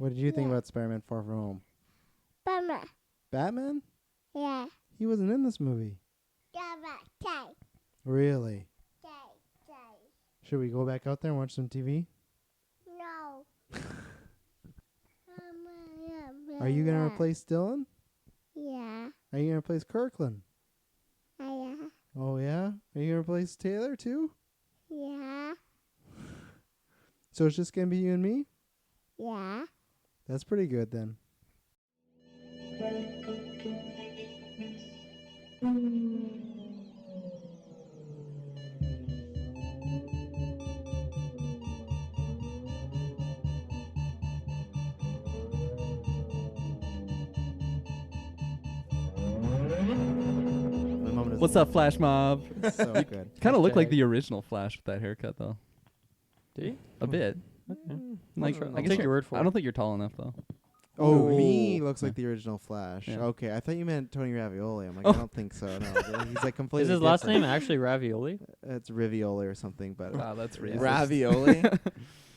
What did you think about Spider-Man Far From Home? Batman. Batman? Yeah. He wasn't in this movie. Really? Should we go back out there and watch some TV? No. Are you going to replace Dylan? Yeah. Are you going to replace Kirkland? Yeah. Oh, yeah? Are you going to replace Taylor, too? Yeah. So it's just going to be you and me? Yeah. That's pretty good, then. What's up, Flash Mob? So good. Kind of look like the original Flash with that haircut, though. Do you? A bit. Okay. Like, I'll I guess take your word for I it. don't think you're tall enough, though. Oh, Ooh. me looks like Yeah. the original Flash. Yeah. Okay, I thought you meant Tony Ravioli. I'm like, Oh. I don't think so. No, he's like completely Is his last different. name actually Ravioli? It's Rivioli or something, but Wow, that's racist. Ravioli.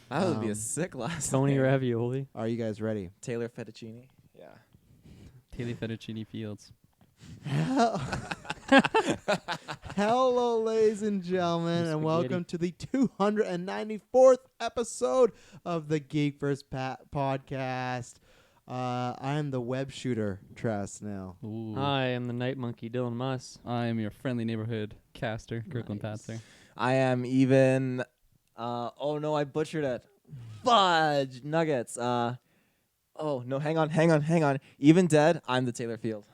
That would be Um, a sick last Tony name. Ravioli. are you guys ready? Taylor Fettuccine. Yeah. Taylor Fettuccine Fields. Hello, ladies and gentlemen, and Spaghetti. welcome to the 294th episode of the Geek First podcast. I am the web shooter, Tress, now. Ooh. I am the night monkey, Dylan Muss. I am your friendly neighborhood caster, Kirkland Nice. Patzer. I am even. Oh no, I butchered it. Fudge nuggets. Oh no, hang on. Even dead, I'm the Taylor Field.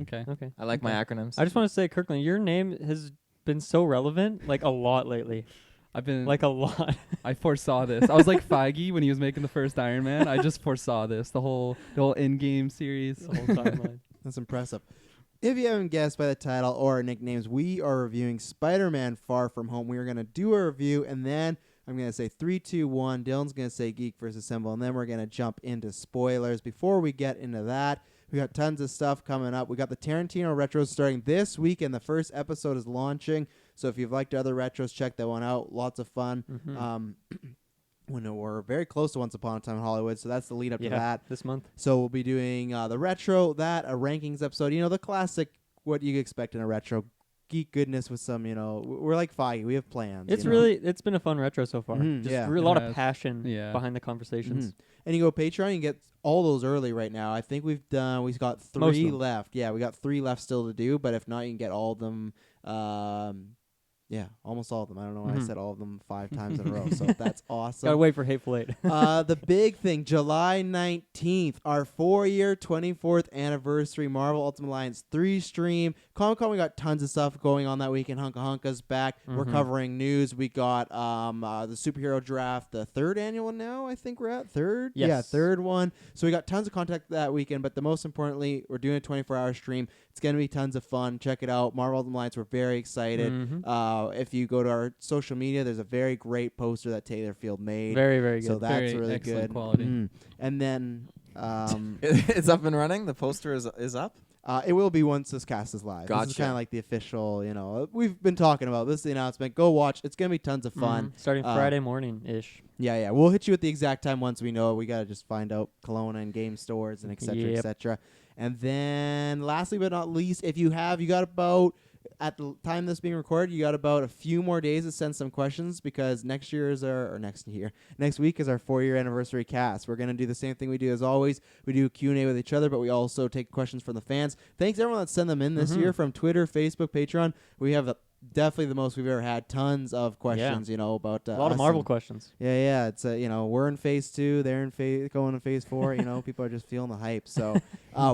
Okay. Okay. I like my acronyms. I just want to say, Kirkland, your name has been so relevant, like a lot lately. I've been Like a lot. I foresaw this. I was like Feige when he was making the first Iron Man. I just foresaw this. The whole Endgame series. The whole timeline. That's impressive. If you haven't guessed by the title or our nicknames, we are reviewing Spider-Man Far From Home. We are going to do a review, and then I'm going to say 3, 2, 1. Dylan's going to say Geek versus Symbol, and then we're going to jump into spoilers. Before we get into that, we got tons of stuff coming up. We got the Tarantino retros starting this week, and the first episode is launching. So if you've liked other retros, check that one out. Lots of fun. We're very close to Once Upon a Time in Hollywood, so that's the lead up to that. This month. So we'll be doing the retro, a rankings episode. You know, the classic, what you expect in a retro. Geek goodness with some, we're like Feige. We have plans. It's it's been a fun retro so far. Mhm, Just yeah. a It lot has. of passion behind the Mhm. conversations. And you go Patreon, you get all those early right now. I think we've got Most of 3 them. left. Yeah, we got 3 left still to do, but if not, you can get all of them. Yeah, almost all of them. I don't know why I Mhm. said all of them 5 times in a row, so that's awesome. Gotta wait for Hateful Eight. The big thing, July 19th, our 4-year, 24th anniversary Marvel Ultimate Alliance 3 stream. Comic-Con, we got tons of stuff going on that weekend. Hunka Hunka's back. We're Mhm. covering news. We got the superhero draft, the 3rd annual one now, I think we're at. 3rd? Yes. Yeah, 3rd one. So we got tons of content that weekend, but the most importantly, we're doing a 24-hour stream. It's going to be tons of fun. Check it out. Marvel Ultimate Alliance, we're very excited. Mhm. If you go to our social media, there's a very great poster that Taylor Field made. Very, very good. So that's Very really excellent good. quality. Mhm. And then It's up and running. The poster is up. it will be once this cast is live. This is Gotcha. kind of like the official, we've been talking about this, the announcement. Go watch. It's going to be tons of fun. Starting Friday morning-ish. Yeah. We'll hit you with the exact time once we know it. We got to just find out Kelowna and game stores and et cetera, et Yep. cetera. And then lastly but not least, if you got about, at the time this being recorded, you got about a few more days to send some questions because next week is our 4-year anniversary cast. We're going to do the same thing we do as always. We do Q&A with each other, but we also take questions from the fans. Thanks everyone that sent them in this year from Twitter, Facebook, Patreon. We have definitely the most we've ever had. Tons of questions, about A lot of us Marvel and- questions. Yeah. It's we're in phase 2, they're in going to phase 4. People are just feeling the hype. So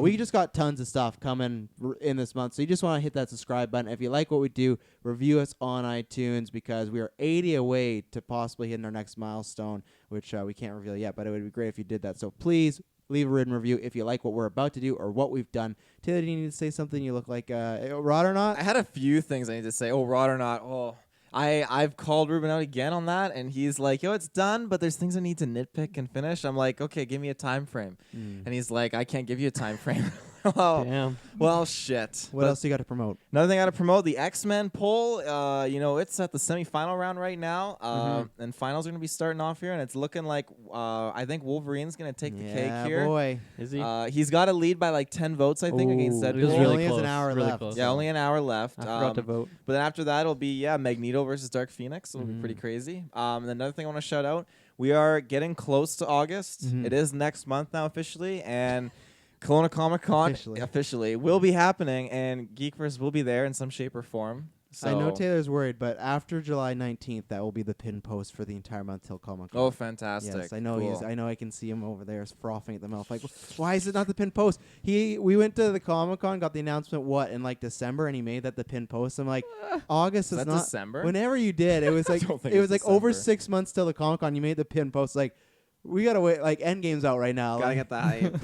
we just got tons of stuff coming in this month. So you just want to hit that subscribe button. If you like what we do, review us on iTunes because we are 80 away to possibly hitting our next milestone, which we can't reveal yet. But it would be great if you did that. So please leave a written review if you like what we're about to do or what we've done. Taylor, do you need to say something? You look like Rod or not? I had a few things I need to say. Oh, Rod or not. Oh, I've called Ruben out again on that, and he's like, "Yo, it's done, but there's things I need to nitpick and finish." I'm like, "Okay, give me a time frame," and he's like, "I can't give you a time frame." Oh, Damn. well, shit. What But else you got to promote? another thing I got to promote, the X-Men poll. It's at the semifinal round right now, and finals are gonna be starting off here, and it's looking like I think Wolverine's gonna take the cake Yeah, here. boy. Is he? He's got a lead by like 10 votes, I think, against Ooh, Deadpool. It was He really only has close. an hour really left. close. Yeah, only an hour left. I forgot to vote. But then after that, it'll be Magneto versus Dark Phoenix. It'll be pretty Mhm. crazy. And then another thing I want to shout out: we are getting close to August. Mhm. It is next month now officially, and Kelowna Comic Con Officially. will be happening, and Geekverse will be there in some shape or form. So I know Taylor's worried, but after July 19th, that will be the pin post for the entire month till Comic Con. Oh, fantastic! Yes, I know Cool. I know I can see him over there frothing at the mouth. Like, why is it not the pin post? We went to the Comic Con, got the announcement in like December, and he made that the pin post. I'm like, August Is is that not. December? Whenever you did, it was like don't think it it's was like over December. 6 months till the Comic Con. You made the pin post. Like, we gotta wait. Like, Endgame's out right now. Gotta like- get the hype.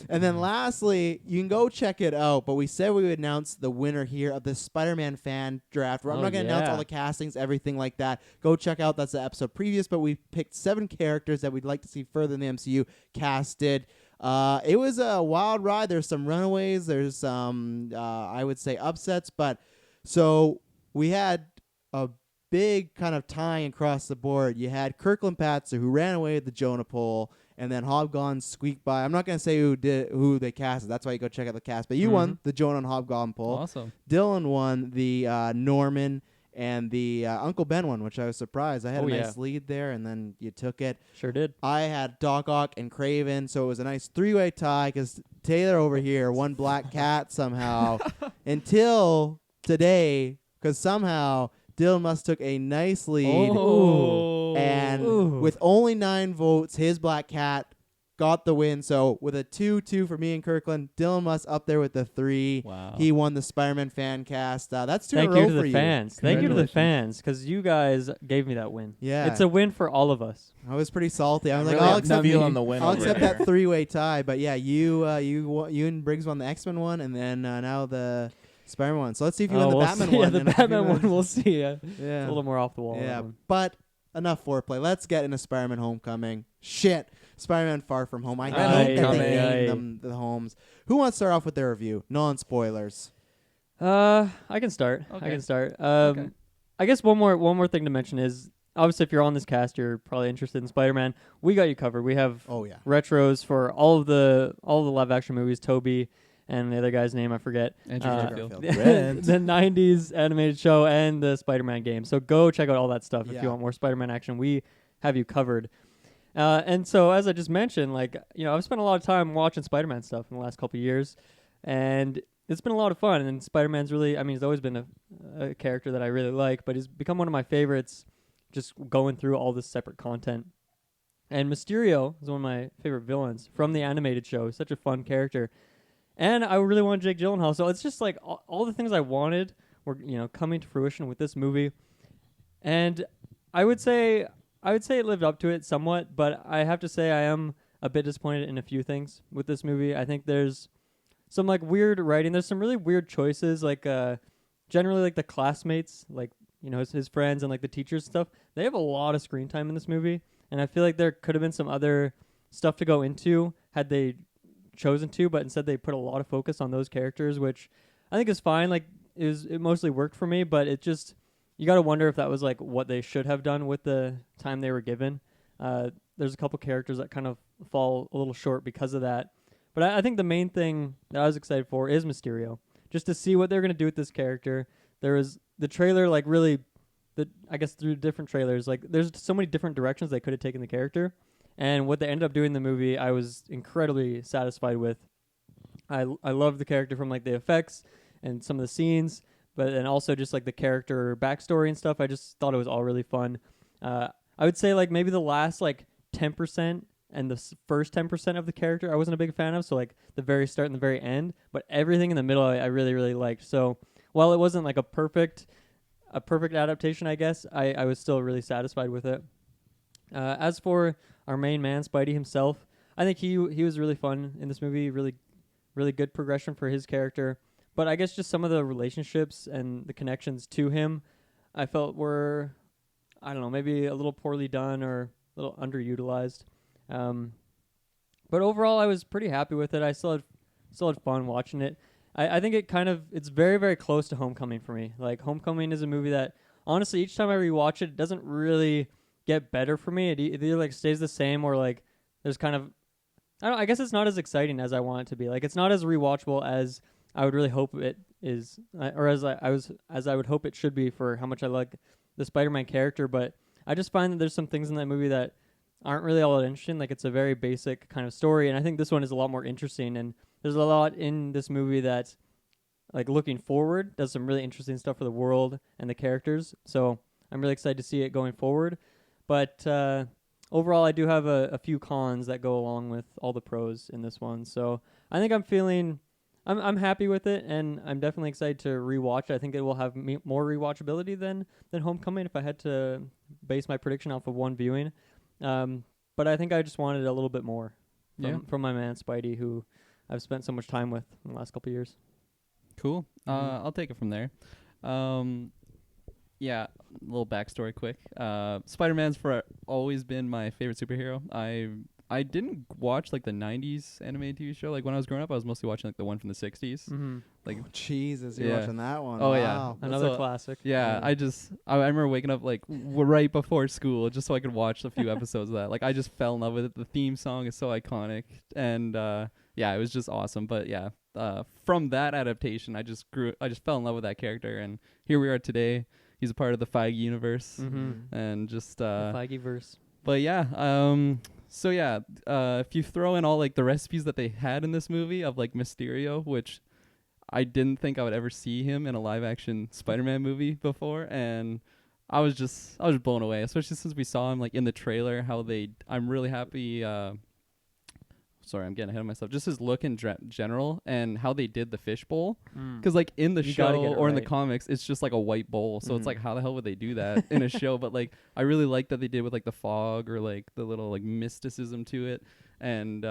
And then lastly, you can go check it out. But we said we would announce the winner here of the Spider-Man fan draft. I'm Oh, not going to announce yeah. all the castings, everything like that. Go check out. That's the episode previous. But we picked 7 characters that we'd like to see further in the MCU casted. It was a wild ride. There's some runaways. There's some, I would say, upsets. But so we had a big kind of tying across the board. You had Kirkland Patzer, who ran away with the Jonah poll, and then Hobgoblin squeaked by. I'm not going to say who they casted. That's why you go check out the cast. But you won the Jonah and Hobgoblin poll. Awesome. Dylan won the Norman and the Uncle Ben one, which I was surprised. I had Oh, a yeah. nice lead there, and then you took it. Sure did. I had Doc Ock and Craven, so it was a nice 3-way tie because Taylor over here won Black Cat somehow until today, because somehow Dylan must took a nice lead. Oh. And Ooh. with only 9 votes, his Black Cat got the win. So with a 2-2 for me and Kirkland, Dylan Must up there with the 3. Wow. He won the Spider-Man fan cast. That's 2 Thank in a row you to for the you. fans. Thank you to the Congratulations. fans because you guys gave me that win. Yeah. It's a win for all of us. I was pretty salty. I was Really like, I'll have accept, feel on the win I'll over accept here. that 3-way tie. But yeah, you and Briggs won the X-Men one, and then now the Spider-Man one. So let's see if you win the we'll Batman see. one. Yeah, the and if you Batman win- one. We'll see. Yeah. Yeah. It's a little more off the wall. that Yeah, one. but enough foreplay. Let's get into Spider-Man Homecoming. Shit. Spider-Man Far From Home. I hate that they Homecoming. named them the homes. Who wants to start off with their review? Non-spoilers. I can start. I Okay. can start. Okay. I guess one more thing to mention is obviously if you're on this cast, you're probably interested in Spider-Man. We got you covered. We have Oh, yeah. retros for all of the live action movies. Toby and the other guy's name I forget. Andrew Uh, Garfield. Garfield. Rent. The 90s animated show and the Spider-Man game. So go check out all that stuff if Yeah. you want more Spider-Man action. We have you covered. And so as I just mentioned, I've spent a lot of time watching Spider-Man stuff in the last couple of years, and it's been a lot of fun. And Spider-Man's really, he's always been a character that I really like, but he's become one of my favorites just going through all this separate content. And Mysterio is one of my favorite villains from the animated show. He's such a fun character. And I really wanted Jake Gyllenhaal. So it's just like all the things I wanted were, coming to fruition with this movie. And I would say it lived up to it somewhat, but I have to say I am a bit disappointed in a few things with this movie. I think there's some weird writing. There's some really weird choices, generally the classmates, his friends and the teachers and stuff. They have a lot of screen time in this movie, and I feel like there could have been some other stuff to go into had they chosen to, but instead they put a lot of focus on those characters, which I think is fine. It mostly worked for me, but it just, you got to wonder if that was what they should have done with the time they were given. There's a couple characters that kind of fall a little short because of that. But I think the main thing that I was excited for is Mysterio. Just to see what they're going to do with this character. There was the trailer, I guess through different trailers, there's so many different directions they could have taken the character. And what they ended up doing in the movie, I was incredibly satisfied with. I love the character from the effects and some of the scenes, but then also just the character backstory and stuff. I just thought it was all really fun. I would say maybe the last 10% and the first 10% of the character I wasn't a big fan of. So the very start and the very end, but everything in the middle I really, really liked. So while it wasn't a perfect adaptation, I guess, I was still really satisfied with it. As for our main man, Spidey himself, I think he was really fun in this movie. Really, really good progression for his character. But I guess just some of the relationships and the connections to him, I felt were, I don't know, maybe a little poorly done or a little underutilized. But overall, I was pretty happy with it. I still had still had fun watching it. I think it's very, very close to Homecoming for me. Like, Homecoming is a movie that, honestly, each time I rewatch it doesn't really get better for me. It either, like, stays the same or, like, there's kind of, I guess it's not as exciting as I want it to be. Like, it's not as rewatchable as I would really hope it is, or as I would hope it should be for how much I like the Spider-Man character. But I just find that there's some things in that movie that aren't really all that interesting. Like, it's a very basic kind of story, and I think this one is a lot more interesting. And there's a lot in this movie that, like, looking forward, does some really interesting stuff for the world and the characters. So I'm really excited to see it going forward. But overall, I do have a few cons that go along with all the pros in this one. So I think I'm happy with it, and I'm definitely excited to rewatch it. I think it will have more rewatchability than Homecoming if I had to base my prediction off of one viewing. But I think I just wanted a little bit more from my man Spidey, who I've spent so much time with in the last couple of years. Cool. I'll take it from there. Yeah, a little backstory quick. Spider-Man's always been my favorite superhero. I didn't watch like the 90s animated TV show. Like when I was growing up, I was mostly watching like the one from the 60s. Mm-hmm. Like Jesus, you're Yeah. watching that one. Oh, Wow. yeah. Another So- classic. Yeah, Yeah. I remember waking up like right before school just so I could watch a few episodes of that. Like I just fell in love with it. The theme song is so iconic, and yeah, it was just awesome. But yeah, from that adaptation, I just fell in love with that character, and here we are today. He's a part of the Feige universe, Mm-hmm. and just The Feige-verse. but yeah, so yeah, if you throw in all like the recipes that they had in this movie of like Mysterio, which I didn't think I would ever see him in a live action Spider-Man movie before, and I was just blown away, especially since we saw him like in the trailer. I'm really happy. Sorry, I'm getting ahead of myself. Just his look in general and how they did the fishbowl. Because like in the You gotta show get it or in the right. comics, it's just like a white bowl. So it's Mhm. like, how the hell would they do that in a show? But like, I really like that they did with like the fog or like the little like mysticism to it. And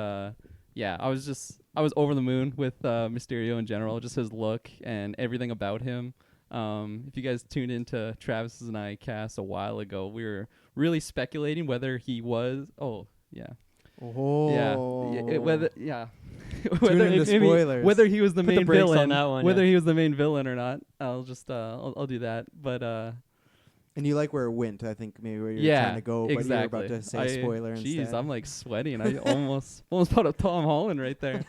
yeah, I was over the moon with Mysterio in general, just his look and everything about him. If you guys tuned into Travis's and I cast a while ago, we were really speculating whether he was. Oh yeah. Oh. Yeah. Whether yeah. Tune into maybe- spoilers. Whether he was the Put the main brakes on villain, that one, whether yeah. he was the main villain or not, I'll just I'll do that. But And you like where it went, I think, maybe where you're yeah, trying to go, but exactly. you're about to say spoiler Jeez, instead. I'm like sweating. I almost put up Tom Holland right there.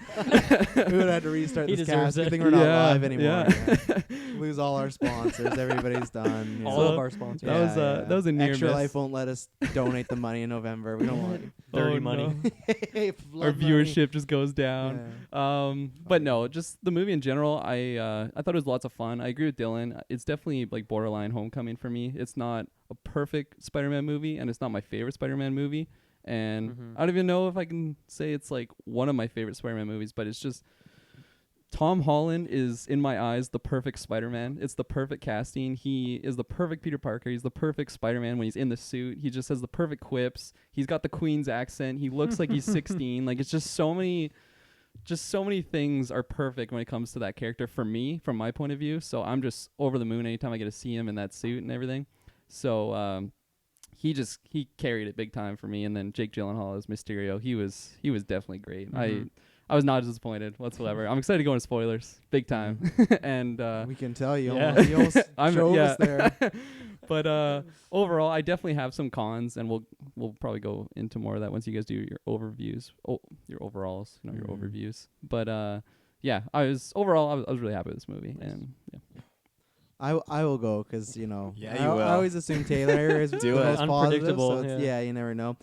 We would have to restart He this deserves cast. Good it. thing we're not Yeah, live anymore. yeah. Yeah. Lose all our sponsors. Everybody's done. you All know. of our sponsors. That was, that was a near Extra miss. Life won't let us donate the money in November. We don't want Dirty Oh, money. no. Our Flood money. viewership just goes down. Yeah. But no, just the movie in general. I thought it was lots of fun. I agree with Dylan. It's definitely like borderline Homecoming for me. It's not a perfect Spider-Man movie, and it's not my favorite Spider-Man movie. And Mhm. I don't even know if I can say it's like one of my favorite Spider-Man movies, but it's just Tom Holland is, in my eyes, the perfect Spider-Man. It's the perfect casting. He is the perfect Peter Parker. He's the perfect Spider-Man when he's in the suit. He just has the perfect quips. He's got the Queen's accent. He looks like he's 16. Like, it's just so many things are perfect when it comes to that character for me, from my point of view. So I'm just over the moon anytime I get to see him in that suit and everything. So he carried it big time for me. And then Jake Gyllenhaal as Mysterio, he was definitely great. Mhm. I was not disappointed whatsoever. I'm excited to go into spoilers, big time. And We can tell you. Yeah. Almost, you almost I'm drove yeah. us there. But overall, I definitely have some cons, and we'll probably go into more of that once you guys do your overviews, your overalls, your Mhm. overviews. But yeah, I was really happy with this movie, and yeah. I will go because Yeah, I, you will. I always assume Taylor is Do the it. most positive, Unpredictable, so it's, yeah. you never know.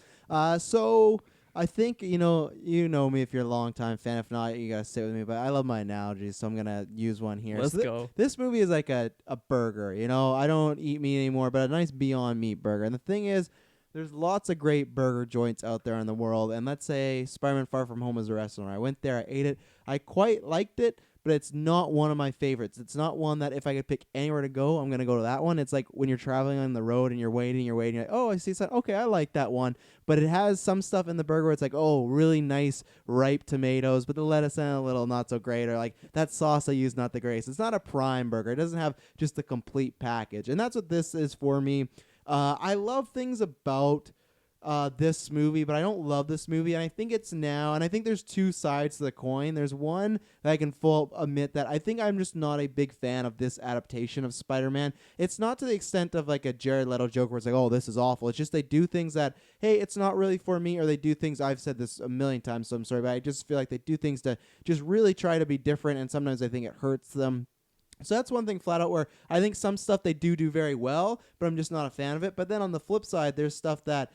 So I think you know me if you're a long time fan. If not, you gotta sit with me. But I love my analogies, so I'm gonna use one here. Let's So go. This movie is like a burger. I don't eat meat anymore, but a nice Beyond Meat burger. And the thing is, there's lots of great burger joints out there in the world. And let's say Spider-Man Far From Home is a restaurant. I went there, I ate it, I quite liked it, but it's not one of my favorites. It's not one that if I could pick anywhere to go, I'm gonna go to that one. It's like when you're traveling on the road and you're waiting, you're like, oh, I see something. Okay, I like that one. But it has some stuff in the burger where it's like, oh, really nice ripe tomatoes, but the lettuce and a little not so great, or like that sauce I use not the greatest. It's not a prime burger. It doesn't have just the complete package, and that's what this is for me. I love things about this movie, but I don't love this movie, and I think it's now, and I think there's two sides to the coin. There's one that I can full admit that I think I'm just not a big fan of this adaptation of Spider-Man. It's not to the extent of like a Jared Leto joke where it's like, oh, this is awful. It's just they do things that, hey, it's not really for me, or they do things, I've said this a million times, so I'm sorry, but I just feel like they do things to just really try to be different, and sometimes I think it hurts them. So that's one thing flat out where I think some stuff they do very well, but I'm just not a fan of it. But then on the flip side, there's stuff that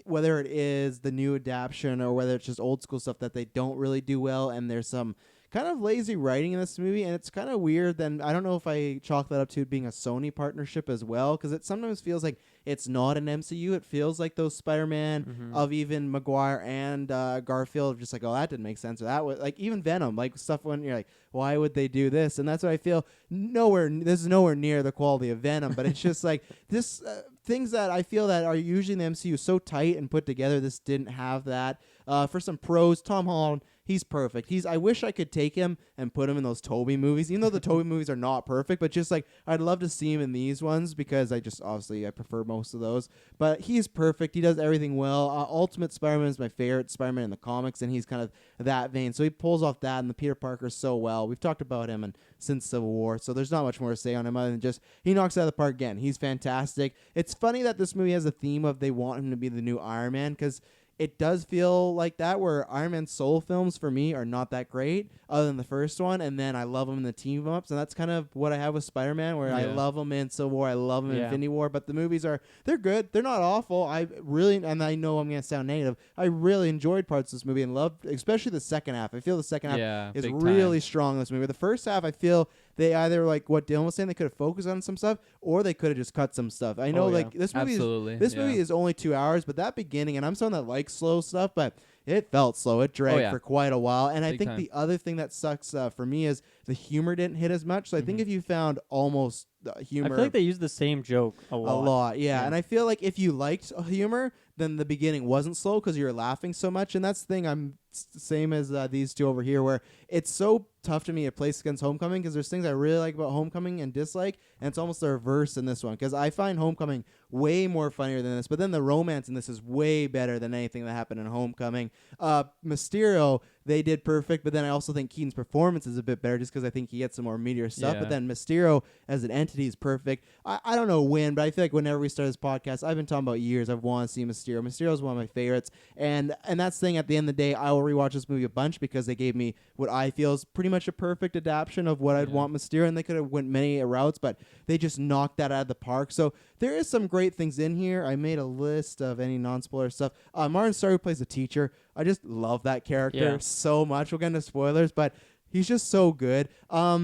whether it is the new adaptation or whether it's just old school stuff that they don't really do well, and there's some kind of lazy writing in this movie, and it's kind of weird. Then I don't know if I chalk that up to it being a Sony partnership as well, because it sometimes feels like it's not an MCU. It feels like those Spider-Man of even Maguire and Garfield, just like, oh, that didn't make sense, or that was like even Venom, like stuff when you're like, why would they do this? And that's what I feel. This is nowhere near the quality of Venom, but it's just like this things that I feel that are usually in the MCU so tight and put together. This didn't have that. For some pros, Tom Holland, he's perfect. I wish I could take him and put him in those Tobey movies, even though the Tobey movies are not perfect, but just like I'd love to see him in these ones because I prefer most of those. But he's perfect. He does everything well. Ultimate Spider-Man is my favorite Spider-Man in the comics, and he's kind of that vein. So he pulls off that, and the Peter Parker so well. We've talked about him since Civil War, so there's not much more to say on him other than just he knocks it out of the park again. He's fantastic. It's funny that this movie has a theme of they want him to be the new Iron Man, because it does feel like that, where Iron Man solo films for me are not that great other than the first one, and then I love them in the team ups, and that's kind of what I have with Spider-Man, where I love them in Civil War, I love them in Infinity War, but the movies they're good, they're not awful. And I know I'm gonna sound negative, I really enjoyed parts of this movie and loved, especially the second half. I feel the second half is really strong in this movie. The first half, I feel they either, like what Dylan was saying, they could have focused on some stuff, or they could have just cut some stuff. I know, this movie is only 2 hours, but that beginning, and I'm someone that likes slow stuff, but it felt slow. It dragged for quite a while. And I think the other thing that sucks for me is the humor didn't hit as much. So I think if you found almost humor, I feel like they used the same joke a lot. Yeah. And I feel like if you liked humor, then the beginning wasn't slow because you were laughing so much. And that's the thing. I'm same as these two over here, where it's so tough to me to place against Homecoming, because there's things I really like about Homecoming and dislike, and it's almost the reverse in this one, because I find Homecoming way more funnier than this, but then the romance in this is way better than anything that happened in Homecoming. Mysterio, they did perfect, but then I also think Keaton's performance is a bit better just because I think he gets some more meteor stuff, but then Mysterio as an entity is perfect. I don't know when, but I feel like whenever we start this podcast, I've been talking about years, I've wanted to see Mysterio. Mysterio is one of my favorites, and that's the thing, at the end of the day, I will rewatch this movie a bunch because they gave me what I feel is pretty much a perfect adaptation of what I'd want Mysterio, and they could have went many routes, but they just knocked that out of the park. So there is some great things in here. I made a list of any non-spoiler stuff. Martin Starr, who plays the teacher, I just love that character so much. We'll get into spoilers, but he's just so good. I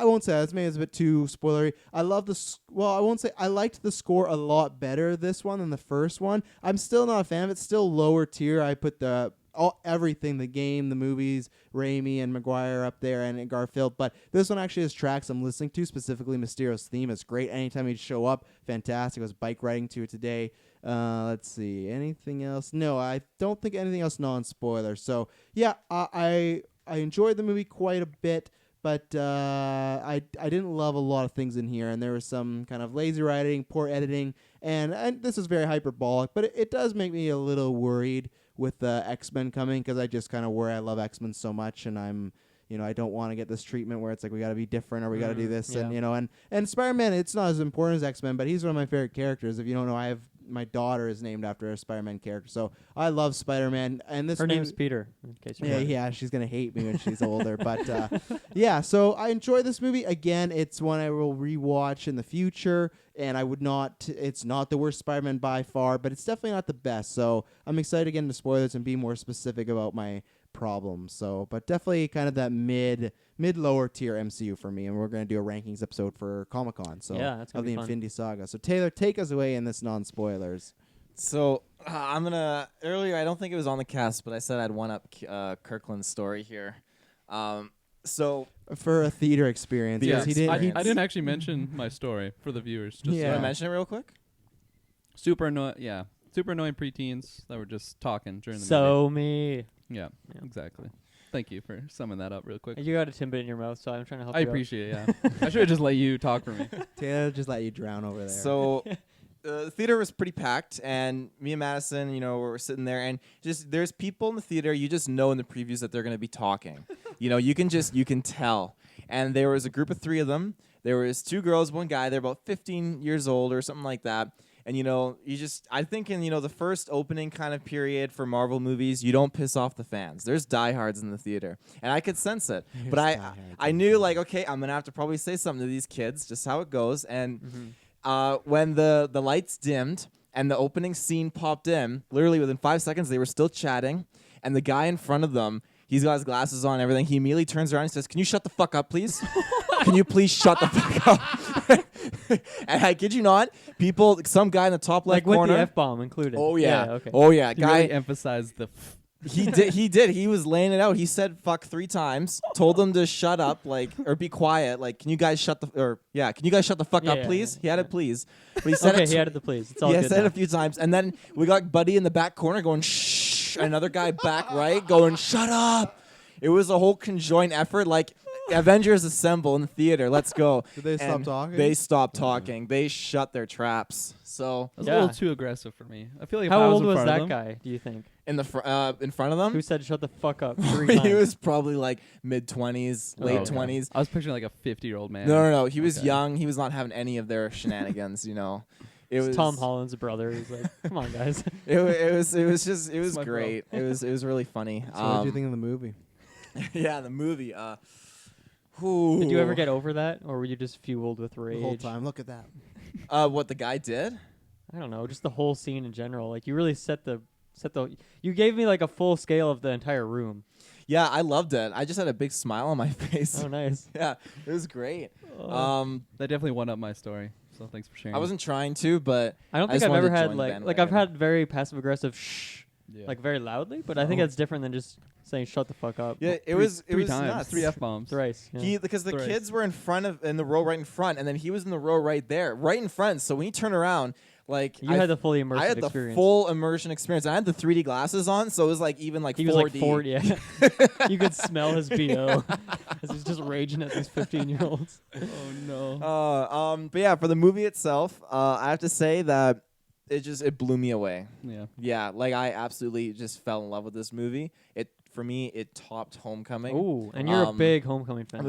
won't say that. Maybe it's a bit too spoilery. I love I won't say I liked the score a lot better this one than the first one. I'm still not a fan of it. It's still lower tier. I put everything, the game, the movies, Raimi and Maguire up there, and Garfield. But this one actually has tracks I'm listening to, specifically Mysterio's theme. It's great. Anytime he'd show up, fantastic. I was bike riding to it today. Let's see. Anything else? No, I don't think anything else non-spoiler. So, yeah, I enjoyed the movie quite a bit. But I didn't love a lot of things in here, and there was some kind of lazy writing, poor editing, and this is very hyperbolic, but it does make me a little worried with X-Men coming, because I just kind of worry. I love X-Men so much, and I don't want to get this treatment where it's like we got to be different or we got to do this, and Spider-Man, it's not as important as X-Men, but he's one of my favorite characters. If you don't know, my daughter is named after a Spider-Man character, so I love Spider-Man. And her name's Peter. In case you're she's gonna hate me when she's older, but so I enjoy this movie. Again, it's one I will rewatch in the future, and I would not. It's not the worst Spider-Man by far, but it's definitely not the best. So I'm excited to get into spoilers and be more specific about my problems. So, but definitely kind of that mid lower tier MCU for me, and we're going to do a rankings episode for Comic-Con. So that's of the fun. Infinity Saga. So Taylor, take us away in this non-spoilers. So I'm gonna earlier. I don't think it was on the cast, but I said I'd one up Kirkland's story here. So for a theater experience, yes, he didn't. I didn't actually mention my story for the viewers. Just Want to mention it real quick? Super annoying preteens that were just talking during the movie. Yeah, exactly. Thank you for summing that up real quick. You got a Timbit in your mouth, so I'm trying to help you I appreciate it, yeah. I should have just let you talk for me. Taylor, just let you drown over there. So the theater was pretty packed, and me and Madison, were sitting there, and just there's people in the theater. You just know in the previews that they're going to be talking. You can tell. And there was a group of 3 of them. There was 2 girls, 1 guy. They're about 15 years old or something like that. And I think in the first opening kind of period for Marvel movies, you don't piss off the fans. There's diehards in the theater, and I could sense it. But I knew like, okay, I'm gonna have to probably say something to these kids, just how it goes. And when the lights dimmed and the opening scene popped in, literally within 5 seconds, they were still chatting, and the guy in front of them, he's got his glasses on and everything. He immediately turns around and says, "Can you shut the fuck up, please? Can you please shut the fuck up?" And I kid you not, some guy in the top left Like with corner. the F-bomb included. Oh yeah. Okay. Oh yeah. You really emphasized the. He did. He was laying it out. He said "fuck" 3 times. Told them to shut up, or be quiet. Like, can you guys shut the fuck up, Yeah, please? yeah, He added please. But he said Okay, it. he added the please. It's all He good said it now. a few times, and then we got Buddy in the back corner going shh. Another guy back right going shut up. It was a whole conjoined effort, like Avengers Assemble in the theater. Let's go. Did they stop And talking? They stopped talking. They shut their traps. So That's Yeah. a little too aggressive for me. I feel like if How I old in was front of that them- guy, do you think? in front of them, Who said shut the fuck up 3 times? he was probably like mid-20s, Oh, late okay. 20s. I was picturing like a 50-year-old man. No. He was Okay. young. He was not having any of their shenanigans. It It's was Tom Holland's brother. He's like, come on, guys. It was my bro. great. It was really funny. So what did you think of the movie? Yeah, the movie. Did you ever get over that, or were you just fueled with rage? The whole time. Look at that. what the guy did? I don't know, just the whole scene in general. Like you really set the. You gave me like a full scale of the entire room. Yeah, I loved it. I just had a big smile on my face. Oh, nice. Yeah, it was great. That definitely won up my story. So thanks for sharing. I wasn't trying to, but I don't I think just I've wanted ever to had join the like I've bandwagon. had very passive aggressive shh, Yeah. like very loudly, but I think Oh. that's different than just saying shut the fuck up. Yeah, it Three- was three was times, nuts. 3 F-bombs. Thrice. Yeah. Because the Thrice. kids were in the row right in front, and then he was in the row right there, right in front. So when you turn around, like You had the fully immersive I had the experience. full immersion experience. I had the 3D glasses on, so it was like even like He 4D. was like 40. Yeah. You could smell his BO as he's just raging at these 15-year-olds. Oh no. But yeah, for the movie itself, I have to say that it blew me away. Yeah. Yeah, like I absolutely just fell in love with this movie. For me, it topped Homecoming. Ooh, and you're a Um, big Homecoming fan. I'm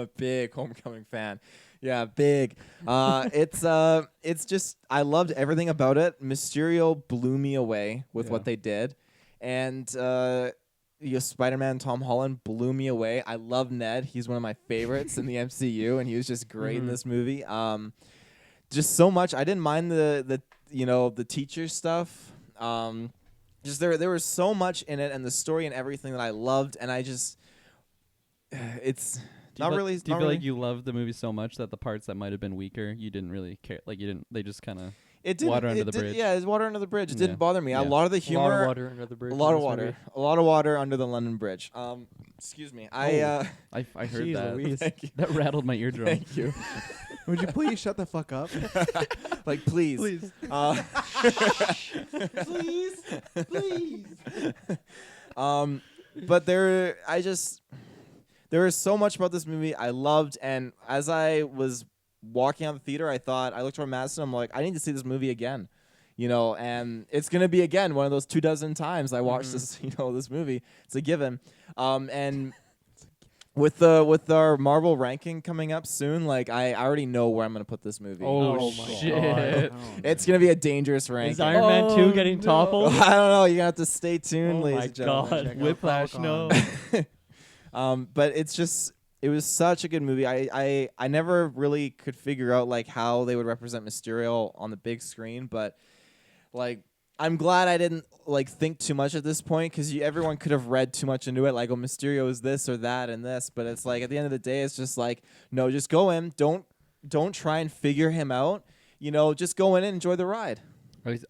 a big Homecoming fan. Yeah, big. It's just I loved everything about it. Mysterio blew me away with what Yeah. they did, and Spider-Man Tom Holland blew me away. I love Ned. He's one of my favorites in the MCU, and he was just great in Mhm. this movie. Just so much. I didn't mind the teacher stuff. Just there was so much in it, and the story and everything that I loved, and I just it's. Do you Not feel- really. Do you not feel really. like you loved the movie so much that the parts that might have been weaker, you didn't really care? Like you didn't. They just kind of. It didn't. Water under it the did- bridge. Yeah, it's water under the bridge. It Yeah. didn't bother me. A Yeah. lot of the a humor. lot of water under the bridge. A lot in of this water. movie. A lot of water under the London Bridge. Excuse me. I heard Jeez that. Louise. Thank you. That rattled my eardrum. Thank you. Would you please shut the fuck up? Like, please. Please. Please. Please. But there is so much about this movie I loved, and as I was walking out of the theater, I looked over Madison. I'm like, I need to see this movie again, and it's gonna be again one of those 24 times I watched this, this movie. It's a given, and. With our Marvel ranking coming up soon, like I already know where I'm gonna put this movie. Oh, Oh my shit. God. It's gonna be a dangerous ranking. Is Iron Man 2 getting no. toppled? I don't know. You're gonna have to stay tuned, Oh ladies my and gentlemen. God. Check out Whiplash. Falcon. No. But it was such a good movie. I never really could figure out like how they would represent Mysterio on the big screen, but like I'm glad I didn't like think too much at this point because everyone could have read too much into it, like, oh, Mysterio is this or that and this. But it's like at the end of the day, it's just like, no, just go in. Don't try and figure him out. Just go in and enjoy the ride.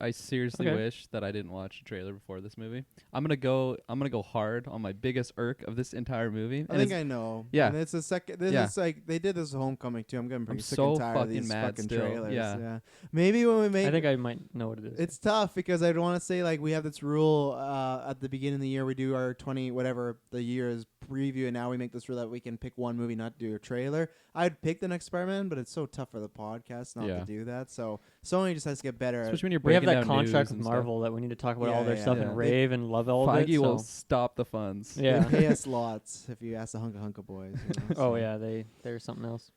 I seriously Okay. wish that I didn't watch the trailer before this movie. I'm gonna go hard on my biggest irk of this entire movie. I and think it's- I know. Yeah. And it's the second. This Yeah. is like they did this with Homecoming too. I'm getting pretty sick so and tired of fucking these mad fucking still. trailers. Yeah. Maybe when we make. I think I might know what it is. It's tough because I don't want to say like we have this rule at the beginning of the year we do our 20 whatever the year is preview, and now we make this rule that we can pick one movie, not do a trailer. I'd pick the next Spider-Man, but it's so tough for the podcast not to do that. So Sony just has to get better. Especially when you're We have breaking that down contract news with and Marvel that we need to talk about Yeah, all their yeah, stuff yeah. and rave and love all of it. Feige will So. stop the funds. Yeah. They pay us lots if you ask the Hunka Hunka boys. You know, Oh so. yeah, they're something else.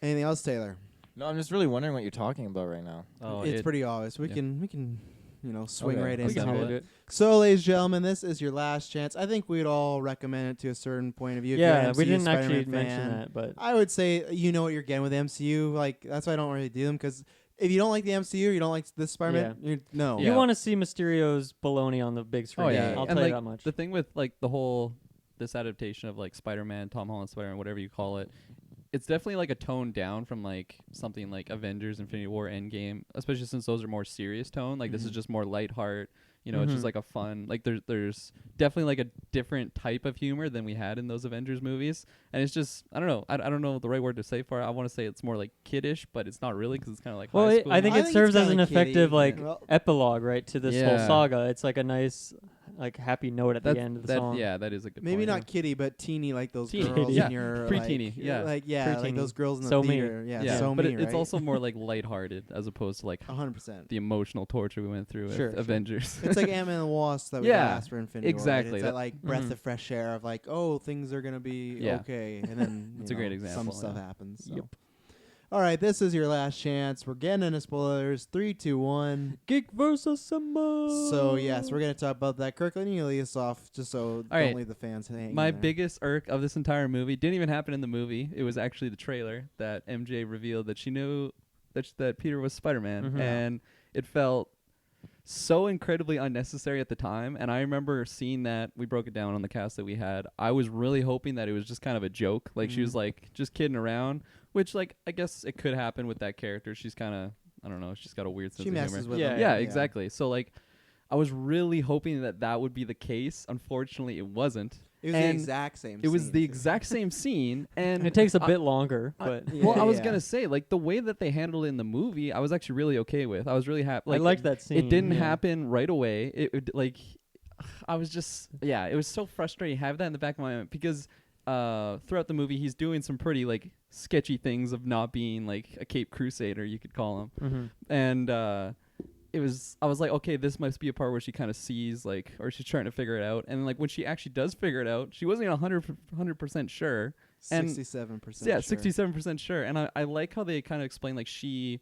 Anything else, Taylor? No, I'm just really wondering what you're talking about right now. Oh, It's pretty obvious. We yeah. can swing Okay. right We into can handle it. it. So, ladies and gentlemen, this is your last chance. I think we'd all recommend it to a certain point of view. If you're Yeah, an we MCU didn't Spider-Man actually mention fan, that, but I would say you know what you're getting with the MCU. Like that's why I don't really do them, because if you don't like the MCU, or you don't like this Spider-Man. No. Yeah. you want to see Mysterio's baloney on the big screen. Oh yeah, I'll and tell like you that much. the thing with like this adaptation of like Spider-Man, Tom Holland Spider-Man, whatever you call it, it's definitely like a tone down from like something like Avengers, Infinity War, Endgame, especially since those are more serious tone. Like this is just more lightheart. You know, it's just Mhm. like a fun. Like there's definitely like a different type of humor than we had in those Avengers movies, and it's just I don't know. I don't know the right word to say for it. I want to say it's more like kiddish, but it's not really because it's kind of like Well, high I school. think I it think serves it's as an kinda kiddie, effective like yeah. Well- epilogue, right, to this whole Yeah. saga. It's like a nice, like happy note at the end of the song. Yeah, that is a good. Maybe point, not kitty, but teeny, like those Teeny, girls yeah. in your Pre-teeny, like, yeah. like Pre-teeny. those girls in the So me. theater. Yeah, Yeah, so but me, it's right? also more like lighthearted as opposed to like 100%. the emotional torture we went through with Sure. Avengers. It's like Ant-Man and the Wasp that we Yeah, asked for Infinity War. exactly. Right? It's that like breath Mhm. of fresh air of like, oh, things are gonna be Yeah. okay, and then It's you a great know, example, Some stuff yeah. happens. So. Yep. All right, this is your last chance. We're getting into spoilers. 3, 2, 1. Geek versus Summer. So yes, we're gonna talk about that. Kirkland, you lead us off, just so don't right. leave the fans hanging. My there. biggest irk of this entire movie didn't even happen in the movie. It was actually the trailer that MJ revealed that she knew that Peter was Spider-Man, Mhm. and it felt so incredibly unnecessary at the time. And I remember seeing that. We broke it down on the cast that we had. I was really hoping that it was just kind of a joke, like she was like just kidding around, which like I guess it could happen with that character. She's kind of I don't know. She's got a weird sense She of messes humor. with Yeah, them. Yeah, exactly. So like, I was really hoping that would be the case. Unfortunately, it wasn't. It was the And exact same. It was scene, the too. exact same scene, and it takes a I- bit longer, but well, I was Yeah. gonna say like the way that they handled it in the movie, I was actually really okay with. I was really happy. I liked that scene. It didn't yeah. happen right away. Like, I was just it was so frustrating. Have that in the back of my mind because throughout the movie, he's doing some pretty like sketchy things of not being like a Cape Crusader, you could call him, Mhm. and I was like, okay, this must be a part where she kind of sees like, or she's trying to figure it out, and like when she actually does figure it out, she wasn't 100% sure. And 67%. Yeah, sure. 67% sure. And I like how they kind of explain like she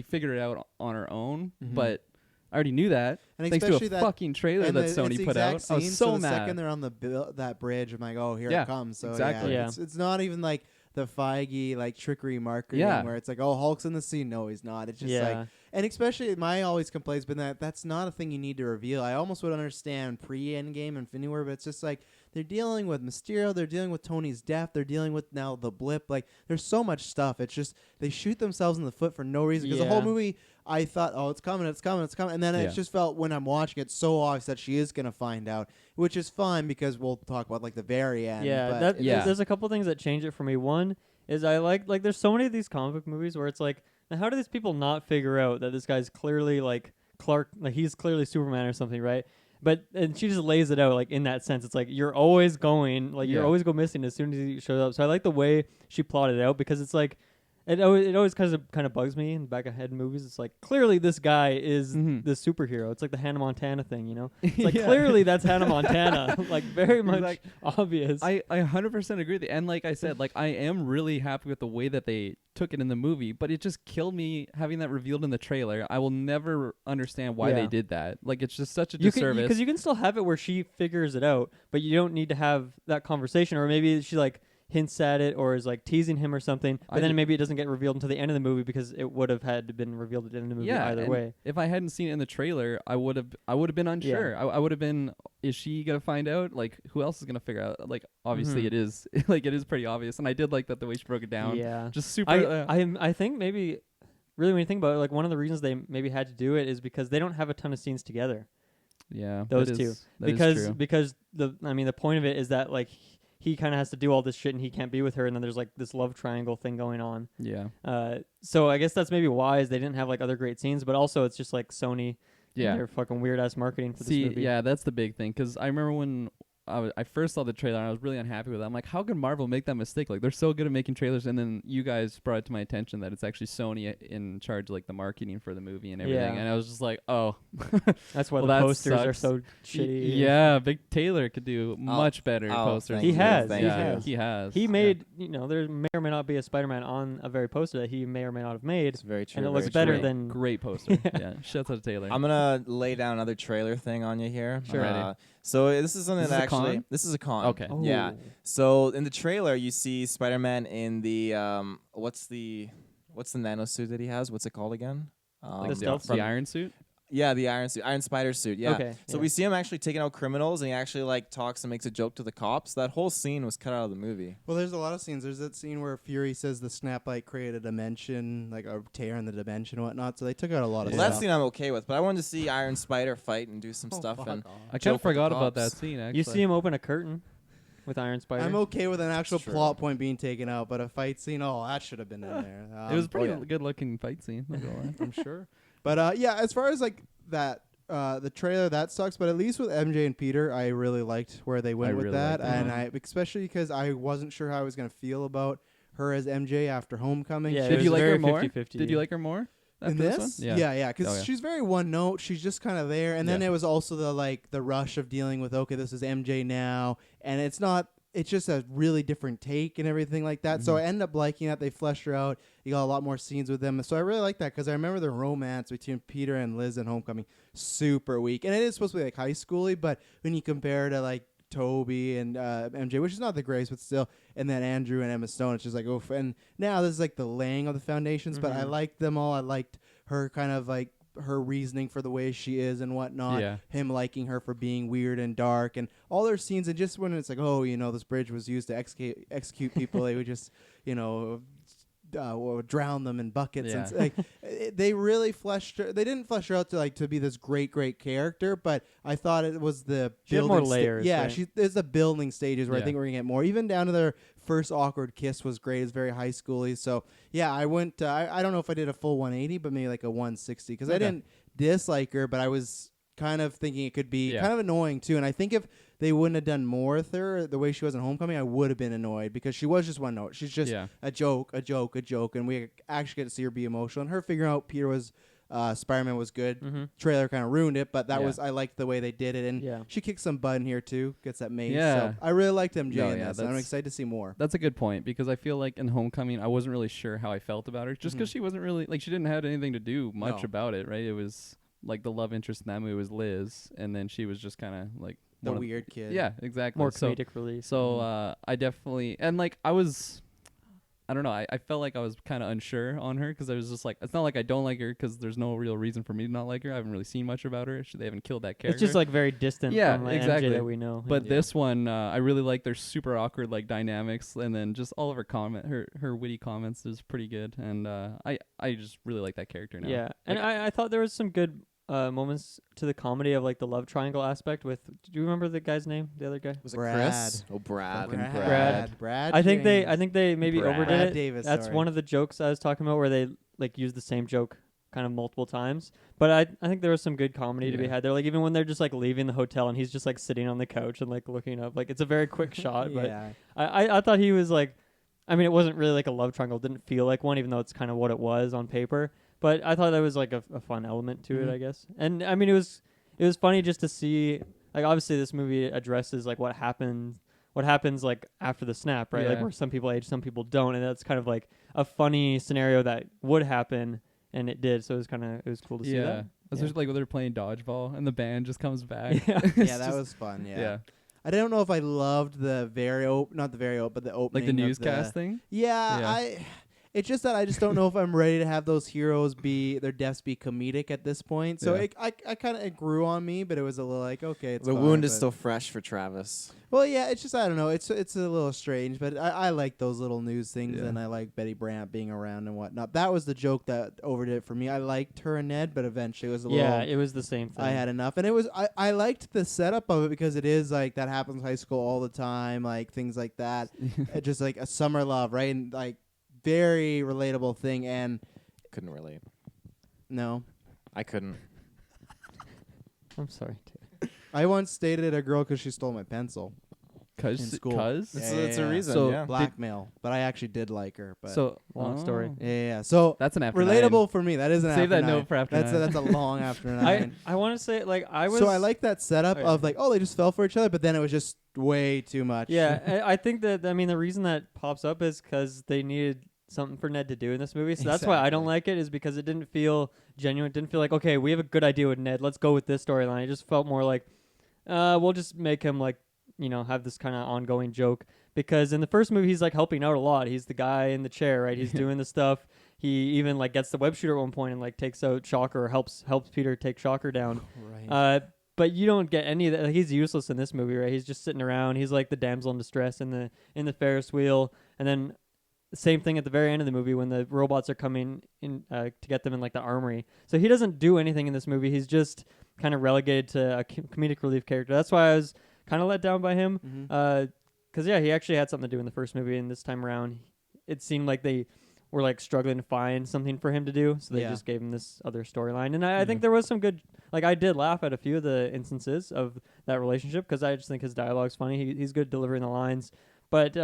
figured it out on her own, Mhm. but I already knew that And thanks to a especially that fucking trailer and that the- it's Sony the put out. exact I was scene, so the mad. second they're on that bridge, I'm like, oh, here Yeah, it comes. So exactly. Yeah. It's not even like the Feige like trickery marketing Yeah. where it's like, oh, Hulk's in the scene. No, he's not. It's just yeah. like, and especially my always complaint's been that that's not a thing you need to reveal. I almost would understand pre-Endgame Infinity War, but it's just like they're dealing with Mysterio, they're dealing with Tony's death, they're dealing with now the blip. Like there's so much stuff. It's just they shoot themselves in the foot for no reason because the whole Yeah. movie. I thought, oh, it's coming, and then it Yeah. just felt when I'm watching it so obvious that she is gonna find out, which is fine because we'll talk about like the very end. Yeah, but that, Yeah. there's a couple things that change it for me. One is I like there's so many of these comic book movies where it's like, now how do these people not figure out that this guy's clearly like Clark, like he's clearly Superman or something, right? And she just lays it out like in that sense. It's like you're always going, like you're Yeah. always go missing as soon as he shows up. So I like the way she plotted it out because it's like it always kind of bugs me in the back of head movies. It's like clearly this guy is Mhm. the superhero. It's like the Hannah Montana thing, you know? It's like Yeah. clearly that's Hannah Montana, like very much Exact- obvious. I 100% agree with you. And like I said, like I am really happy with the way that they took it in the movie, but it just killed me having that revealed in the trailer. I will never understand why Yeah. they did that. Like it's just such a You disservice. because you can still have it where she figures it out, but you don't need to have that conversation. Or maybe she like hints at it or is like teasing him or something, but I then ju- maybe it doesn't get revealed until the end of the movie because it would have had to been revealed at the end of the movie either and way. if I hadn't seen it in the trailer, I would have been unsure. I would have been, is she gonna find out? Like who else is gonna figure out? Like obviously Mhm. it is like it is pretty obvious, and I did like that the way she broke it down. Yeah, Just super. I think maybe really when you think about it, like one of the reasons they maybe had to do it is because they don't have a ton of scenes together. yeah, Those that two. is- that is true. Because the point of it is that like he kind of has to do all this shit and he can't be with her, and then there's like this love triangle thing going on. Yeah, So I guess that's maybe why is they didn't have like other great scenes, but also it's just like Sony. yeah. Their fucking weird ass marketing for See, this movie. yeah, that's the big thing. Because I remember I first saw the trailer and I was really unhappy with it. I'm like, how could Marvel make that mistake? Like, they're so good at making trailers. And then you guys brought it to my attention that it's actually Sony in charge of like the marketing for the movie and everything. Yeah. And I was just like, oh, That's why Well, the that posters are sucks. so shitty. Yeah, Big Taylor could do much better posters. thank He you, has, thank he you. has. He has. He made, there may or may not be a Spider-Man on a very poster that he may or may not have made. It's very true. And it very looks better true. than Great poster. Yeah. Shouts out to Taylor. I'm gonna lay down another trailer thing on you here. Sure. Ready. So this is something This that is a con? actually this is a con. Okay. Oh. Yeah. So in the trailer, you see Spider-Man in the what's the nano suit that he has? What's it called again? Like the stealth the suit? Iron Suit. Yeah, the Iron Suit, Iron Spider suit. Yeah. Okay, So yeah. we see him actually taking out criminals, and he actually like talks and makes a joke to the cops. That whole scene was cut out of the movie. Well, there's a lot of scenes. There's that scene where Fury says the snap-light created a dimension, like a tear in the dimension and whatnot. So they took out a lot of Well, that stuff. scene I'm okay with, but I wanted to see Iron Spider fight and do some Oh, stuff. fuck And off. I kind joke of with the forgot about that cops. scene. Actually, You see him open a curtain with Iron Spider. I'm okay with an actual true. plot point being taken out, but a fight scene, that should have been in there. It was a pretty oh, yeah. good looking fight scene. Not gonna lie. I'm sure. But yeah, as far as like that, the trailer that sucks. But at least with MJ and Peter, I really liked where they went I with really that, liked that. and I especially because I wasn't sure how I was gonna feel about her as MJ after Homecoming. Yeah, She it Did was you like her very more? 50-50. Did you like her more? in after this? one? Yeah, because Oh, yeah. she's very one note. She's just kind of there, and then Yeah. it was also the rush of dealing with this is MJ now, and it's not. It's just a really different take and everything like that. So I ended up liking that they fleshed her out. You got a lot more scenes with them, so I really like that because I remember the romance between Peter and Liz in Homecoming super weak, and it is supposed to be like high schooly, but when you compare to like Toby and MJ, which is not the greatest, but still, and then Andrew and Emma Stone, it's just like oof. And now this is like the laying of the foundations, but I liked them all. I liked her kind of like her reasoning for the way she is and whatnot. Yeah. Him liking her for being weird and dark, and all their scenes. And just when it's like, this bridge was used to execute people, they would just, drown them in buckets. Yeah. And they really fleshed her. They didn't flesh her out to be this great character, but I thought it was the She had more building layers, yeah, right? there's the building stages where I Yeah. think we're gonna get more. Even down to their first awkward kiss was great. It's very high schooly. So yeah, I went. I don't know if I did a full 180, but maybe like a 160 because I Okay. didn't dislike her, but I was kind of thinking it could be Yeah. kind of annoying too. And I think if they wouldn't have done more with her the way she was in Homecoming, I would have been annoyed because she was just one note. She's just Yeah. a joke, and we actually get to see her be emotional. And her figuring out Peter was Spider-Man was good. Mm-hmm. Trailer kind of ruined it, but that Yeah. was I liked the way they did it, and Yeah. she kicked some butt in here too. Gets that mace. Yeah. So I really liked MJ No, in yeah, this, and I'm that's- excited to see more. That's a good point because I feel like in Homecoming I wasn't really sure how I felt about her just because she wasn't really like she didn't have anything to do much No. about it, right? It was like the love interest in that movie was Liz, and then she was just kind of like The one of- weird kid. Yeah, exactly. More So- comedic release. So I definitely and like I don't know. I felt like I was kind of unsure on her because I was just like, it's not like I don't like her because there's no real reason for me to not like her. I haven't really seen much about her. They haven't killed that character. it's just like very distant Yeah, from like exactly. MJ that we know. But Yeah. this one, I really like their super awkward like dynamics, and then just all of her witty comments is pretty good, and I just really like that character now. Yeah, and Like, I thought there was some good moments to the comedy of like the love triangle aspect with. Do you remember the guy's name? The other guy. Was it Brad. Chris? Oh, Brad. Fucking Brad. I think James. they maybe Brad. overdid Brad it. Davis, That's sorry. one of the jokes I was talking about where they like use the same joke kind of multiple times. But I think there was some good comedy to be Yeah. had there. Like even when they're just like leaving the hotel and he's just like sitting on the couch and like looking up. Like it's a very quick shot. But Yeah. I thought he was like, I mean, it wasn't really like a love triangle. It didn't feel like one, even though it's kind of what it was on paper. But I thought that was like a fun element to it, Mhm. I guess. And I mean, it was funny just to see. Like obviously, this movie addresses like what happens like after the snap, right? Like Yeah. where some people age, some people don't, and that's kind of like a funny scenario that would happen, and it did. So it was cool to see yeah. that. Especially like when they're playing dodgeball and the band just comes back. Yeah. It's Yeah, that just- was fun. Yeah. yeah. I don't know if I loved the not the very but the opening. Like the of newscast thing. Yeah, Yeah. It's just that I just don't know if I'm ready to have those heroes their deaths be comedic at this point. So Yeah. I kind of it grew on me, but it was a little like okay, it's The fine, wound is but- still fresh for Travis. Well, yeah, it's just I don't know. It's a little strange, but I like those little news things, Yeah. and I like Betty Brant being around and whatnot. That was the joke that overdid it for me. I liked her and Ned, but eventually it was a Yeah, little. it was the same thing. I had enough, and it was I liked the setup of it because it is like that happens in high school all the time, like things like that. Just like a summer love, right? And like very relatable thing. And Couldn't relate. no, I couldn't. I'm sorry. Too. I once dated a girl because she stole my pencil. in school. It's a reason. So yeah. Blackmail, but I actually did like her. But So Long story. yeah. So That's an after relatable for me. That is an Save after that nine. note for after That's nine. that's a long after nine. I want to say like I was. So I like that setup Oh, yeah. of like, oh, they just fell for each other, but then it was just way too much. Yeah, I think that I mean the reason that pops up is because they needed something for Ned to do in this movie. So that's why I don't Exactly. like it, is because it didn't feel genuine. It didn't feel like, okay, we have a good idea with Ned. Let's go with this storyline. It just felt more like, we'll just make him like, have this kind of ongoing joke. Because in the first movie, he's like helping out a lot. He's the guy in the chair, right? He's doing the stuff. He even like gets the web shooter at one point and like takes out Shocker, or helps Peter take Shocker down. Right. But you don't get any of that. Like, he's useless in this movie, right? He's just sitting around. He's like the damsel in distress in the Ferris wheel, and then the same thing at the very end of the movie when the robots are coming in to get them in like the armory. So he doesn't do anything in this movie. He's just kind of relegated to a comedic relief character. That's why I was kind of let down by him. Mhm. Because he actually had something to do in the first movie, and this time around, it seemed like they were like struggling to find something for him to do, so they Yeah. just gave him this other storyline. And I think there was some good, like I did laugh at a few of the instances of that relationship because I just think his dialogue's funny. He's good delivering the lines, but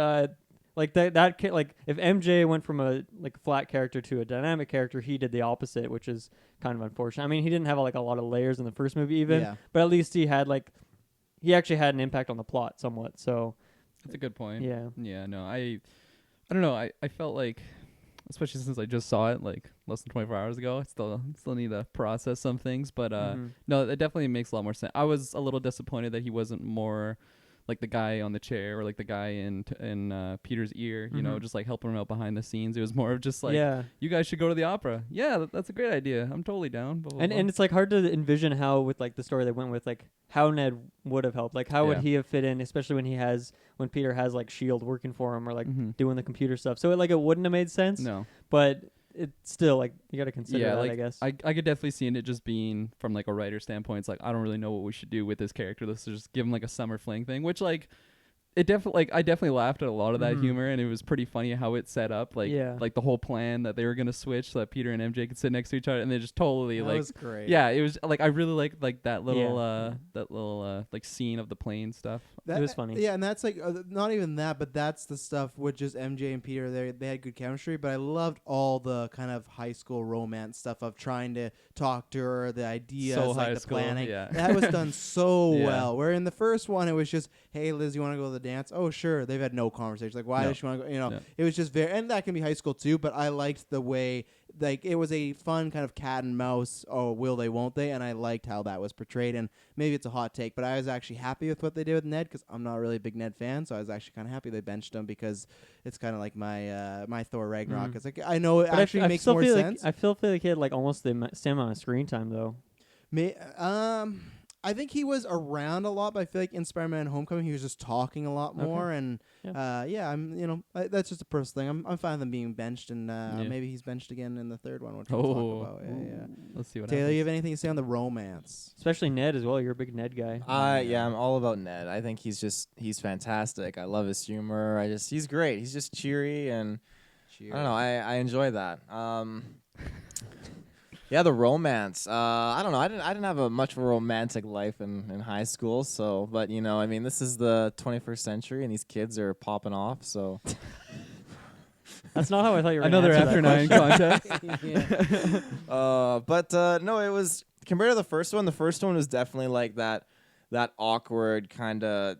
like like if MJ went from a like flat character to a dynamic character, he did the opposite, which is kind of unfortunate. I mean, he didn't have like a lot of layers in the first movie even, Yeah. but at least he actually had an impact on the plot somewhat. So. That's a good point. Yeah. Yeah, no, I don't know. I felt like, especially since I just saw it like less than 24 hours ago, I still need to process some things. But no, it definitely makes a lot more sense. I was a little disappointed that he wasn't more like the guy on the chair or like the guy in Peter's ear, you know, just like helping him out behind the scenes. It was more of just like, you guys should go to the opera. Yeah, that's a great idea. I'm totally down. Blah, blah, blah. And it's like hard to envision how with like the story they went with, like how Ned would have helped. Like how would he have fit in, especially when Peter has like S.H.I.E.L.D. working for him or like doing the computer stuff. So it wouldn't have made sense. No. But it's still like you got to consider that, like, I guess. I could definitely see it just being from like a writer standpoint. It's like, I don't really know what we should do with this character. Let's just give him like a summer fling thing, which like it definitely I definitely laughed at a lot of that humor, and it was pretty funny how it set up like the whole plan that they were gonna switch so that Peter and MJ could sit next to each other, and they just totally That like was great. yeah, it was like I really liked like that little like scene of the plane stuff. It was funny. Yeah, and that's like not even that, but that's the stuff with just MJ and Peter. They had good chemistry, but I loved all the kind of high school romance stuff of trying to talk to her, the ideas, So like high the school, planning. yeah. That was done so Yeah. well. Where in the first one, it was just, hey, Liz, you want to go to the dance? Oh, sure. They've had no conversation. Like, why No. does she want to go? You know, No. it was just very, and that can be high school too, but I liked the way, like, it was a fun kind of cat and mouse, oh, will they, won't they? And I liked how that was portrayed. And maybe it's a hot take, but I was actually happy with what they did with Ned because I'm not really a big Ned fan, so I was actually kind of happy they benched him because it's kind of like my Thor Ragnarok. It's like, I know it But actually makes more sense. I feel like he had like almost the same amount of screen time though. I think he was around a lot, but I feel like in Spider-Man Homecoming he was just talking a lot more, and I'm that's just a personal thing. I'm fine with him being benched, and maybe he's benched again in the third one, which we'll talk about. Yeah. Let's see what Taylor, happens. you have anything to say on the romance? Especially Ned as well. You're a big Ned guy. Yeah, I'm all about Ned. I think he's fantastic. I love his humor. He's great. He's just cheery, and I don't know. I enjoy that. Yeah, the romance. I don't know. I didn't have much of a romantic life in high school. So, but I mean, this is the 21st century, and these kids are popping off. So, That's not how I thought you were. Another gonna after answer that nine contest. but no, it was compared to the first one. The first one was definitely like that awkward kind of.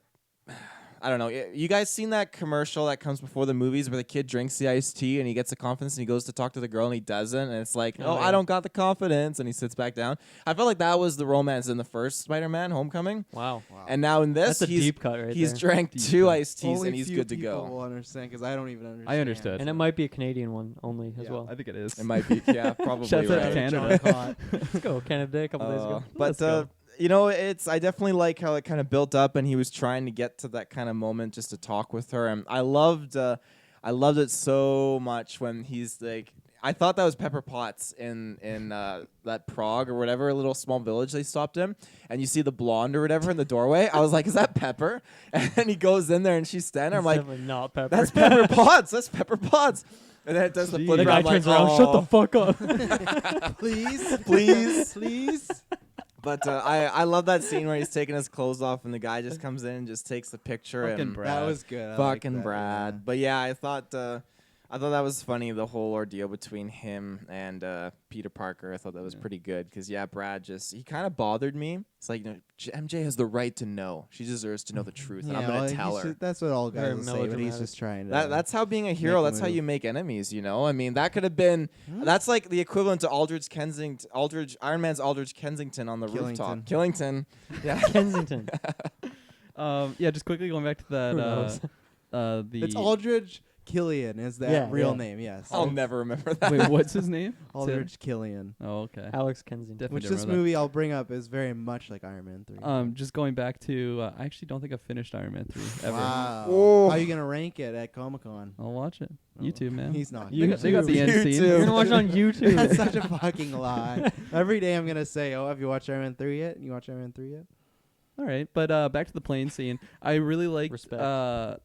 I don't know. You guys seen that commercial that comes before the movies where the kid drinks the iced tea and he gets the confidence and he goes to talk to the girl and he doesn't, and it's like, Oh, yeah. I don't got the confidence, and he sits back down. I felt like that was the romance in the first Spider-Man Homecoming, Wow. and now in this, That's a deep cut right he's there. drank Deep 2 cut. iced teas Only and he's few good to people go. will understand because I don't even understand. I understood. And it might be a Canadian one only as Yeah. well. I think it is. It might be, yeah, probably Shouts out to right. Canada. John Cott. Let's go Canada Day a couple days ago. But Let's go. I definitely like how it kind of built up, and he was trying to get to that kind of moment just to talk with her, and I loved it so much when he's like, I thought that was Pepper Potts in that Prague or whatever, a little small village they stopped in, and you see the blonde or whatever in the doorway. I was like, is that Pepper? And then he goes in there and she's standing there. I'm It's like, definitely not Pepper. that's Pepper Potts. That's Pepper Potts. And then it does the flip The guy around, turns like, around. Shut the fuck up. Please, please. please. But I love that scene where he's taking his clothes off and the guy just comes in and just takes the picture. Fucking and Brad. That was good. I liked Fucking that, Brad. yeah. But yeah, I thought that was funny, the whole ordeal between him and Peter Parker. I thought that was pretty good because Brad he kind of bothered me. It's like, MJ has the right to know. She deserves to know the truth, and I'm gonna tell her. That's what all Very guys will say, but he's melodramatic. just trying to. That's how being a hero. make a That's how move. you make enemies. I mean, that could have been. That's like the equivalent to Iron Man's Aldridge Kensington on the rooftop. Killington. Yeah. Kensington. Yeah, just quickly going back to that. Who knows? It's Aldridge Killian is that Yeah, real yeah. name? Yes. I'll never remember that. Wait, what's his name? Aldridge Killian. Oh, okay. Alex Kensington. Definitely Which didn't this remember movie I'll bring up is very much like Iron Man 3. that. Just going back to, I actually don't think I've finished Iron Man 3 ever. Wow. Oh. How are you gonna rank it at Comic Con? I'll watch it. YouTube, man. He's not. They got the end scene. You're gonna watch it on YouTube. That's such a fucking lie. Every day I'm gonna say, "Oh, have you watched Iron Man 3 yet? You watch Iron Man 3 yet?" All right, but back to the plane scene. I really liked Respect.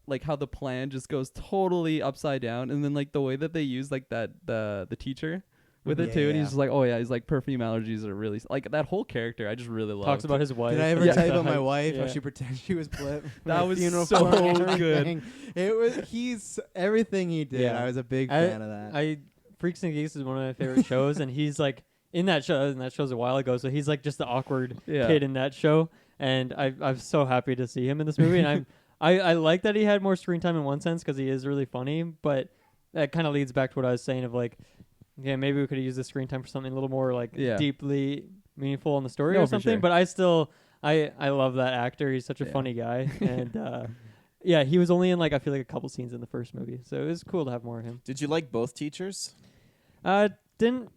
like how the plan just goes totally upside down, and then like the way that they use like that the teacher with it Yeah, too, and yeah. he's just like, oh yeah, he's like perfume allergies are really like that whole character. I just really loved. Talks about his wife. Did I ever Yeah. tell you about my Yeah. wife? How Yeah. she pretended she was Blip? That My was funeral so for her and good. everything. It was. He's everything he did. Yeah. I was a big fan of that. Freaks and Geeks is one of my favorite shows, and he's like in that show. And that show's a while ago, so he's like just the awkward Yeah. kid in that show. And I'm so happy to see him in this movie. And I like that he had more screen time in one sense because he is really funny. But that kind of leads back to what I was saying of like, yeah, maybe we could have used the screen time for something a little more like Yeah. deeply meaningful in the story No, or for something. sure. But I still I love that actor. He's such a Yeah. funny guy. And yeah, he was only in like I feel like a couple scenes in the first movie, so it was cool to have more of him. Did you like both teachers? Didn't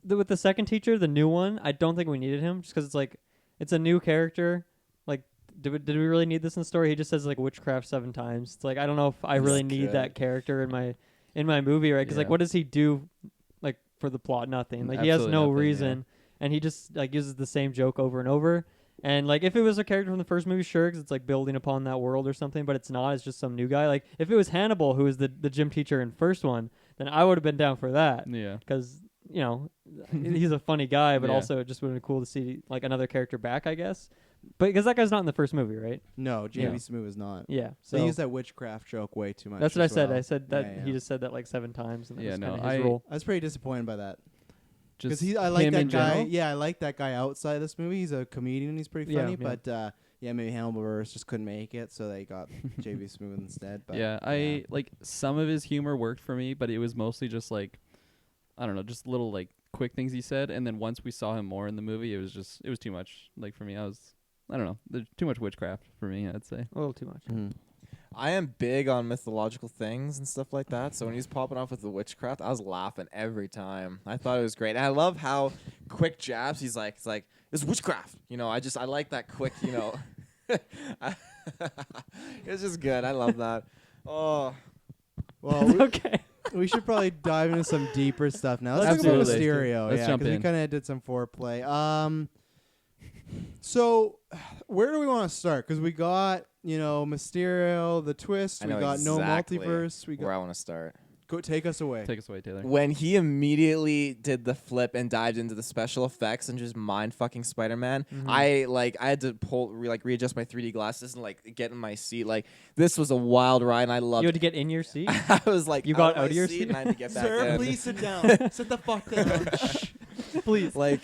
with the second teacher, the new one? I don't think we needed him just because it's like it's a new character. Like, did we really need this in the story? He just says like witchcraft 7 times. It's like I don't know if I really That's need good. that character in my movie, right? Because like, Yeah. what does he do like for the plot? Nothing. Like he has Absolutely no nothing, reason, and he just like uses the same joke over and over. And like if it was a character from the first movie, sure, 'cause it's like building upon that world or something. But it's not. It's just some new guy. Like if it was Hannibal, who was the gym teacher in first one, then I would have been down for that. Yeah. Because he's a funny guy, but Yeah. also it just would have been cool to see like another character back, I guess. But because that guy's not in the first movie, right? No, JB Yeah. Smoove is not. Yeah. They So use that witchcraft joke way too much. that's what I as said. well. I said that Yeah, he yeah. just said that like 7 times, and that Yeah, was no, kind of his I- role. I was pretty disappointed by that. Because Just I like him that in guy. general? Yeah, I like that guy outside this movie. He's a comedian. He's pretty Yeah, funny. yeah. But yeah, maybe Hannibal Buress just couldn't make it, so they got JB Smoove instead. But Yeah, I like some of his humor worked for me, but it was mostly just like I don't know, just little like quick things he said, and then once we saw him more in the movie, it was too much. Like for me, I don't know, there's too much witchcraft for me, I'd say. A little too much. Mhm. I am big on mythological things and stuff like that. So when he's popping off with the witchcraft, I was laughing every time. I thought it was great. And I love how quick jabs. It's like it's witchcraft. I like that quick. It's just good. I love that. Oh, Well, we, Okay. we should probably dive into some deeper stuff now. Let's talk Absolutely. about Mysterio. Let's yeah, jump because we in. kind of did some foreplay. So where do we want to start? Because we got Mysterio, the twist. I We know got exactly no multiverse. We where got I want to start. go take us away. Take us away, Taylor. When he immediately did the flip and dived into the special effects and just mind fucking Spider-Man, Mhm. I had to readjust my 3D glasses and get in my seat. Like this was a wild ride, and I loved. You had to get in your seat. I was like, You got out my of your seat seat? and I had to get back Sir, in. please sit down. Sit the fuck down. Shh. Please. Like,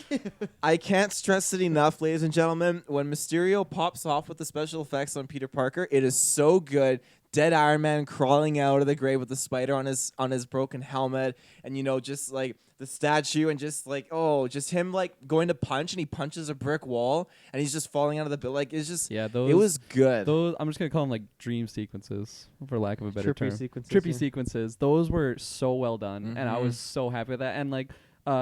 I can't stress it enough, ladies and gentlemen. When Mysterio pops off with the special effects on Peter Parker, it is so good. Dead Iron Man crawling out of the grave with the spider on his broken helmet, and just like the statue, and just him going to punch, and he punches a brick wall, and he's just falling out of the building. Like it's just Yeah, those it was good. those I'm just gonna call them like dream sequences, for lack of a better Trippy term. sequences. Trippy yeah. sequences. Those were so well done, and I Mhm. was so happy with that. And like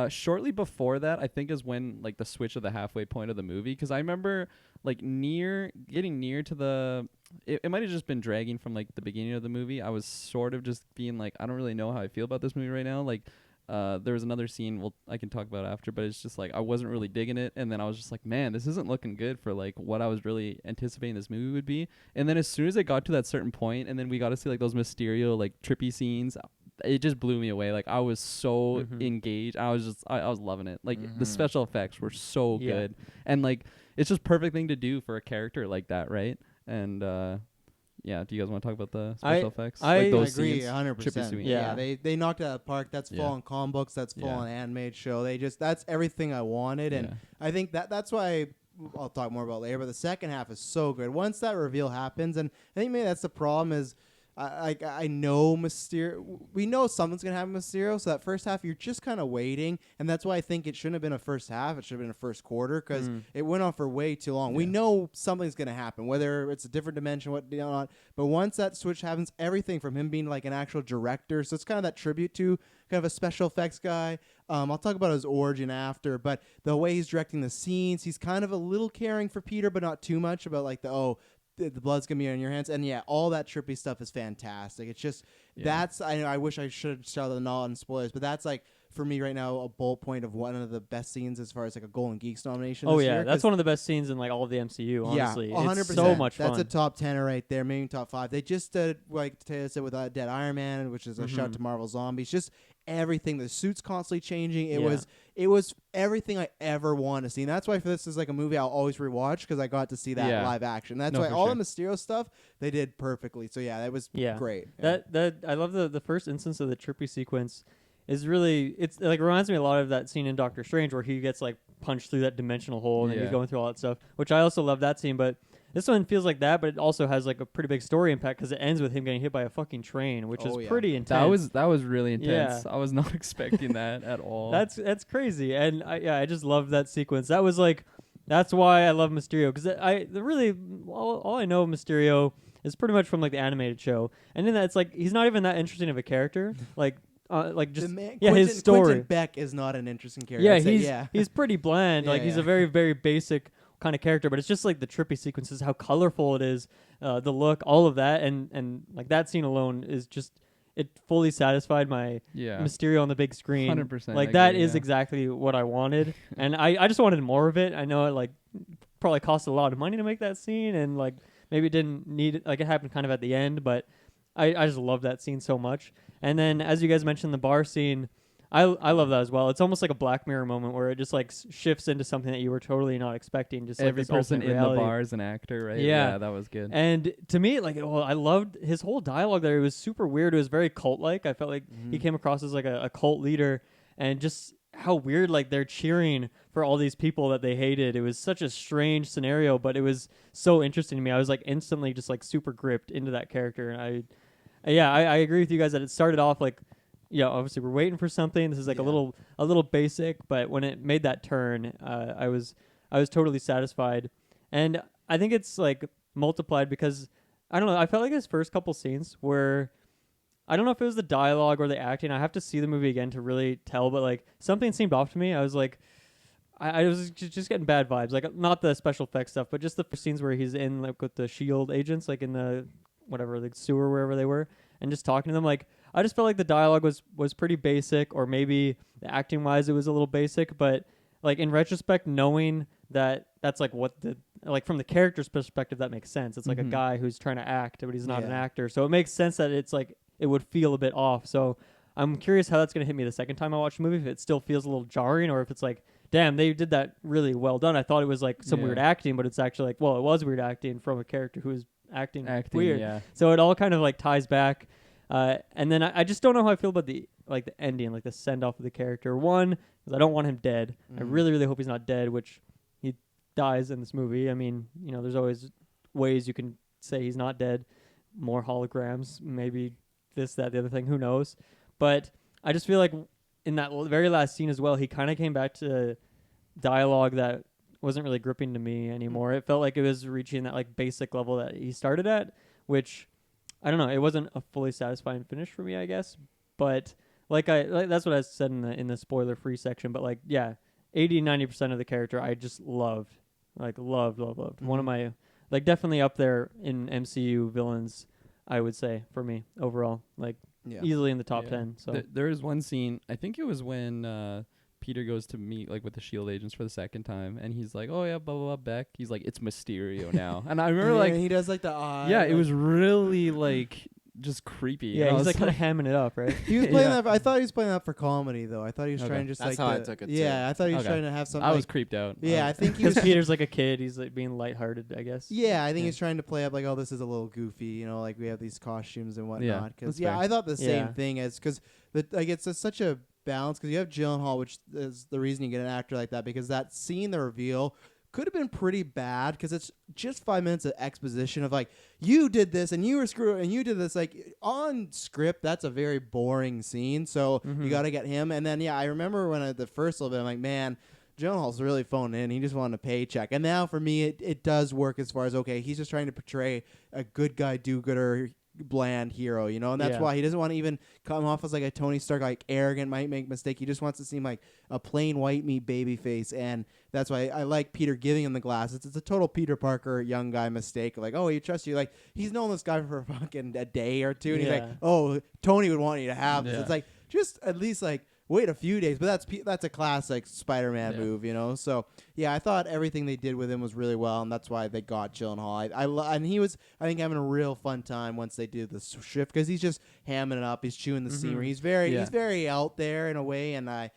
shortly before that, I think is when like the switch of the halfway point of the movie, because I remember like getting near to the. It might have just been dragging from like the beginning of the movie. I was sort of just being like, I don't really know how I feel about this movie right now. Like, there was another scene I can talk about after, but it's just like I wasn't really digging it, and then I was just like, man, this isn't looking good for like what I was really anticipating this movie would be. And then as soon as it got to that certain point, and then we got to see like those Mysterio like trippy scenes, it just blew me away. Like I was so Mhm. engaged. I was loving it. Like the Mhm. special effects were so Yeah. good, and like it's just perfect thing to do for a character like that, right? And yeah, do you guys want to talk about the special effects? I Like I those agree, scenes? 100%. Trippy Yeah. They knocked it out of the park. That's full Yeah. on comic books. That's full Yeah. on animated show. That's everything I wanted, and Yeah. I think that's why I'll talk more about later. But the second half is so good. Once that reveal happens, and I think maybe that's the problem is. I know Mysterio. We know something's gonna happen with Mysterio. So that first half, you're just kind of waiting, and that's why I think it shouldn't have been a first half. It should have been a first quarter because it went on for way too long. We Yeah. know something's gonna happen, whether it's a different dimension, what not. But once that switch happens, everything from him being like an actual director, so it's kind of that tribute to kind of a special effects guy. I'll talk about his origin after, but the way he's directing the scenes, he's kind of a little caring for Peter, but not too much about like the blood's gonna be on your hands, and yeah, all that trippy stuff is fantastic. It's just that's I wish I should have started the not on spoilers, but that's like for me right now a bullet point of one of the best scenes as far as like a Golden Geeks nomination. Oh this yeah, year, that's 'cause one of the best scenes in like all of the MCU. Honestly, yeah, 100%. it's so much fun. That's a top 10 right there, maybe top 5. They just did like Taylor said with Dead Iron Man, which is a shout to Marvel Zombies. Just everything. The suit's constantly changing. It was everything I ever want to see. And that's why for this is like a movie I'll always rewatch because I got to see that Yeah. live action. That's No, why for all sure. the Mysterio stuff they did perfectly. So yeah, that was great. That I love the first instance of the trippy sequence is really it's like reminds me a lot of that scene in Doctor Strange where he gets like punched through that dimensional hole and then he's Yeah. going through all that stuff, which I also love that scene. But this one feels like that, but it also has like a pretty big story impact because it ends with him getting hit by a fucking train, which Oh, is yeah. pretty intense. That was really intense. Yeah. I was not expecting that at all. That's crazy, and I just love that sequence. That was like, that's why I love Mysterio because all I know of Mysterio is pretty much from like the animated show, and in that it's like he's not even that interesting of a character, like just his story. Quentin Beck is not an interesting character. Yeah, I'd say, he's pretty bland. Yeah, Like he's yeah. a very very basic kind of character, but it's just like the trippy sequences, how colorful it is, the look, all of that, and like that scene alone is just. It fully satisfied my yeah. Mysterio on the big screen. 100%, Like I that agree, is yeah. exactly what I wanted, and I just wanted more of it. I know it like probably cost a lot of money to make that scene, and like maybe it didn't need it. Like it happened kind of at the end, but I just love that scene so much. And then as you guys mentioned, the bar scene, I love that as well. It's almost like a Black Mirror moment where it just like shifts into something that you were totally not expecting. Just Every like this person alternate in reality. the bar is an actor, right? Yeah. That was good. And to me, like, well, I loved his whole dialogue there. It was super weird. It was very cult-like. I felt like he came across as like a cult leader, and just how weird, like, they're cheering for all these people that they hated. It was such a strange scenario, but it was so interesting to me. I was like instantly just like super gripped into that character, and I agree with you guys that it started off like, yeah, obviously we're waiting for something. This is like a little basic, but when it made that turn, I was totally satisfied, and I think it's like multiplied because I don't know. I felt like his first couple scenes were, I don't know if it was the dialogue or the acting. I have to see the movie again to really tell, but like something seemed off to me. I was like, I was just getting bad vibes. Like not the special effects stuff, but just the scenes where he's in like with the Shield agents, like in the whatever the sewer wherever they were, and just talking to them. Like I just felt like the dialogue was pretty basic, or maybe the acting wise it was a little basic. But like in retrospect, knowing that that's like what the like from the character's perspective, that makes sense. It's like a guy who's trying to act, but he's not an actor, so it makes sense that it's like it would feel a bit off. So I'm curious how that's gonna hit me the second time I watch the movie. If it still feels a little jarring, or if it's like, damn, they did that really well done. I thought it was like some Yeah. weird acting, but it's actually like, well, it was weird acting from a character who is acting weird. Yeah. So it all kind of like ties back. And then I just don't know how I feel about the ending, like the send off of the character. One, because I don't want him dead. I really, really hope he's not dead, which he dies in this movie. I mean, you know, there's always ways you can say he's not dead. More holograms, maybe this, that, the other thing, who knows? But I just feel like in that very last scene as well, he kind of came back to dialogue that wasn't really gripping to me anymore. It felt like it was reaching that like basic level that he started at, which I don't know. It wasn't a fully satisfying finish for me, I guess. But that's what I said in the spoiler free section. But like, yeah, 80-90% of the character I just loved, like loved. One of my like definitely up there in MCU villains, I would say for me overall, like easily in the top 10. So There is one scene. I think it was when Peter goes to meet like with the Shield agents for the second time, and he's like, "Oh yeah, blah blah blah." Beck. He's like, "It's Mysterio now," and I remember like he does like the eye. yeah, it was really like just creepy. Yeah, And I he's was like kind of hamming it up, right? He was playing Yeah. that. I thought he was playing that for comedy, though. I thought he was Okay. trying to just That's like. how I took it, too. Yeah, I thought he was Okay. trying to have something. I was like, creeped out. yeah, I think he was. Because Peter's like a kid, he's like being lighthearted, I guess. Yeah, I think Yeah. he's trying to play up like, oh, this is a little goofy, you know, like we have these costumes and whatnot. Because that's yeah, fair. I thought the same Yeah. thing as because like it's such a balance because you have Gyllenhaal, which is the reason you get an actor like that because that scene, the reveal, could have been pretty bad because it's just 5 minutes of exposition of like you did this and you were screwed and you did this like on script. That's a very boring scene, so you got to get him. And then yeah, I remember when the first little bit, I'm like, man. Gyllenhaal's really phoning in. He just wanted a paycheck. And now for me, it does work as far as, okay, he's just trying to portray a good guy, do-gooder, bland hero, you know? And that's Yeah. why he doesn't want to even come off as like a Tony Stark, like arrogant, might make a mistake. He just wants to seem like a plain white meat baby face. And that's why I like Peter giving him the glasses. It's a total Peter Parker young guy mistake. Like, oh, he trusts you. Like, he's known this guy for fucking a day or two. And he's like, Yeah. oh, Tony would want you to have this. Yeah. It's like, just at least like, wait a few days, but that's a classic Spider-Man Yeah. move, you know. So yeah, I thought everything they did with him was really well, and that's why they got Gyllenhaal. And he was, I think, having a real fun time once they did the shift because he's just hamming it up, he's chewing the scenery, he's very out there in a way, and I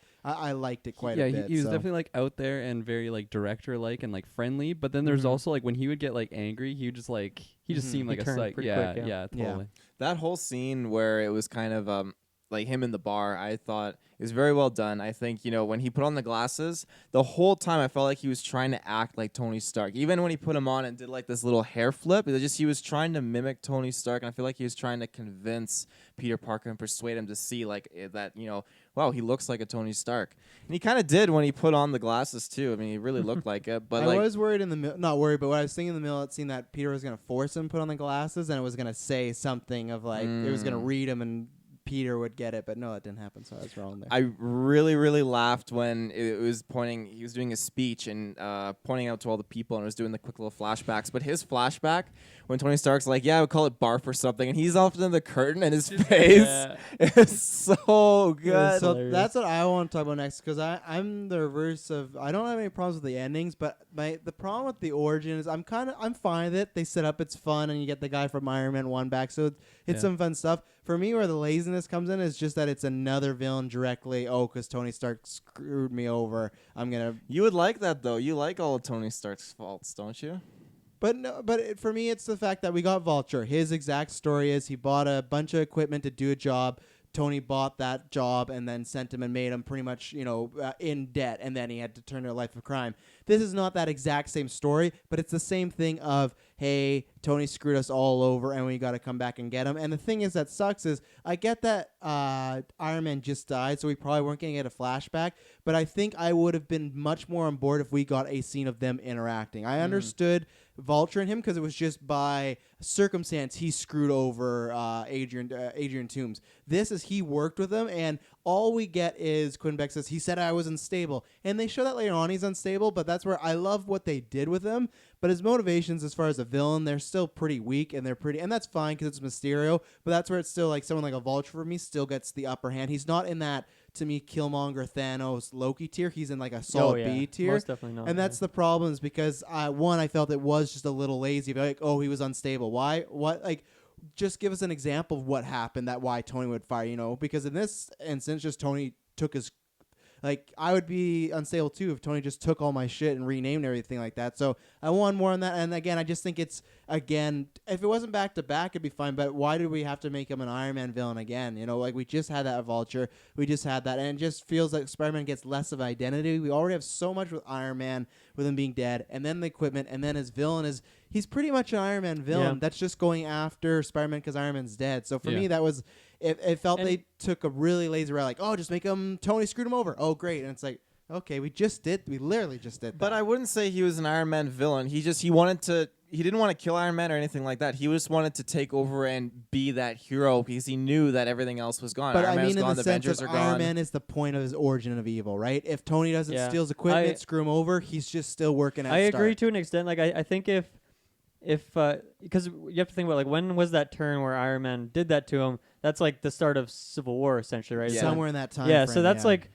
liked it quite a bit. He was so. definitely like out there and very like director like and like friendly. But then there's also like when he would get like angry, he would just like he just seemed He like a turned psych. pretty Yeah, quick, yeah. yeah, totally. That whole scene where it was kind of like him in the bar, I thought it was very well done. I think, you know, when he put on the glasses, the whole time I felt like he was trying to act like Tony Stark. Even when he put him on and did like this little hair flip, it was just he was trying to mimic Tony Stark, and I feel like he was trying to convince Peter Parker and persuade him to see like that, you know, wow, he looks like a Tony Stark. And he kind of did when he put on the glasses too. I mean, he really looked like it. But I was worried not worried, but when I was thinking in the middle, it seemed that Peter was going to force him to put on the glasses, and it was going to say something of like it was going to read him and Peter would get it, but no, it didn't happen, so I was wrong there. I really, really laughed when it was he was doing a speech and pointing out to all the people and was doing the quick little flashbacks. But his flashback, when Tony Stark's like, yeah, I would call it barf or something, and he's off in the curtain and his face is so good. So hilarious. that's what I want to talk about next because I'm the reverse of I don't have any problems with the endings, but the problem with the origin is I'm fine with it. They set up it's fun and you get the guy from Iron Man 1 back, so it's some fun stuff. For me, where the laziness comes in is just that it's another villain directly. Oh, because Tony Stark screwed me over. I'm gonna. You would like that though. You like all of Tony Stark's faults, don't you? But no, for me, it's the fact that we got Vulture. His exact story is he bought a bunch of equipment to do a job. Tony bought that job and then sent him and made him pretty much, in debt, and then he had to turn to a life of crime. This is not that exact same story, but it's the same thing of, hey, Tony screwed us all over, and we got to come back and get him. And the thing is that sucks is I get that Iron Man just died, so we probably weren't going to get a flashback, but I think I would have been much more on board if we got a scene of them interacting. I understood Vulture and him because it was just by circumstance he screwed over Adrian Toomes. This is he worked with him, and all we get is Quinn Beck says he said I was unstable, and they show that later on he's unstable. But that's where I love what they did with him. But his motivations as far as a villain, they're still pretty weak, and that's fine because it's Mysterio. But that's where it's still like someone like a Vulture for me still gets the upper hand. He's not in that, to me, Killmonger, Thanos, Loki tier. He's in like a solid B tier. Most definitely not. And that's the problem is because one, I felt it was just a little lazy. Like, oh, he was unstable. Why? What? Like, just give us an example of what happened. That why Tony would fire. Because in this instance, just Tony took his. Like, I would be unstable too if Tony just took all my shit and renamed everything like that. So I want more on that. And again, I just think it's, if it wasn't back to back, it'd be fine. But why do we have to make him an Iron Man villain again? Like we just had that Vulture. We just had that. And it just feels like Spider-Man gets less of identity. We already have so much with Iron Man, with him being dead, and then the equipment, and then his villain is, he's pretty much an Iron Man villain. Yeah. That's just going after Spider-Man because Iron Man's dead. So for me, that was... It felt they took a really lazy route, like, oh, just make him, Tony screwed him over. Oh, great. And it's like, okay, we literally just did that. But I wouldn't say he was an Iron Man villain. He didn't want to kill Iron Man or anything like that. He just wanted to take over and be that hero because he knew that everything else was gone. But Iron I Man's mean, in gone, the the sense Avengers of are gone. Iron Man is the point of his origin of evil, right? If Tony doesn't Yeah. steals equipment, screw him over, he's just still working at I agree Stark. to an extent. Like I think if because you have to think about like when was that turn where Iron Man did that to him? That's like the start of Civil War essentially, right? Yeah. Somewhere in that time Yeah, frame, so that's like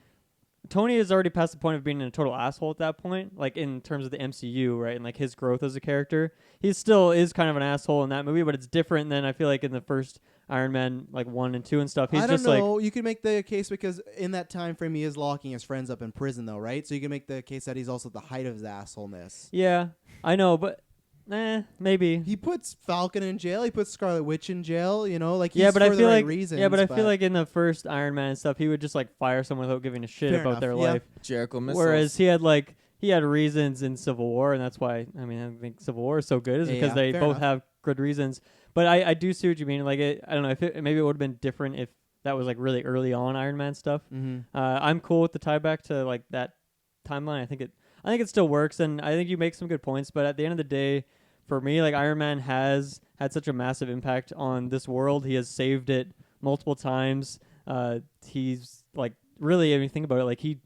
Tony is already past the point of being a total asshole at that point, like in terms of the MCU, right? And like his growth as a character. He still is kind of an asshole in that movie, but it's different than I feel like in the first Iron Man like 1 and 2 and stuff. He's I don't just like know. You can make the case because in that time frame he is locking his friends up in prison, though, right? So you can make the case that he's also at the height of his assholeness. yeah, I know, but maybe. He puts Falcon in jail. He puts Scarlet Witch in jail. You know, like he's Yeah, but for I the feel right like reasons. I feel like in the first Iron Man and stuff, he would just like fire someone without giving a shit Fair about enough, their yeah. life. Jericho missiles. Whereas he had reasons in Civil War, and that's why I think Civil War is so good, is because Yeah, they fair both enough. have good reasons. But I do see what you mean. Like I don't know if maybe it would have been different if that was like really early on Iron Man stuff. Mm-hmm. I'm cool with the tie back to like that timeline. I think it still works, and I think you make some good points. But at the end of the day, for me, like Iron Man has had such a massive impact on this world. He has saved it multiple times. He's like really, if you think about it,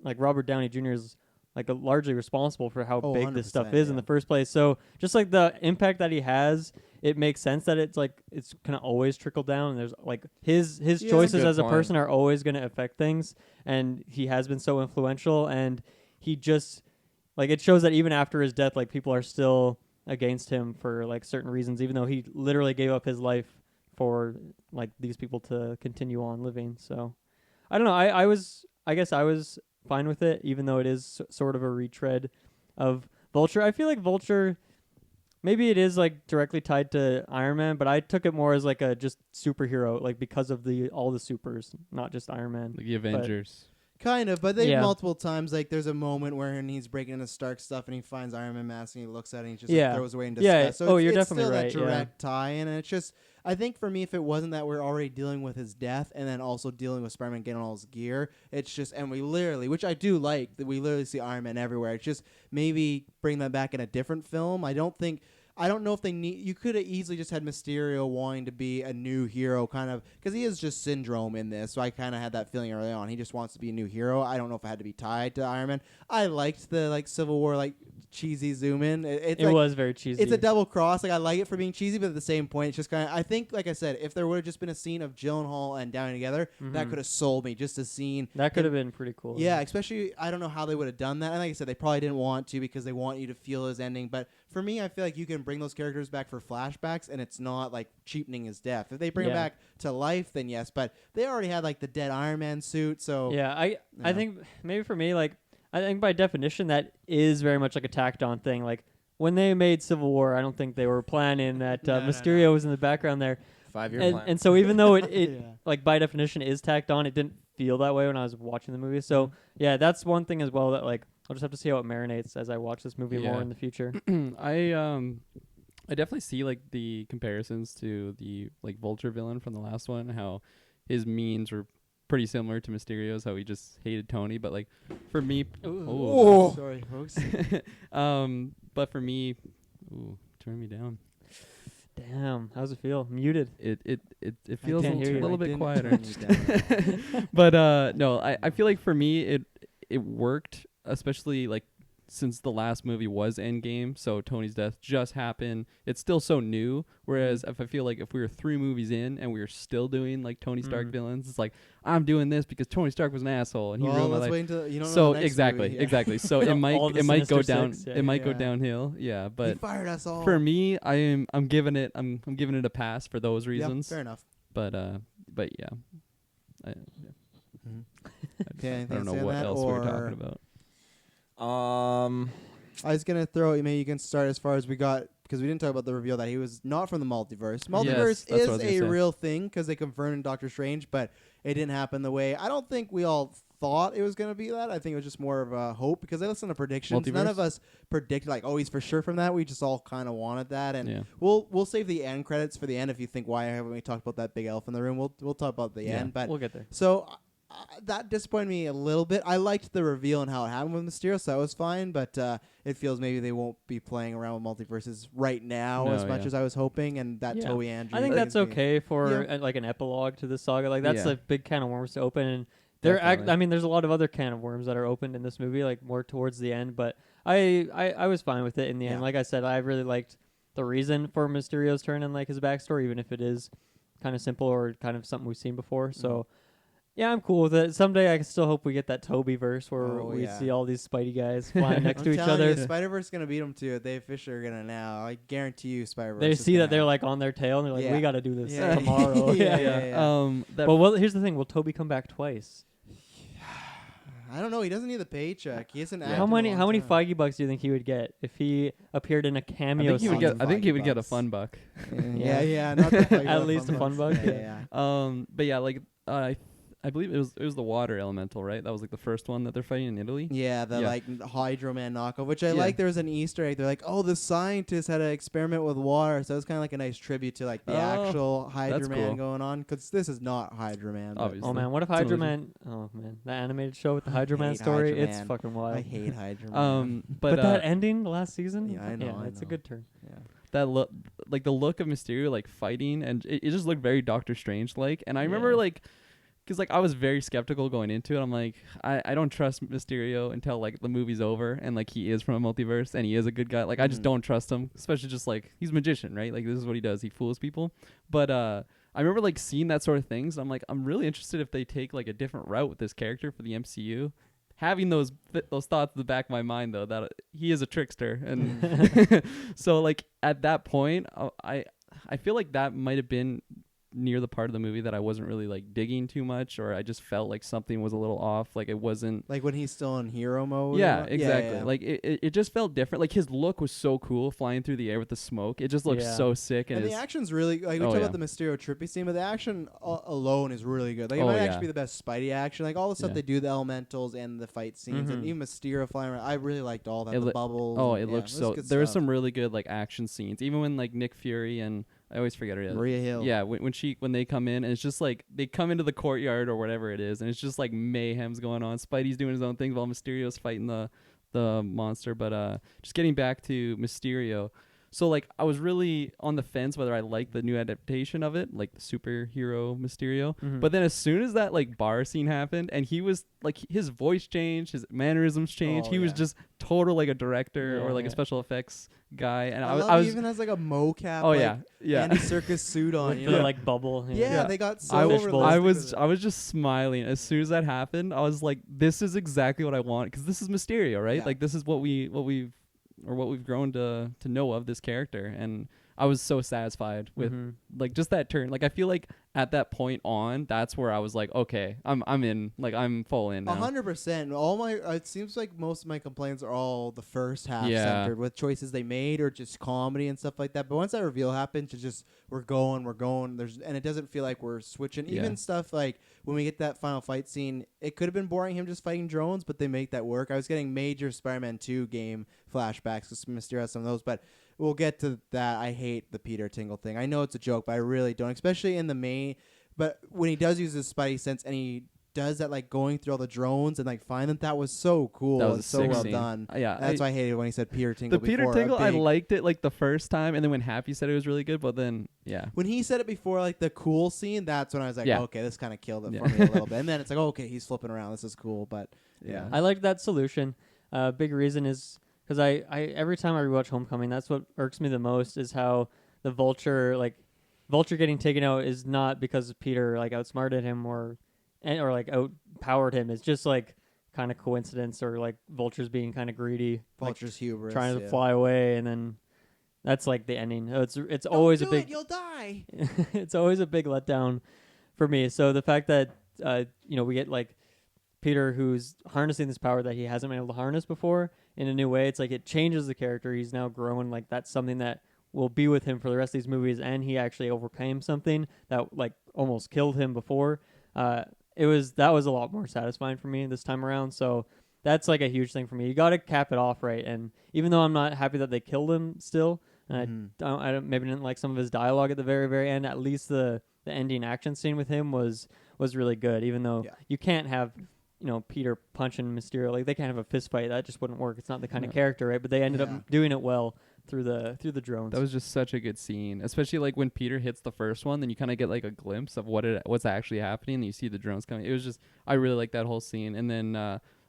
like Robert Downey Jr. is like largely responsible for how big this stuff 100%, is in yeah. the first place. So just like the impact that he has, it makes sense that it's kind of always trickled down. And there's like his Yeah, choices good as a point. person are always going to affect things, and he has been so influential. And he just like it shows that even after his death, like people are still against him for like certain reasons, even though he literally gave up his life for like these people to continue on living. So I don't know. I guess I was fine with it, even though it is sort of a retread of Vulture. I feel like Vulture, maybe it is like directly tied to Iron Man, but I took it more as like a just superhero, like because of all the supers, not just Iron Man. Like the Avengers. Kind of, but they Yeah. multiple times. Like there's a moment where he's breaking into Stark stuff and he finds Iron Man mask and he looks at it and he just Yeah. like, throws away in Yeah, disgust. So oh, it's, you're it's definitely still right, that yeah. direct tie-in, and it's just I think for me, if it wasn't that we're already dealing with his death and then also dealing with Spider-Man getting all his gear, it's just and we literally, which I do like, that we literally see Iron Man everywhere. It's just maybe bring that back in a different film. I don't know if they need. You could have easily just had Mysterio wanting to be a new hero, kind of, because he is just Syndrome in this. So I kind of had that feeling early on. He just wants to be a new hero. I don't know if it had to be tied to Iron Man. I liked the like Civil War like cheesy zoom in. It's It like, was very cheesy. it's a double cross. Like I like it for being cheesy, but at the same point, it's just kind of. I think, like I said, if there would have just been a scene of Gyllenhaal and Downey together, that Mhm. could have sold me. Just a scene. That could him- have been pretty cool. Yeah, especially I don't know how they would have done that. And like I said, they probably didn't want to because they want you to feel his ending. But for me, I feel like you can bring those characters back for flashbacks, and it's not like cheapening his death. If they bring him Yeah. back to life, then yes. But they already had like the dead Iron Man suit, so Yeah, I Yeah. think maybe for me, like I think by definition that is very much like a tacked on thing. Like when they made Civil War, I don't think they were planning that No, no, Mysterio no. was in the background there. 5-year And, plan. and so even though it Yeah. like by definition is tacked on, it didn't feel that way when I was watching the movie. So yeah, that's one thing as well that like I'll just have to see how it marinates as I watch this movie Yeah. more in the future. I definitely see like the comparisons to the like Vulture villain from the last one, how his means were pretty similar to Mysterio's, how he just hated Tony. But like for me, Oh, sorry, folks. but for me, turn me down. Damn, how's it feel? Muted. It feels can't hear a you. little I bit didn't quieter. turn you down. But no, I feel like for me it worked, especially like since the last movie was Endgame, so Tony's death just happened. It's still so new. Whereas if I feel like if we were 3 movies in and we were still doing like Tony Stark villains, it's like I'm doing this because Tony Stark was an asshole and he Well, ruined my let's life. wait until you don't know So the next exactly, movie. Yeah. exactly. So it All might the it might go Sinister down. Six, yeah. It might go Yeah. downhill. Yeah, He but fired us all. for me, I'm giving it a pass for those Yeah, reasons. fair enough. But yeah. Okay, I anything don't to know say on what that, else we were or- talking about. I was gonna throw. Maybe you can start as far as we got because we didn't talk about the reveal that he was not from the multiverse. Multiverse that's what I is was gonna a say. real thing because they confirmed in Doctor Strange, but it didn't happen the way I don't think we all thought it was gonna be. That I think it was just more of a hope because I listened to predictions. None Multiverse? of us predicted like, oh, he's for sure from that. We just all kind of wanted that, and Yeah. we'll save the end credits for the end. If you think why haven't we talked about that big elf in the room, we'll talk about the Yeah. end. But We'll get there. so that disappointed me a little bit. I liked the reveal and how it happened with Mysterio, so that was fine. But it feels maybe they won't be playing around with multiverses right now No, as much yeah. as I was hoping. And that Yeah. Toei Andrew. I think thing that's is being- okay for Yeah. like an epilogue to the saga. Like that's Yeah. a big can of worms to open, and Definitely. I mean, there's a lot of other can of worms that are opened in this movie, like more towards the end. But I was fine with it in the end. Yeah. Like I said, I really liked the reason for Mysterio's turn and like his backstory, even if it is kind of simple or kind of something we've seen before. So Yeah, I'm cool with it. Someday I still hope we get that Toby verse where Oh, we yeah. see all these Spidey guys flying next I'm to each telling other. you, Spider-Verse is gonna beat them to it. Dave Fisher are gonna now. I guarantee you, Spider-Verse. They is see gonna that they're have- like on their tail and they're like, Yeah. we got to do this Yeah. tomorrow. Yeah. That But here's the thing: will Toby come back twice? I don't know. He doesn't need the paycheck. He hasn't. acted How in a many long how many time. Feige bucks do you think he would get if he appeared in a I cameo? think he would scene? get. I think he would get a $5. fun buck. Yeah. Not the Fight At Club least a fun buck, Yeah. But yeah, like I believe it was the water elemental, right? That was like the first one that they're fighting in Italy. Yeah, the Yeah. like Hydro Man knockoff, which I Yeah. like. There was an Easter egg. They're like, oh, the scientist had an experiment with water, so it's kind of like a nice tribute to like the Oh, actual Hydro that's Man cool. going on. Because this is not Hydro Man. but Obviously. Oh man, what if It's an Hydra illusion. Man? Oh man, that animated show with the I Hydra Man hate story, Hydra it's Man. fucking wild. I hate Hydro Man. But that ending, the last season, Yeah, I know, I it's a know. good turn. Yeah. that look, like the look of Mysterio, like fighting, and it just looked very Doctor Strange like. And I remember Yeah. like, because like I was very skeptical going into it. I'm like, I don't trust Mysterio until like the movie's over and like he is from a multiverse and he is a good guy. Like I just Mhm. don't trust him, especially just like he's a magician, right? Like this is what he does. He fools people. But I remember like seeing that sort of things. I'm like, I'm really interested if they take like a different route with this character for the MCU. Having those thoughts in the back of my mind though, that he is a trickster, and so like at that point, I feel like that might have been near the part of the movie that I wasn't really like digging too much, or I just felt like something was a little off. Like it wasn't. Like when he's still in hero mode. Yeah, or- exactly. yeah. Like it just felt different. Like his look was so cool, flying through the air with the smoke. It just looked Yeah. so sick, and And the it's- action's really like we Oh, talk yeah. about the Mysterio trippy scene, but the action alone is really good. Like it Oh, might yeah. actually be the best Spidey action. Like all the stuff Yeah. they do, the elementals and the fight scenes, and Mhm. even Mysterio flying around. I really liked all that. It The loo- bubbles. oh, and- it yeah, looked was so. good There was stuff. some really good like action scenes, even when like Nick Fury and I always forget her name. Maria Hill. Yeah, when they come in and it's just like they come into the courtyard or whatever it is, and it's just like mayhem's going on. Spidey's doing his own thing while Mysterio's fighting the monster. But just getting back to Mysterio, so like I was really on the fence whether I liked the new adaptation of it, like the superhero Mysterio. Mhm. But then as soon as that like bar scene happened, and he was like his voice changed, his mannerisms changed. Oh, He was yeah. just total like a director or Yeah, like yeah. a special effects guy, and I I was. love I he was even has like a mocap. oh like, yeah. Andy Circus suit on. With You the know? like bubble. yeah, they got so I, Fishbowl. I realistic was with it. I was just smiling as soon as that happened. I was like, this is exactly what I want, because this is Mysterio, right? Yeah. Like this is what we've grown to know of this character, and I was so satisfied with Mhm. like just that turn. Like I feel like at that point on, that's where I was like, okay, I'm in, like I'm full in now. 100%. All my it seems like most of my complaints are all the first half Yeah. centered with choices they made or just comedy and stuff like that. But once that reveal happens, it's just we're going. And it doesn't feel like we're switching. Yeah. Even stuff like when we get that final fight scene, it could have been boring him just fighting drones, but they make that work. I was getting major Spider-Man 2 game flashbacks because Mysterio has some of those, but we'll get to that. I hate the Peter Tingle thing. I know it's a joke, but I really don't, especially in the main. But when he does use his Spidey sense and he does that, like going through all the drones and like find them, that was so cool. That was and a so sick well scene. done. Yeah, That's why I hated when he said Peter the Tingle. Peter before, Tingle. I big- liked it like the first time, and then when Happy said it was really good, but then yeah. When he said it before, like the cool scene, that's when I was like, Yeah. okay, this kind of killed it Yeah. for me a little bit. And then it's like, okay, he's flipping around. This is cool. But yeah. I liked that solution. Big reason is because I every time I rewatch Homecoming, that's what irks me the most is how the Vulture getting taken out is not because Peter like outsmarted him or like outpowered him. It's just like kind of coincidence or like Vulture's being kind of greedy, like Vulture's hubris. trying to yeah. fly away, and then that's like the ending. It's Don't always a do big it, you'll die. it's always a big letdown for me. So the fact that we get like Peter who's harnessing this power that he hasn't been able to harness before in a new way, it's like it changes the character. He's now grown. Like that's something that will be with him for the rest of these movies, and he actually overcame something that like almost killed him before. That was a lot more satisfying for me this time around. So that's like a huge thing for me. You got to cap it off right. And even though I'm not happy that they killed him still, and I don't maybe didn't like some of his dialogue at the very very end, at least the ending action scene with him was really good. Even though Yeah. you can't have Peter punching Mysterio, like they can't have a fist fight. That just wouldn't work. It's not the kind of No. character, right? But they ended Yeah. up doing it well through the drones. That was just such a good scene, especially like when Peter hits the first one, then you kind of get like a glimpse of what's actually happening, and you see the drones coming. It was just, I really like that whole scene. And then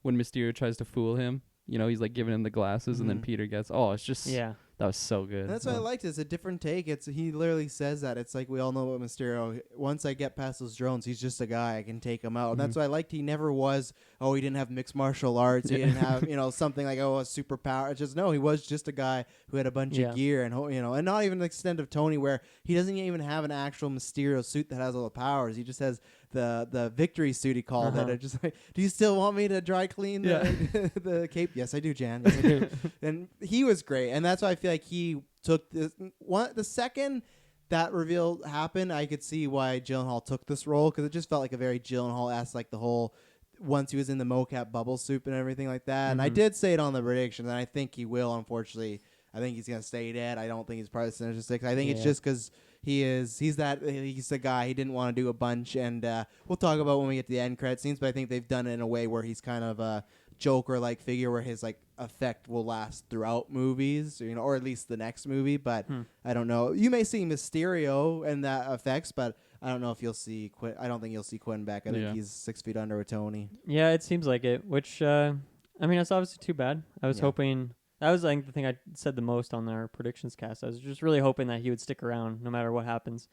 when Mysterio tries to fool him, he's like giving him the glasses, and then Mhm. Peter gets, oh, it's just yeah. That was so good. And that's what I liked. It's a different take. He literally says that. It's like we all know about Mysterio. Once I get past those drones, he's just a guy. I can take him out. And that's what I liked. He never was, he didn't have mixed martial arts. He didn't have, something like, a superpower. It's just, no, he was just a guy who had a bunch of gear and, and not even the extent of Tony where he doesn't even have an actual Mysterio suit that has all the powers. He just has the victory suit, he called it. It's just like, do you still want me to dry clean the cape? Yes, I do, Jan. Yes, I do. And he was great. And that's why I feel like he took this one. The second that reveal happened, I could see why Gyllenhaal took this role, because it just felt like a very Gyllenhaal-esque, like the whole once he was in the mocap bubble soup and everything like that. And I did say it on the prediction, and I think he will. Unfortunately, I think he's gonna stay dead. I don't think he's part of the Sinister Six. I think it's just because he's the guy. He didn't want to do a bunch, and we'll talk about when we get to the end credit scenes. But I think they've done it in a way where he's kind of a Joker-like figure, where his like effect will last throughout movies, or at least the next movie. But I don't know. You may see Mysterio and that effects, but I don't know if you'll see Quinn. I don't think you'll see Quinn back. I think he's 6 feet under with Tony. Yeah, it seems like it. Which it's obviously too bad. I was hoping. That was, I think, the thing I said the most on our predictions cast. I was just really hoping that he would stick around no matter what happens.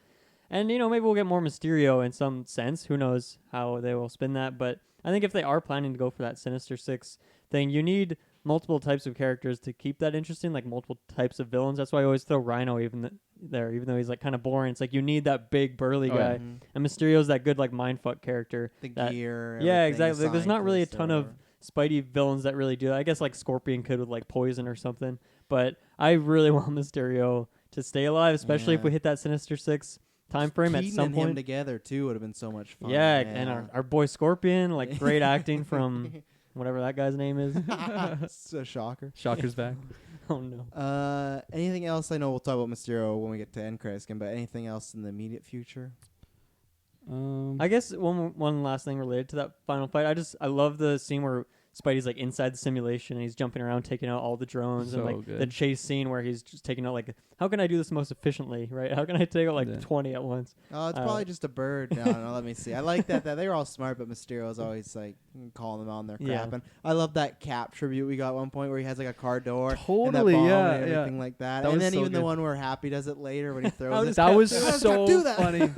And, maybe we'll get more Mysterio in some sense. Who knows how they will spin that. But I think if they are planning to go for that Sinister Six thing, you need multiple types of characters to keep that interesting, like multiple types of villains. That's why I always throw Rhino even though he's like kind of boring. It's like you need that big burly guy. And Mysterio's that good like mindfuck character. Gear. Yeah, exactly. Like, there's not really a ton of Spidey villains that really do that. I guess like Scorpion could with like poison or something. But I really want Mysterio to stay alive, especially if we hit that Sinister Six time frame at some point. Him together too would have been so much fun. Yeah, and our boy Scorpion, like great acting from whatever that guy's name is. It's a shocker. Shocker's back. Oh no. Anything else? I know we'll talk about Mysterio when we get to end credits again, but anything else in the immediate future? I guess one last thing related to that final fight. I love the scene where Spidey's like inside the simulation and he's jumping around taking out all the drones and like the chase scene where he's just taking out like, how can I do this most efficiently, right? How can I take out like 20 at once? Oh, it's probably just a bird. No, let me see. I like that they were all smart, but Mysterio's always like calling them on their crap. And I love that Cap tribute we got at one point where he has like a car door, totally, and everything like that. And then even the one where Happy does it later when he throws it. That was so funny.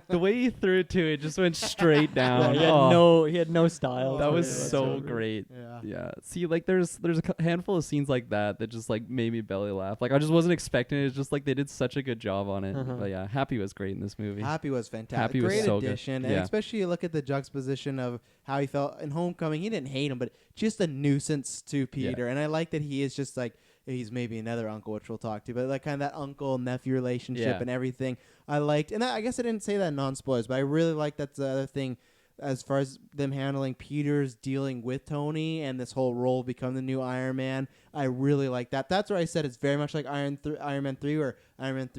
The way he threw it to it just went straight down. He had no style. That was so great. Yeah. See, like there's a handful of scenes like that just like made me belly laugh. Like I just wasn't expecting it. It's just like they did such a good job on it. But yeah, Happy was great in this movie. Happy was fantastic. Happy great was so addition. good. And especially you look at the juxtaposition of how he felt in Homecoming. He didn't hate him, but just a nuisance to Peter. And I like that he is just like, he's maybe another uncle, which we'll talk to, but like kind of that uncle-nephew relationship and everything I liked. And I guess I didn't say that in non-spoilers, but I really like that's the other thing as far as them handling Peter's dealing with Tony and this whole role become the new Iron Man. I really like that. That's where I said it's very much like Iron Man 3 where Iron Man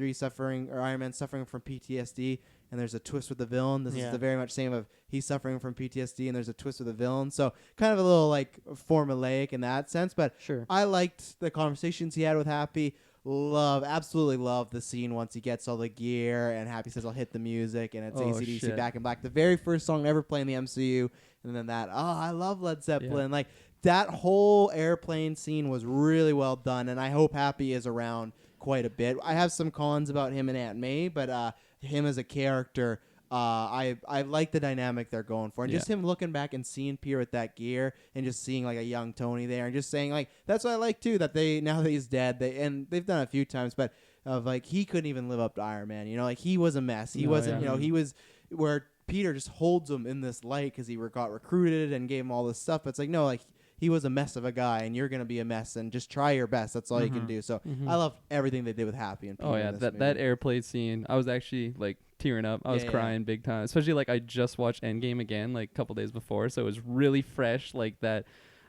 suffering from PTSD and there's a twist with the villain. This is the very much same of he's suffering from PTSD and there's a twist with the villain. So kind of a little like formulaic in that sense, but I liked the conversations he had with Happy. Absolutely love the scene once he gets all the gear and Happy says I'll hit the music and it's AC/DC Back in Black, the very first song ever played in the MCU, and then I love Led Zeppelin. Like that whole airplane scene was really well done, and I hope Happy is around quite a bit. I have some cons about him and Aunt May, but him as a character, I like the dynamic they're going for, and just him looking back and seeing Peter with that gear and just seeing like a young Tony there and just saying like that's what I like too, that they now that he's dead they've done it a few times, but of like he couldn't even live up to Iron Man, like he was a mess. He wasn't, he was where Peter just holds him in this light because he got recruited and gave him all this stuff. But it's like no, like he was a mess of a guy, and you're gonna be a mess, and just try your best. That's all you can do. So I love everything they did with Happy and Peter. That airplane scene, I was actually like tearing up. I was crying big time, especially like I just watched Endgame again like a couple days before, so it was really fresh. Like that,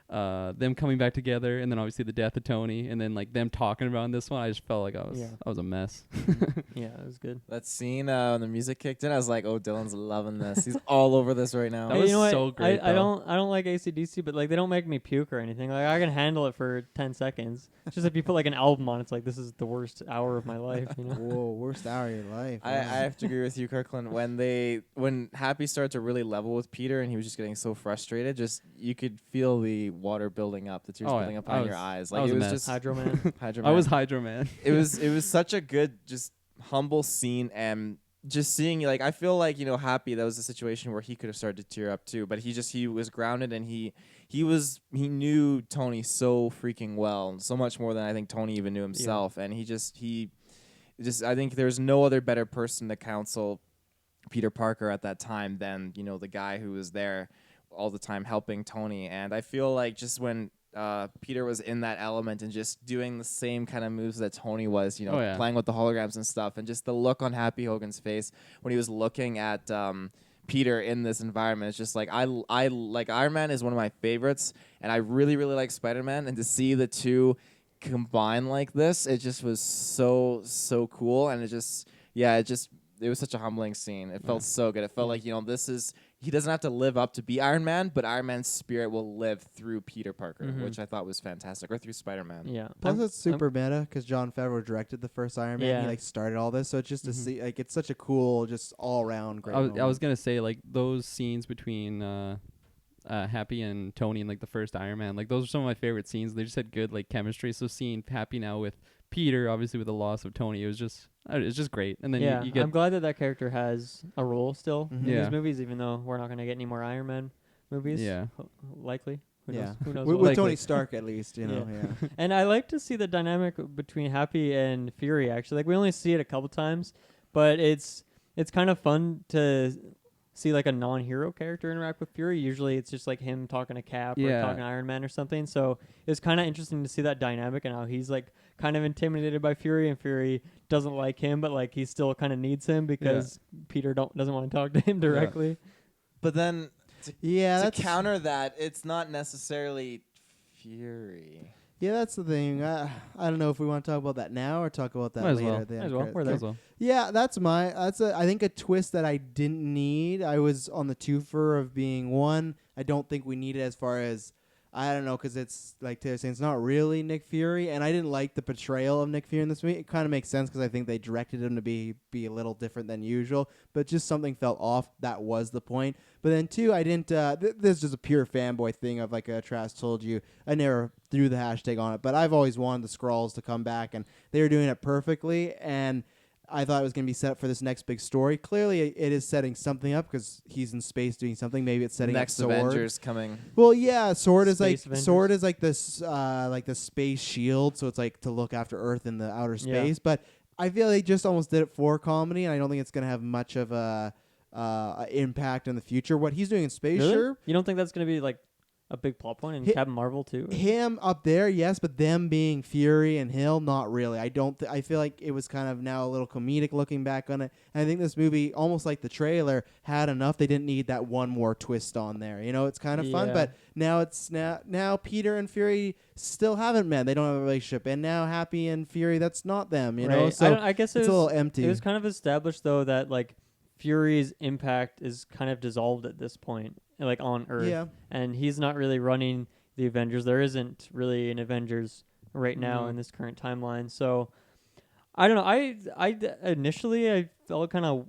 them coming back together, and then obviously the death of Tony, and then like them talking about this one. I just felt like I was a mess. Yeah, it was good. That scene when the music kicked in, I was like, "Oh, Dylan's loving this. He's all over this right now." That was so great. I don't like AC/DC, but like they don't make me puke or anything. Like I can handle it for 10 seconds. It's just if you put like an album on, it's like this is the worst hour of my life. Whoa, worst hour of your life. I have to agree with you, Kirkland. When Happy started to really level with Peter, and he was just getting so frustrated, just you could feel the water building up, the tears Oh, building up I on your was- eyes. I Like was it a was mess. just Hydro Man. Hydro I Man. was Hydro Man. It was such a good, just humble scene, and just seeing, like, I feel like, Happy, that was a situation where he could have started to tear up too, but he was grounded, and he knew Tony so freaking well, so much more than I think Tony even knew himself, and he just I think there's no other better person to counsel Peter Parker at that time than the guy who was there all the time helping Tony. And I feel like just when Peter was in that element and just doing the same kind of moves that Tony was, Oh, yeah. playing with the holograms and stuff, and just the look on Happy Hogan's face when he was looking at Peter in this environment, it's just like I like Iron Man is one of my favorites, and I really really like Spider-Man, and to see the two combine like this, it just was so cool, and it was such a humbling scene. It felt so good. It felt like, he doesn't have to live up to be Iron Man, but Iron Man's spirit will live through Peter Parker, which I thought was fantastic, or through Spider-Man. Yeah. Plus, it's super meta because Jon Favreau directed the first Iron Man. Yeah. He started all this, so it's just to see it's such a cool, just all around great. I was gonna say, like, those scenes between Happy and Tony in, like, the first Iron Man, like, those are some of my favorite scenes. They just had good, like, chemistry. So seeing Happy now with Peter, obviously with the loss of Tony, it's just great. And then you get I'm glad that character has a role still in Yeah. these movies, even though we're not going to get any more Iron Man movies. Yeah. Likely. Who Yeah. knows? Who knows? with what- Tony Stark at least, Yeah. And I like to see the dynamic between Happy and Fury. Actually, like we only see it a couple times, but it's kind of fun to see like a non-hero character interact with Fury. Usually, it's just like him talking to Cap or Yeah. talking to Iron Man or something. So it's kind of interesting to see that dynamic and how he's like kind of intimidated by Fury, and Fury doesn't like him, but like he still kind of needs him because Peter doesn't want to talk to him directly. But then Yeah, to that's counter that, it's not necessarily Fury. Yeah, that's the thing. I don't know if we want to talk about that now or talk about that Might as later. well. at the Might end as well. credits. We're there. as well. Yeah, I think a twist that I didn't need. I was on the twofer of being one. I don't think we need it as far as I don't know, because it's like Taylor saying, it's not really Nick Fury, and I didn't like the portrayal of Nick Fury in this movie. It kind of makes sense because I think they directed him to be a little different than usual, but just something felt off. That was the point. But then two, I didn't. This is just a pure fanboy thing of like Trask told you. I never threw the hashtag on it, but I've always wanted the Skrulls to come back, and they were doing it perfectly. And I thought it was going to be set up for this next big story. Clearly, it is setting something up because he's in space doing something. Maybe it's setting Next up Sword. Avengers coming. Well, yeah, Sword is Space Avengers. like this, like the space shield. So it's like to look after Earth in the outer Yeah. space. But I feel they just almost did it for comedy, and I don't think it's going to have much of a impact in the future. What he's doing in space, Really? sure. You don't think that's going to be like a big plot point in Hi- Captain Marvel too? Him up there, yes, but them being Fury and Hill, not really. I don't. I feel like it was kind of now a little comedic looking back on it. And I think this movie, almost like the trailer, had enough. They didn't need that one more twist on there. You know, it's kind of fun, Yeah. but now Peter and Fury still haven't met. They don't have a relationship, and now Happy and Fury, that's not them. You know, Right. so I guess it's a little empty. It was kind of established though that like Fury's impact is kind of dissolved at this point, like on Earth, Yeah. and he's not really running the Avengers. There isn't really an Avengers right now Mhm. in this current timeline. So I don't know. Initially I felt kind of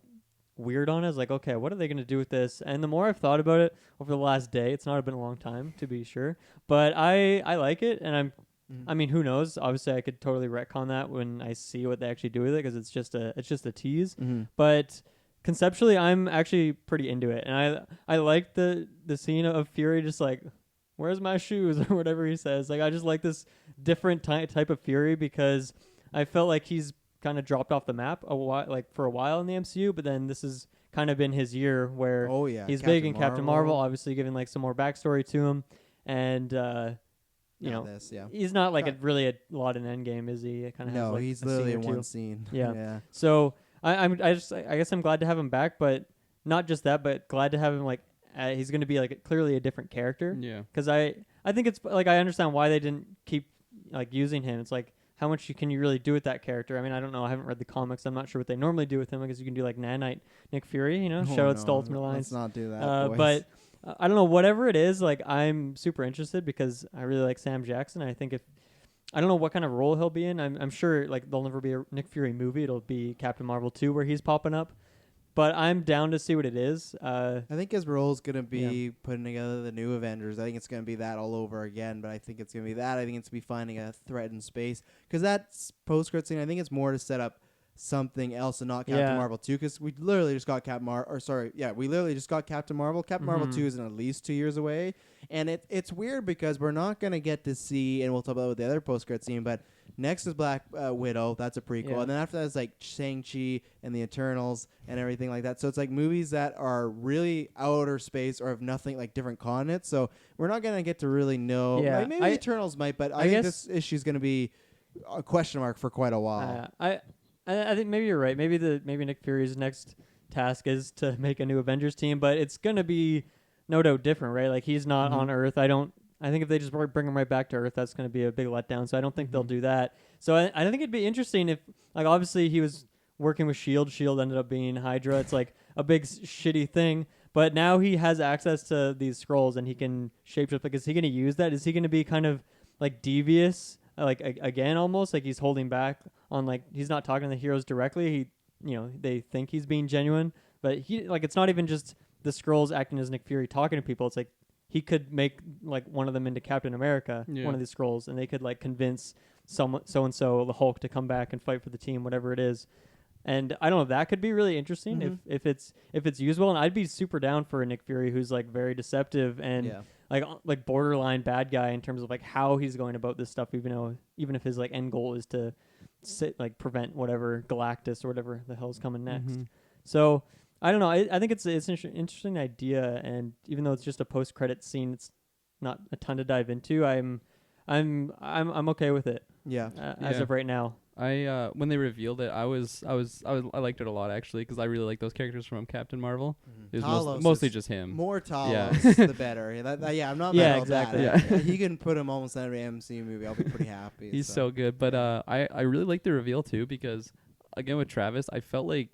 weird on it. I was like, okay, what are they going to do with this? And the more I've thought about it over the last day, it's not been a long time to be sure, but I like it, and Mhm. I mean, who knows? Obviously, I could totally retcon that when I see what they actually do with it, because it's just a tease. Mhm. But conceptually, I'm actually pretty into it, and I like the scene of Fury just like, "Where's my shoes?" or whatever he says. Like, I just like this different type of Fury because I felt like he's kind of dropped off the map for a while in the MCU, but then this has kind of been his year where Oh yeah, he's big in Captain Marvel, obviously giving like some more backstory to him, and you know, this, yeah. he's not like Right. really a lot in Endgame, is he? It kind of has No, like he's a literally scene in or two. one scene. Yeah. yeah. So I guess I'm glad to have him back, but not just that, but glad to have him like he's going to be like clearly a different character. Yeah. Because I think it's like I understand why they didn't keep like using him. It's like how much can you really do with that character? I mean, I don't know. I haven't read the comics. I'm not sure what they normally do with him because you can do like Nanite Nick Fury, you know, Oh, show out no, Ultimate Alliance. Let's not do that. boys. But I don't know, whatever it is, like I'm super interested because I really like Sam Jackson. I think I don't know what kind of role he'll be in. I'm sure like there'll never be a Nick Fury movie. It'll be Captain Marvel 2 where he's popping up. but I'm down to see what it is. I think his role is going to be putting together the new Avengers. I think it's going to be that all over again, but I think it's going to be that. I think it's going to be finding a threat in space. Because that post-credit scene, I think it's more to set up something else and not Captain Marvel 2. Because we literally just got we literally just got Captain Marvel. Captain Marvel 2 is in at least 2 years away. And it's weird because we're not going to get to see, and we'll talk about with the other post-credit scene, but next is Black Widow. That's a prequel. Yeah. And then after that is like Shang-Chi and the Eternals and everything like that. So it's like movies that are really outer space or have nothing, like different continents. So we're not going to get to really know. Yeah. Like maybe Eternals might, but I think guess this issue is going to be a question mark for quite a while. I think maybe you're right. Maybe Nick Fury's next task is to make a new Avengers team, but it's gonna be no doubt different, right? Like he's not on Earth. I think if they just bring him right back to Earth, that's gonna be a big letdown. So I don't think they'll do that. So I think it'd be interesting if, like, obviously he was working with Shield. Shield ended up being Hydra. It's like a big shitty thing. But now he has access to these scrolls and he can shapeshift. Like, is he gonna use that? Is he gonna be kind of like devious? Like again, almost like he's holding back on, like, he's not talking to the heroes directly. They think he's being genuine, but it's not even just the Skrulls acting as Nick Fury talking to people. It's like he could make like one of them into Captain America, one of these Skrulls, and they could like convince someone, so and so, the Hulk, to come back and fight for the team, whatever it is. And I don't know, that could be really interesting if it's used well. And I'd be super down for a Nick Fury who's like very deceptive and like borderline bad guy in terms of like how he's going about this stuff, even if his like end goal is to prevent whatever Galactus or whatever the hell's coming next. So I don't know. I think it's an interesting idea, and even though it's just a post credit scene, it's not a ton to dive into. I'm okay with it. As of right now. I when they revealed it, I liked it a lot actually, because I really like those characters from Captain Marvel. It was mostly just him. More Talos, the better. I'm not mad exactly. about that. You can put him almost in every MCU movie. I'll be pretty happy. He's so good. But I really like the reveal too, because again with Travis, I felt like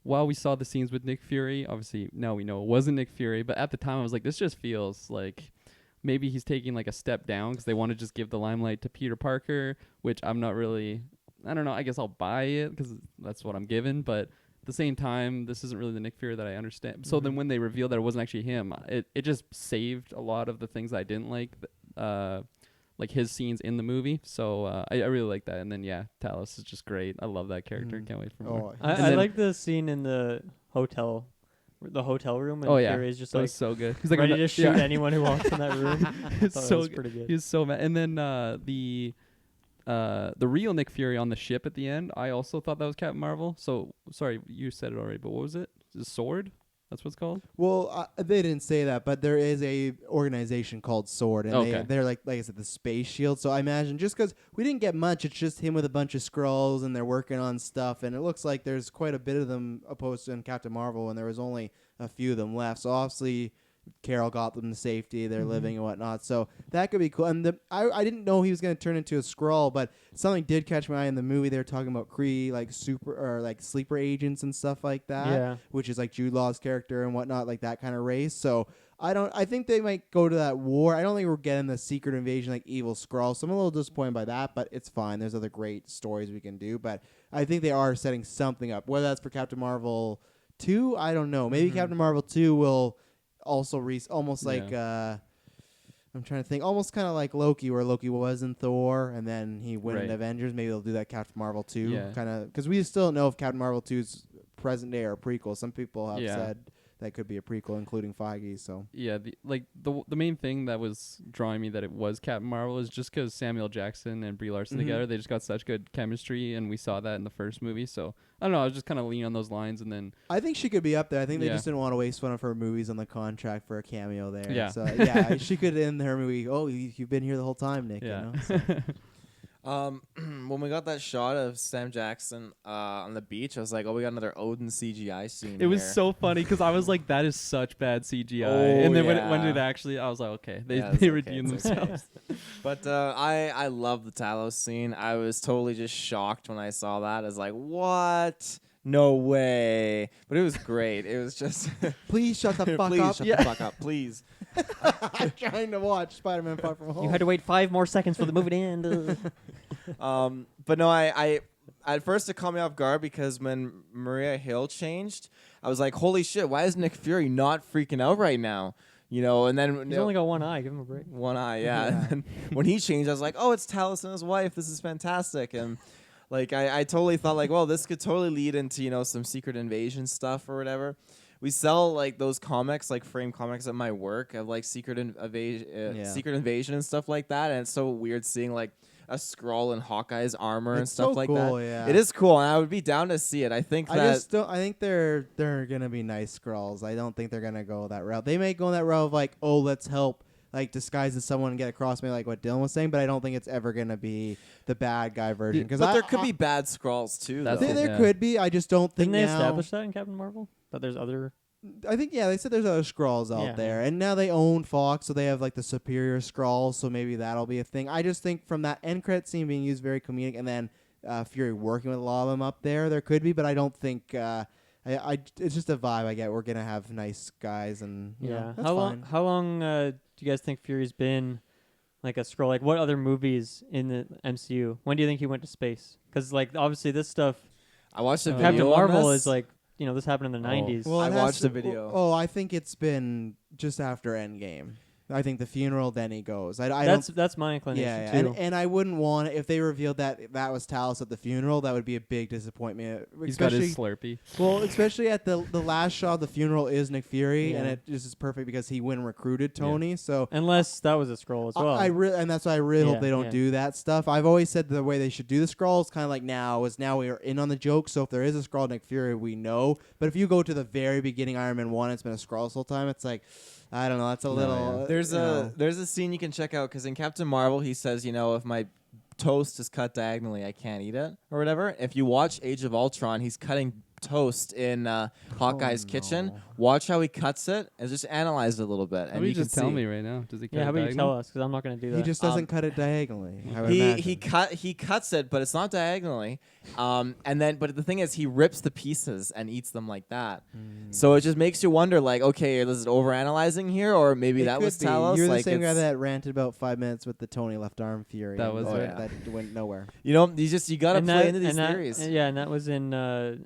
while we saw the scenes with Nick Fury, obviously now we know it wasn't Nick Fury, but at the time I was like, this just feels like maybe he's taking like a step down because they want to just give the limelight to Peter Parker, which I'm not really. I don't know. I guess I'll buy it because that's what I'm given. But at the same time, this isn't really the Nick Fury that I understand. So then when they revealed that it wasn't actually him, it just saved a lot of the things I didn't like his scenes in the movie. So I really like that. And then, Talos is just great. I love that character. Can't wait for more. I like the scene in the hotel room. And Fury is just that like was so good. He's like ready to shoot anyone who walks in that room. It's so good. Pretty good. He's so mad. And then the real Nick Fury on the ship at the end, I also thought that was Captain Marvel. So, sorry, you said it already, but what was it? The Sword? That's what it's called? Well, they didn't say that, but there is a organization called Sword, and they're like I said, the Space Shield. So I imagine just because we didn't get much, it's just him with a bunch of Skrulls, and they're working on stuff, and it looks like there's quite a bit of them opposed to in Captain Marvel, and there was only a few of them left. So obviously Carol got them to safety. They're living and whatnot. So that could be cool. And I didn't know he was going to turn into a Skrull, but something did catch my eye in the movie. They were talking about Kree, like sleeper agents and stuff like that, which is like Jude Law's character and whatnot, like that kind of race. So I think they might go to that war. I don't think we're getting the secret invasion like evil Skrull. So I'm a little disappointed by that, but it's fine. There's other great stories we can do. But I think they are setting something up. Whether that's for Captain Marvel 2, I don't know. Maybe Captain Marvel 2 will also almost like I'm trying to think, almost kind of like Loki, where Loki was in Thor and then he went in Avengers. Maybe they'll do that Captain Marvel 2 kind of, because we still don't know if Captain Marvel 2 is present day or a prequel. Some people have said that could be a prequel, including Feige. So the main thing that was drawing me that it was Captain Marvel is just because Samuel Jackson and Brie Larson together, they just got such good chemistry, and we saw that in the first movie. So I don't know, I was just kind of leaning on those lines, and then I think she could be up there. I think they just didn't want to waste one of her movies on the contract for a cameo there. Yeah. So she could end her movie. Oh, you've been here the whole time, Nick. Yeah. You know? So. When we got that shot of Sam Jackson on the beach, I was like, oh, we got another Odin CGI scene. It was so funny because I was like, that is such bad CGI. And then when it actually, I was like, okay, they redeemed themselves. But I love the Talos scene. I was totally just shocked when I saw that. I was like, what? No way. But it was great. It was just... Please shut the fuck up. Please shut the fuck up, please. I'm trying to watch Spider-Man Far From Home. You had to wait 5 more seconds for the movie to end. But no, I at first it caught me off guard because when Maria Hill changed, I was like, holy shit, why is Nick Fury not freaking out right now? You know, and then He's only got one eye. Give him a break. one eye, yeah. And then when he changed, I was like, oh, it's Talos and his wife. This is fantastic. And like I totally thought like, well, this could totally lead into, you know, some Secret Invasion stuff or whatever. We sell like those comics, like frame comics at my work of like Secret Invasion and stuff like that. And it's so weird seeing like a Skrull in Hawkeye's armor and It's stuff so like cool, that. yeah. It is cool, and I would be down to see it. I think that I just don't. I think they're gonna be nice Skrulls. I don't think they're gonna go that route. They may go that route of like, oh, let's help like disguise as someone and get across, maybe like what Dylan was saying. But I don't think it's ever gonna be the bad guy version. Because but there could be bad Skrulls too. That's though. it. there Yeah. could be. I just don't think Didn't they now. establish that in Captain Marvel? That there's other. I think they said there's other Skrulls out Yeah. there, and now they own Fox, so they have like the superior Skrulls, so maybe that'll be a thing. I just think from that end credit scene being used very comedic, and then Fury working with a lot of them up there could be, but I don't think. It's just a vibe I get. We're gonna have nice guys, and you know, that's How fine. long? How long do you guys think Fury's been like a Skrull? Like what other movies in the MCU? When do you think he went to space? Because like obviously this stuff, I watched a video. Captain on Marvel this. is like this happened in the Oh. 90s. Well, I it has watched to- the video. Oh, I think it's been just after Endgame. I think the funeral, then he goes. I That's my don't. inclination Yeah, too. and I wouldn't want if they revealed that was Talos at the funeral. That would be a big disappointment. He's got his Especially- Slurpee. Well, especially at the last shot of the funeral is Nick Fury, and Yeah. it just is perfect because he went and recruited Tony. So Unless that was a Skrull as well. and that's why I really Yeah, hope they don't yeah. do that stuff. I've always said the way they should do the Skrulls, kind of like now we are in on the joke. So if there is a Skrull Nick Fury, we know. But if you go to the very beginning, Iron Man 1, it's been a Skrull this whole time. It's like, I don't know. That's a little. There's you know. there's a scene you can check out because in Captain Marvel he says, you know, if my toast is cut diagonally, I can't eat it or whatever. If you watch Age of Ultron, he's cutting toast in Hawkeye's kitchen. Watch how he cuts it and just analyze it a little bit. How And about you can just tell see. me right now? Does he? yeah, cut how about you diagonal? tell us? Because I'm not going to do that. He just doesn't cut it diagonally. I would He imagine. he cuts it, but it's not diagonally. But the thing is, he rips the pieces and eats them like that. So it just makes you wonder, like, okay, is it overanalyzing here, or maybe It that could was be. Talos? You're like the same guy it's- that ranted about 5 minutes with the Tony left arm Fury. That and was it. that went nowhere. you know, you gotta play into these theories. And that was in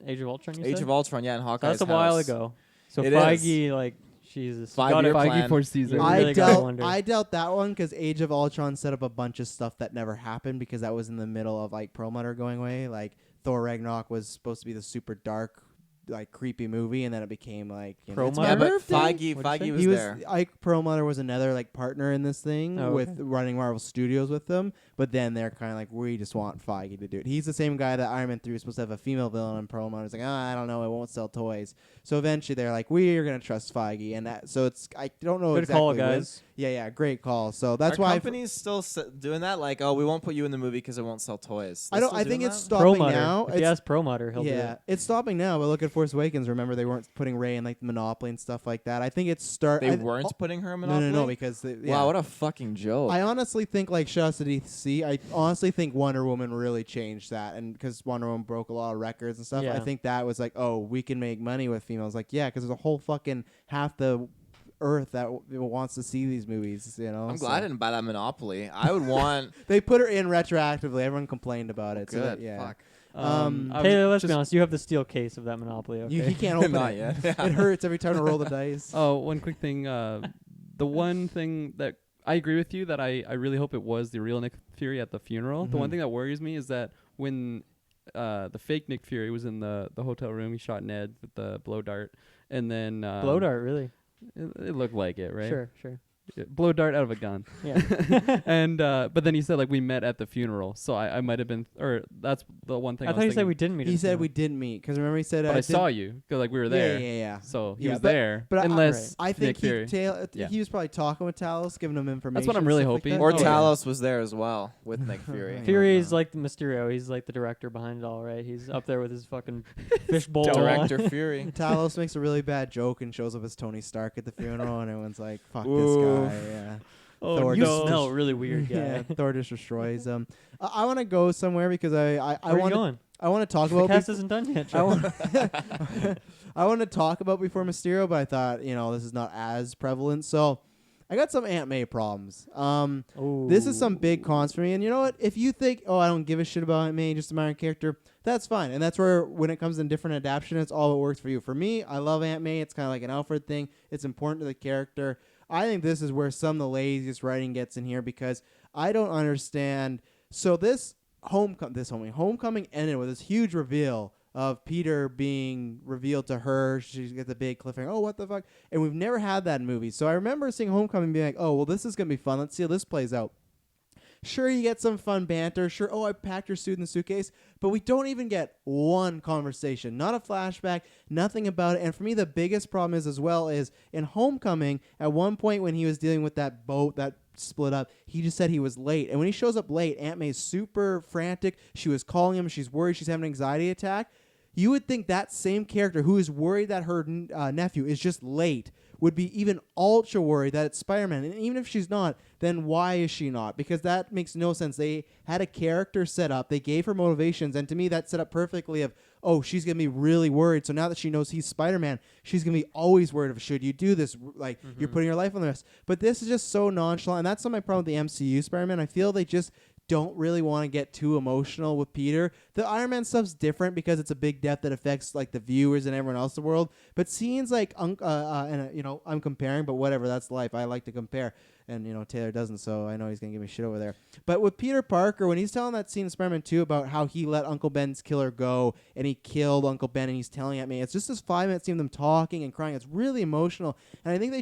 Age of Ultron. You Age said? of Ultron, yeah, and So Hawkeye's that's a while house. ago. So It Feige, like, Jesus, 5 gotta- year Feige plan. foresees You it. really gotta wonder. I doubt that one because Age of Ultron set up a bunch of stuff that never happened because that was in the middle of like Perlmutter going away. Like Thor Ragnarok was supposed to be the super dark, like creepy movie, and then it became like it's Perlmutter? Yeah, my but birthday. Feige What'd you was He was there. Ike Perlmutter was another like partner in this thing Oh, with okay. running Marvel Studios with them, but then they're kind of like we just want Feige to do it. He's the same guy that Iron Man 3 was supposed to have a female villain, and Perlmutter's like, I don't know, it won't sell toys. So eventually they're like, we're gonna trust Feige, and so it's I don't know Good exactly call, when. guys. Yeah, great call. So that's Are why companies still doing that? Like, oh, we won't put you in the movie because it won't sell toys. I They're don't. still I think doing it's that? stopping Perlmutter. now. If you ask Perlmutter, he'll do Yeah, it. it's stopping now. But look at Force Awakens. Remember, they weren't putting Rey in like the Monopoly and stuff like that. I think it's They weren't putting her in Monopoly. No, because yeah. Wow, what a fucking joke. I honestly think like shout out to DC. I honestly think Wonder Woman really changed that, and because Wonder Woman broke a lot of records and stuff. Yeah. I think that was like, oh, we can make money with females. Like, yeah, because there's a whole fucking half the Earth that wants to see these movies. You know, I'm so. glad I didn't buy that Monopoly. I would want. They put her in retroactively. Everyone complained about it. So Good. that, yeah. Fuck. I was Taylor, let's be just- honest. You have the steel case of that Monopoly. Okay. He can't open Not it. yet. It hurts every time I roll the dice. Oh, one quick thing. The one thing that I agree with you that I really hope it was the real Nick Fury at the funeral. The one Mhm. thing that worries me is that when the fake Nick Fury was in the hotel room, he shot Ned with the blow dart, and then Blow dart, really? It looked like it, right? Sure. Yeah, blow dart out of a gun. Yeah. And but then he said like we met at the funeral, so I might have been, or that's the one thing. I was thought you said thinking. we didn't meet. He at the said we funeral. didn't meet because remember he said But I saw didn't- you because like we were there. Yeah. So he Yeah, was but- there. but unless I think Nick Fury. he was probably talking with Talos, giving him information. That's what I'm really stuff like hoping. that. Or Oh, yeah. Talos was there as well with Nick Fury. Fury- Fury Yeah. is like the Mysterio. He's like the director behind it all, right? He's up there with his fucking fishbowl. Director Fury. Talos makes a really bad joke and shows up as Tony Stark at the funeral, and everyone's like, "Fuck Ooh. this guy." Yeah. Oh, Thor You just smell really weird, guy. yeah, Thor just destroys him. I want to go somewhere because I Where are you want going? I want to talk The about cast isn't done yet. I Joe. want I want to talk about before Mysterio, but I thought this is not as prevalent. So I got some Aunt May problems. Ooh. This is some big cons for me. And you know what? If you think, oh, I don't give a shit about Aunt May, just a minor character, that's fine. And that's where, when it comes in different adaptation, it's all what works for you. For me, I love Aunt May. It's kind of like an Alfred thing. It's important to the character. I think this is where some of the laziest writing gets in here because I don't understand. So this homecoming ended with this huge reveal of Peter being revealed to her. She gets a big cliffhanger. Oh, what the fuck? And we've never had that in movies. So I remember seeing Homecoming and being like, oh, well, this is going to be fun. Let's see how this plays out. Sure, you get some fun banter. Sure, oh, I packed your suit in the suitcase. But we don't even get one conversation. Not a flashback, nothing about it. And for me, the biggest problem is as well is in Homecoming, at one point when he was dealing with that boat that split up, he just said he was late. And when he shows up late, Aunt May's super frantic. She was calling him. She's worried. She's having an anxiety attack. You would think that same character who is worried that her nephew is just late would be even ultra worried that it's Spider-Man. And even if she's not, then why is she not? Because that makes no sense. They had a character set up. They gave her motivations. And to me, that set up perfectly of, oh, she's going to be really worried. So now that she knows he's Spider-Man, she's going to be always worried of, should you do this? Like, you're putting your life on the risk. But this is just so nonchalant. And that's not my problem with the MCU Spider-Man. I feel they just don't really want to get too emotional with Peter. The Iron Man stuff's different because it's a big death that affects like the viewers and everyone else in the world. But scenes like I'm comparing, but whatever, that's life. I like to compare, and Taylor doesn't, so I know he's gonna give me shit over there. But with Peter Parker, when he's telling that scene in Spider-Man 2 about how he let Uncle Ben's killer go and he killed Uncle Ben, and he's telling at me, it's just this 5-minute scene of them talking and crying. It's really emotional, and I think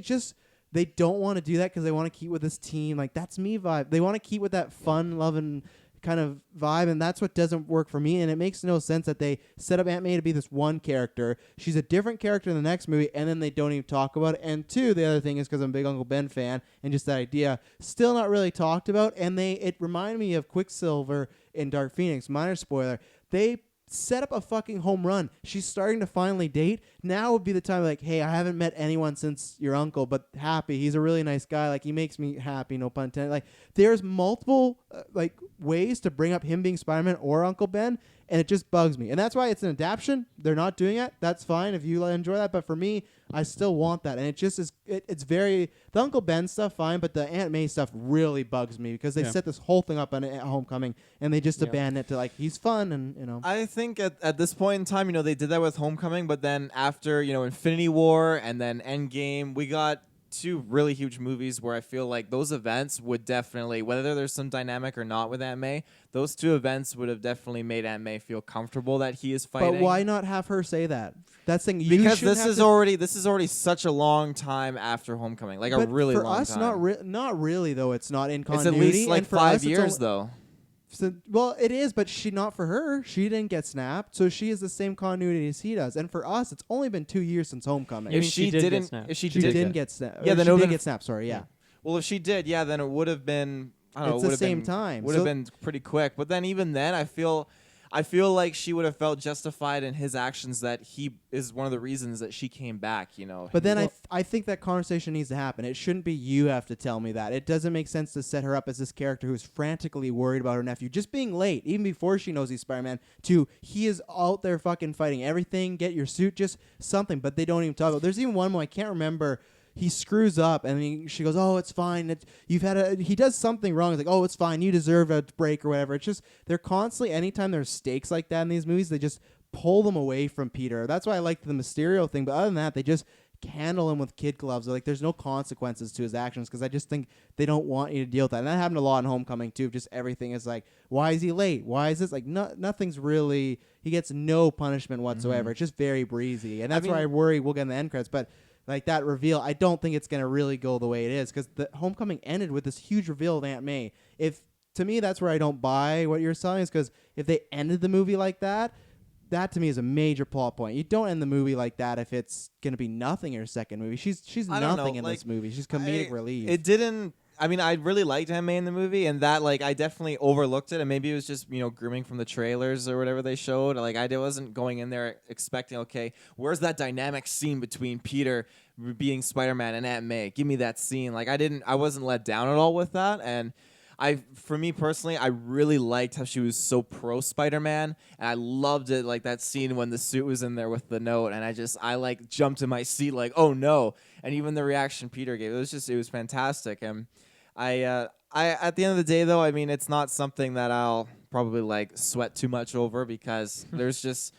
they don't want to do that because they want to keep with this team. Like, that's me vibe. They want to keep with that fun, loving kind of vibe, and that's what doesn't work for me. And it makes no sense that they set up Aunt May to be this one character. She's a different character in the next movie, and then they don't even talk about it. And two, the other thing is because I'm a big Uncle Ben fan, and just that idea, still not really talked about. And it reminded me of Quicksilver in Dark Phoenix. Minor spoiler. They set up a fucking home run. She's starting to finally date. Now would be the time, like, hey, I haven't met anyone since your uncle, but happy. He's a really nice guy. Like, he makes me happy, no pun intended. Like, there's multiple ways to bring up him being Spider-Man or Uncle Ben, and it just bugs me. And that's why it's an adaptation. They're not doing it. That's fine if you enjoy that. But for me, I still want that. And it just is, it's very, the Uncle Ben stuff, fine, but the Aunt May stuff really bugs me because they set this whole thing up at Homecoming, and they just abandon it to, like, he's fun, and. I think at this point in time, they did that with Homecoming, but then after, Infinity War and then Endgame, we got two really huge movies where I feel like those events would definitely, whether there's some dynamic or not with Aunt May, those two events would have definitely made Aunt May feel comfortable that he is fighting. But why not have her say that? That's thing. Because this is already such a long time after Homecoming, like a really long time. For us, not really though. It's not in It's continuity. at least like and for 5 us, years though. So, well, it is, but not for her. She didn't get snapped, so she has the same continuity as he does. And for us, it's only been 2 years since Homecoming. If she didn't get snapped, then she did get snapped. Sorry, yeah. Well, if she did, then it would have been. I don't know. It's the same time. Would have been pretty quick. But then even then, I feel like she would have felt justified in his actions that he is one of the reasons that she came back. But then I think that conversation needs to happen. It shouldn't be you have to tell me that. It doesn't make sense to set her up as this character who's frantically worried about her nephew just being late, even before she knows he's Spider-Man. To he is out there fucking fighting everything. Get your suit, just something. But they don't even talk about. There's even one more I can't remember. He screws up, and she goes, "Oh, it's fine. He does something wrong. It's like, oh, it's fine. You deserve a break or whatever." It's just they're constantly, anytime there's stakes like that in these movies, they just pull them away from Peter. That's why I like the Mysterio thing. But other than that, they just handle him with kid gloves. Like, there's no consequences to his actions because I just think they don't want you to deal with that. And that happened a lot in Homecoming too. Just everything is like, why is he late? Why is this like nothing's really? He gets no punishment whatsoever. It's just very breezy, and that's why I worry we'll get in the end credits, but. Like that reveal, I don't think it's going to really go the way it is because the Homecoming ended with this huge reveal of Aunt May. To me, that's where I don't buy what you're selling is because if they ended the movie like that to me is a major plot point. You don't end the movie like that if it's going to be nothing in your second movie. She's nothing in this movie. She's comedic relief. It didn't. I mean, I really liked Aunt May in the movie, and that, I definitely overlooked it, and maybe it was just, grooming from the trailers or whatever they showed. Like, I wasn't going in there expecting, okay, where's that dynamic scene between Peter being Spider-Man and Aunt May? Give me that scene. Like, I wasn't let down at all with that, and for me personally, I really liked how she was so pro Spider-Man, and I loved it, like that scene when the suit was in there with the note, and I like jumped in my seat like, oh no, and even the reaction Peter gave, it was fantastic. And I at the end of the day though, I mean, it's not something that I'll probably like sweat too much over because there's just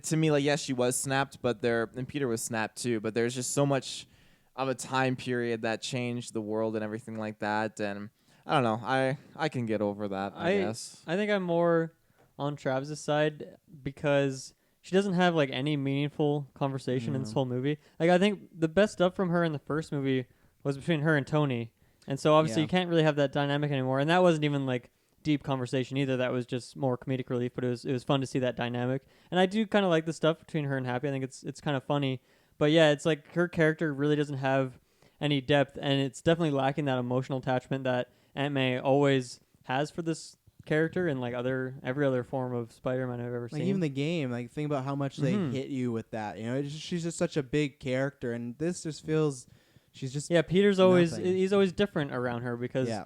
to me, like, yes, she was snapped, and Peter was snapped too, but there's just so much of a time period that changed the world and everything like that, and I don't know. I can get over that, I guess. I think I'm more on Travis's side because she doesn't have like any meaningful conversation in this whole movie. Like I think the best stuff from her in the first movie was between her and Tony. And so obviously you can't really have that dynamic anymore. And that wasn't even like deep conversation either. That was just more comedic relief, but it was fun to see that dynamic. And I do kind of like the stuff between her and Happy. I think it's kind of funny. But yeah, it's like her character really doesn't have any depth, and it's definitely lacking that emotional attachment that Aunt May always has for this character and like every other form of Spider-Man I've ever Like seen. even the game, like think about how much they hit you with that. You know, she's just such a big character, and this just feels she's just Peter's always nothing. he's always different around her because Yeah.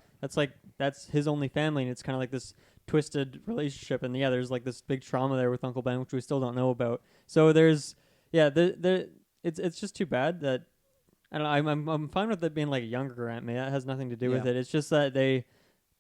that's his only family, and it's kind of like this twisted relationship. And yeah, there's like this big trauma there with Uncle Ben, which we still don't know about. So there's it's just too bad that I don't know. I'm fine with it being like a younger Aunt May. That has nothing to do with Yeah. it. It's just that they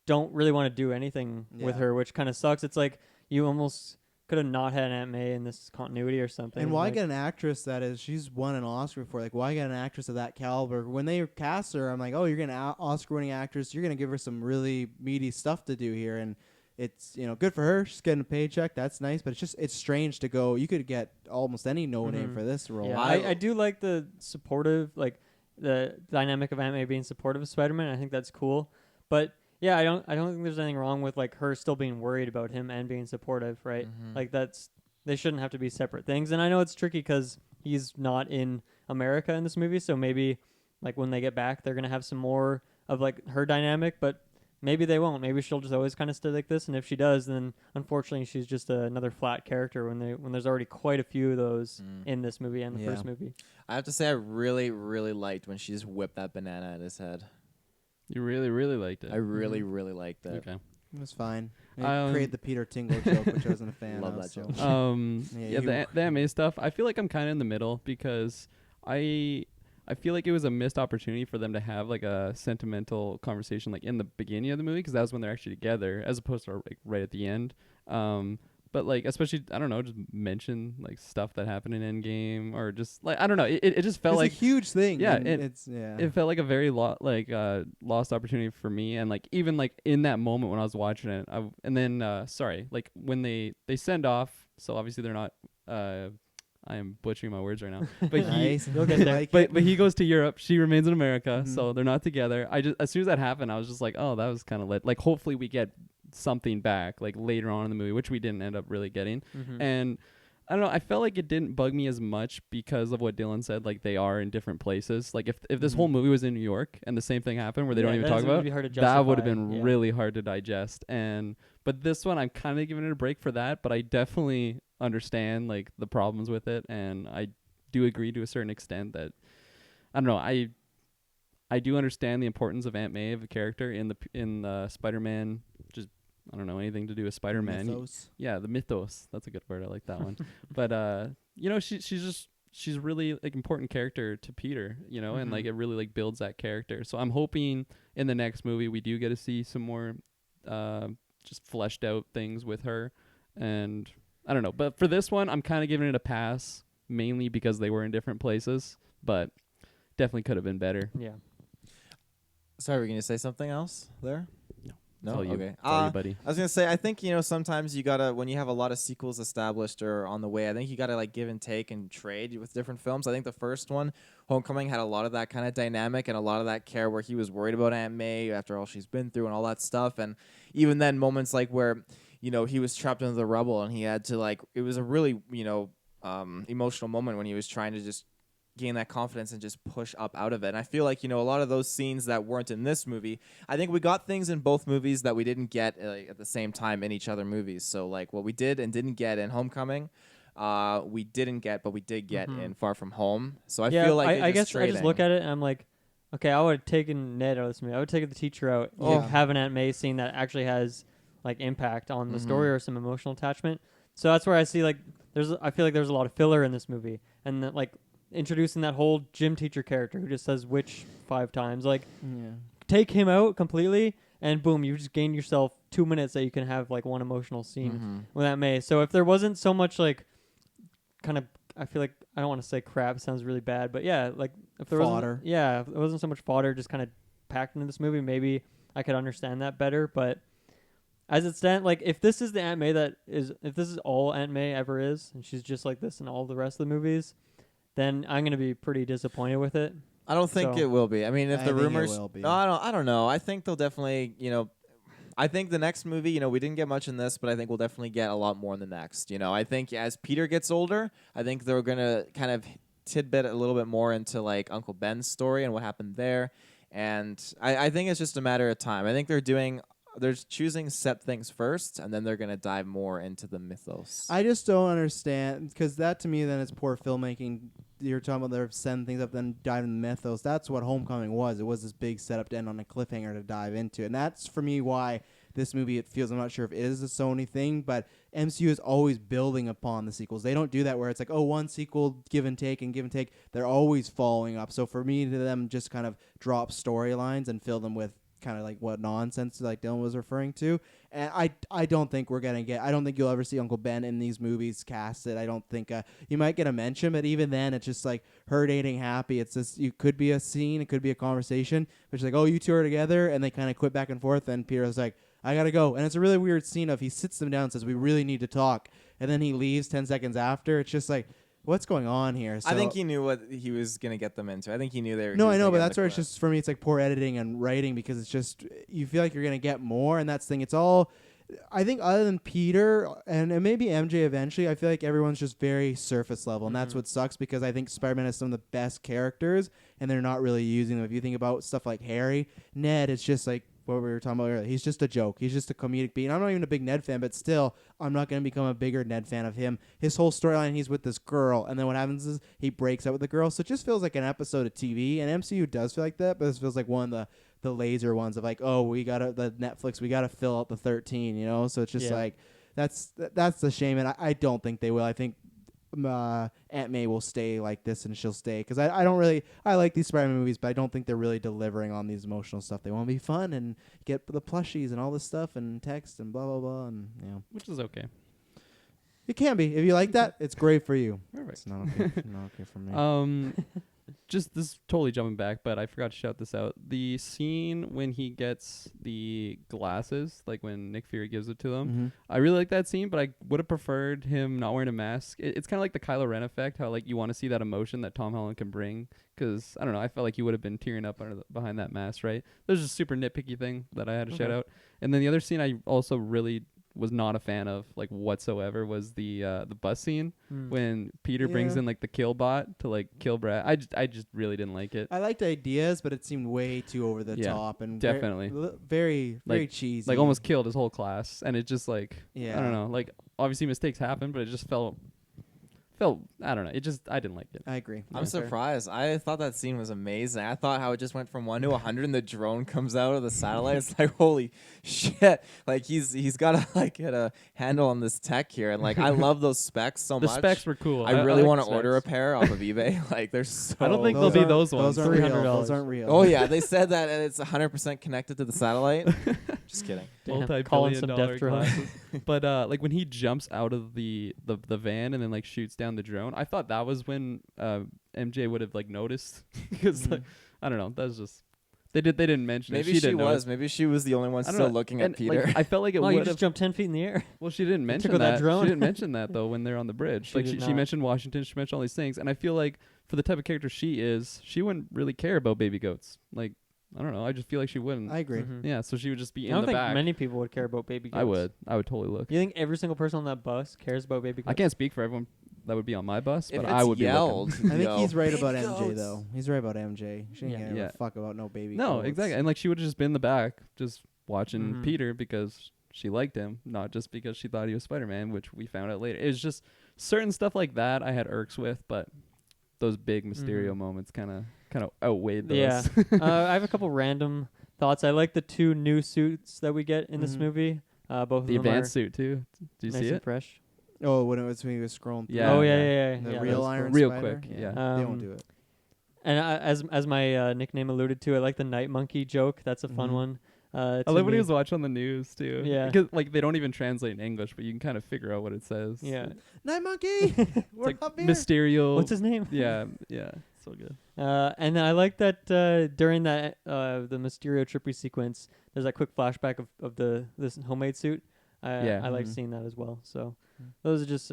don't really want to do anything with Yeah. her, which kind of sucks. It's like you almost could have not had Aunt May in this continuity or something. And why like, get an actress she's won an Oscar before? Like, why get an actress of that caliber? When they cast her, I'm like, oh, you're gonna Oscar-winning actress. You're gonna give her some really meaty stuff to do here, and it's good for her. She's getting a paycheck. That's nice, but it's strange to go. You could get almost any name for this role. Yeah, I do like the supportive, like the dynamic of Aunt May being supportive of Spider-Man. I think that's cool, but yeah, I don't think there's anything wrong with like her still being worried about him and being supportive, right? Like they shouldn't have to be separate things. And I know it's tricky because he's not in America in this movie, so maybe like when they get back, they're gonna have some more of like her dynamic, but maybe they won't. Maybe she'll just always kind of stay like this, and if she does, then unfortunately she's just another flat character when there's already quite a few of those in this movie and the first movie. I have to say I really, really liked when she just whipped that banana at his head. You really, really liked it. I really, really liked it. Okay. It was fine. It Um, created the Peter Tingle joke, which I wasn't a fan Love of. that so. joke. Yeah, The anime stuff. I feel like I'm kind of in the middle because I feel like it was a missed opportunity for them to have like a sentimental conversation like in the beginning of the movie because that was when they're actually together as opposed to like right at the end. But like especially I don't know, just mention like stuff that happened in Endgame or just like I don't know. It just felt it's like a huge thing. Yeah, and it felt like a very lost opportunity for me, and like even like in that moment when I was watching it, like when they send off. So obviously they're not. I am butchering my words right now, but nice. You'll get there. but he goes to Europe. She remains in America, so they're not together. I just as soon as that happened, I was just like, oh, that was kind of lit. Like hopefully we get something back like later on in the movie, which we didn't end up really getting, and. I don't know. I felt like it didn't bug me as much because of what Dylan said. Like they are in different places. Like if this whole movie was in New York and the same thing happened where they don't even talk about it, that would have been really hard to digest. But this one, I'm kind of giving it a break for that. But I definitely understand like the problems with it, and I do agree to a certain extent that I don't know. I do understand the importance of Aunt May of a character in the Spider-Man. Just I don't know anything to do with Spider-Man. Mythos. Yeah, the mythos. That's a good word. I like that one. But she's really like important character to Peter, and like it really like builds that character. So I'm hoping in the next movie we do get to see some more just fleshed out things with her. And I don't know, but for this one I'm kind of giving it a pass mainly because they were in different places, but definitely could have been better. Yeah. Sorry, were you going to say something else there? No, Tell you, okay. tell you, buddy. I was gonna say, I think sometimes you gotta when you have a lot of sequels established or on the way. I think you gotta like give and take and trade with different films. I think the first one, Homecoming, had a lot of that kind of dynamic and a lot of that care where he was worried about Aunt May after all she's been through and all that stuff. And even then, moments like where he was trapped under the rubble and he had to like it was a really emotional moment when he was trying to just gain that confidence and just push up out of it. And I feel like, a lot of those scenes that weren't in this movie, I think we got things in both movies that we didn't get at the same time in each other movies. So like what we did and didn't get in Homecoming, we didn't get, but we did get in Far From Home. So I feel like I guess I just look at it and I'm like, Okay, I would have taken Ned out of this movie. I would have taken the teacher out. Oh. Have an Aunt May scene that actually has like impact on the Mhm. story or some emotional attachment. So that's where I see like I feel like there's a lot of filler in this movie, and that, like introducing that whole gym teacher character who just says "witch" 5 times. Like Yeah. take him out completely, and boom, you just gain yourself 2 minutes that you can have like one emotional scene Mhm. with Aunt May. So if there wasn't so much like kind of, I feel like I don't want to say crap. It sounds really bad, but yeah, like if there Fodder. if there wasn't so much fodder just kind of packed into this movie, maybe I could understand that better. But as it stands, like if this is the Aunt May if this is all Aunt May ever is, and she's just like this in all the rest of the movies, then I'm gonna be pretty disappointed with it. I don't think So- it will be. I mean, if I the think it rumors, will be. No, I don't know. I think they'll definitely, I think the next movie, we didn't get much in this, but I think we'll definitely get a lot more in the next. I think as Peter gets older, I think they're gonna kind of tidbit a little bit more into like Uncle Ben's story and what happened there, and I think it's just a matter of time. I think they're choosing set things first, and then they're gonna dive more into the mythos. I just don't understand, because that to me then is poor filmmaking. You're talking about they're setting things up, then dive into the mythos. That's what Homecoming was. It was this big setup to end on a cliffhanger to dive into, and that's for me why this movie, it feels, I'm not sure if it is a Sony thing, but MCU is always building upon the sequels. They don't do that where it's like, oh, one sequel, give and take and give and take. They're always following up. So for me, to them just kind of drop storylines and fill them with kind of like what nonsense like Dylan was referring to. And I don't think we're going to I don't think you'll ever see Uncle Ben in these movies casted. I don't think you might get a mention, but even then it's just like her dating Happy. It's just, you could be a scene, it could be a conversation, which is like, oh, you two are together, and they kind of quit back and forth, and Peter's like, I gotta go. And it's a really weird scene of he sits them down and says, we really need to talk, and then he leaves 10 seconds after. It's just like, what's going on here? So I think he knew what he was gonna get them into. I think he knew they were. No, I know, but that's where it's just, for me, it's like poor editing and writing, because it's just, you feel like you're going to get more, and that's the thing. It's all, I think other than Peter and maybe MJ eventually, I feel like everyone's just very surface level, and that's what sucks, because I think Spider-Man has some of the best characters, and they're not really using them. If you think about stuff like Harry, Ned, it's just like what we were talking about earlier. He's just a joke. He's just a comedic beat. And I'm not even a big Ned fan, but still, I'm not going to become a bigger Ned fan of him. His whole storyline, he's with this girl, and then what happens is he breaks up with the girl. So it just feels like an episode of TV, and MCU does feel like that, but this feels like one of the laser ones of like, oh, we got to, the Netflix, we got to fill out the 13, So it's just like, that's the shame, and I don't think they will. I think Aunt May will stay like this, and she'll stay, because I don't really, I like these Spider-Man movies, but I don't think they're really delivering on these emotional stuff. They want to be fun and get the plushies and all this stuff and text and blah blah blah, and which is okay. it can be, if you like that, it's great for you. Perfect. It's not okay, not okay for me. Just this is totally jumping back, but I forgot to shout this out. The scene when he gets the glasses, like when Nick Fury gives it to them, Mhm. I really like that scene, but I would have preferred him not wearing a mask. It's kind of like the Kylo Ren effect, how like you want to see that emotion that Tom Holland can bring. Because I don't know, I felt like he would have been tearing up behind that mask, right? There's a super nitpicky thing that I had to shout out. And then the other scene I also really was not a fan of, like, whatsoever, was the bus scene when Peter brings Yeah. in like the kill bot to like kill Brad. I just really didn't like it. I liked ideas, but it seemed way too over the Yeah, top and definitely. very Like- cheesy. Like almost killed his whole class, and it just like Yeah. I don't know. Like obviously mistakes happen, but it just felt I don't know. It just I didn't like it. I agree. I'm surprised. I thought that scene was amazing. I thought how it just went from 1 to 100 and the drone comes out of the satellite. It's like, holy shit. Like he's got to like get a handle on this tech here. And like, I love those specs so The much. specs were cool. I really like want the to order a specs. pair off of eBay. Like they're so. I don't think Those they'll be aren't- those ones. Those aren't real. $300. Those aren't real. Oh yeah, they said that and it's 100% connected to the satellite. Just kidding. Damn, calling some Multi-billion-dollar death drones. glasses. But like when he jumps out of the van and then like shoots down the drone, I thought that was when MJ would have like noticed because like I don't know, that's just they didn't mention it. Maybe She she didn't was. notice. Maybe she was the only one I don't still know. looking And, at Peter. like, I felt like it Oh, you would just have. jumped 10 feet in the air. Well, she didn't mention with that that. drone. She didn't mention that though when they're on the bridge. She Like did she not. mentioned Washington. She mentioned all these things, and I feel like for the type of character she is, she wouldn't really care about baby goats. Like I don't know. I just feel like she wouldn't. I agree. Mhm. Yeah, so she would just be I in don't the think back. many people would care about baby goats. I would. I would totally look. You think every single person on that bus cares about baby goats? I can't speak for everyone that would be on my bus, If but it's I would yelled, be looking. I think yo, he's right big about MJ goats. though. He's right about MJ. She ain't Yeah. gonna Yeah. give a fuck about no baby. No, goats. exactly. And like she would have just been in the back, just watching Mhm. Peter because she liked him, not just because she thought he was Spider-Man, which we found out later. It was just certain stuff like that I had irks with, but those big Mysterio Mhm. moments kind of kind of outweighed those. Yeah. I have a couple random thoughts. I like the 2 new suits that we get in this Mhm. movie. Both of The them advanced are suit too. Do you nice see and it? fresh. Oh, when he was scrolling through. Yeah. Oh yeah, yeah. yeah, yeah. The yeah, real that was Iron Real Spider? quick, Yeah. yeah. They won't do it. And as my nickname alluded to, I like the night monkey joke. That's a fun Mhm. one. I to love when he me. was watching on the news too. Yeah. Because like they don't even translate in English, but you can kind of figure out what it says. Yeah. Night Monkey! It's We're like up here. Mysterio. What's his name? Yeah, yeah, so good. And I like that during that the Mysterio trippy sequence, there's that quick flashback of this homemade suit. Yeah. I like Mhm. seeing that as well. So Mm. those are just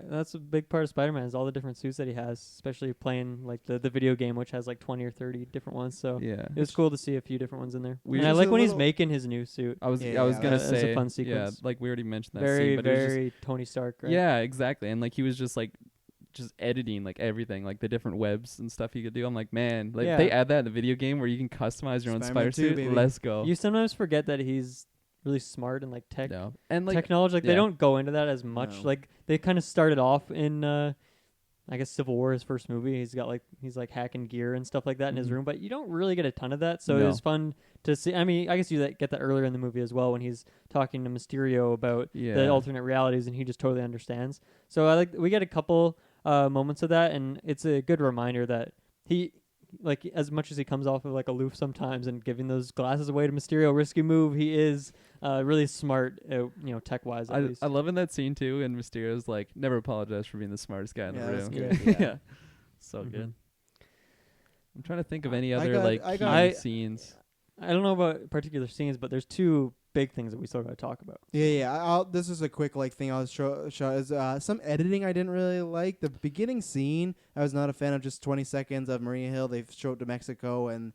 that's a big part of Spider-Man is all the different suits that he has, especially playing like the video game, which has like 20 or 30 different ones. So Yeah. it was cool to see a few different ones in there. We And I just like a when he's little- making his new suit. I was Yeah, I was yeah, gonna that's a say fun yeah, sequence. like we already mentioned that Very scene, but it was just very Tony Stark. Right? yeah, exactly. And like he was just like just editing like everything, like the different webs and stuff he could do. I'm like, man, like Yeah. they add that in the video game where you can customize your own Spider-Man spider 2, suit. baby. Let's go. You sometimes forget that he's really smart and like No. And like technology. Like yeah. they don't go into that as much. No. Like they kind of started off in I guess Civil War, his first movie. He's like hacking gear and stuff like that in his Mhm. room, but you don't really get a ton of that. So it No. was fun to see. I mean, I guess you get that earlier in the movie as well when he's talking to Mysterio about the Yeah. alternate realities, and he just totally understands. So I like we get a couple moments of that, and it's a good reminder that he. Like as much as he comes off of like aloof sometimes and giving those glasses away to Mysterio, risky move. He is really smart, tech wise at least. I love in that scene too, and Mysterio's like, never apologize for being the smartest guy in Yeah, the that's room. good, yeah. So Mhm. good. I'm trying to think of any I other got- like I key got- scenes. I don't know about particular scenes, but there's 2 big things that we still got to talk about. Yeah. This is a quick thing I'll show is some editing I didn't really like. The beginning scene, I was not a fan of. Just 20 seconds of Maria Hill. They showed to Mexico, and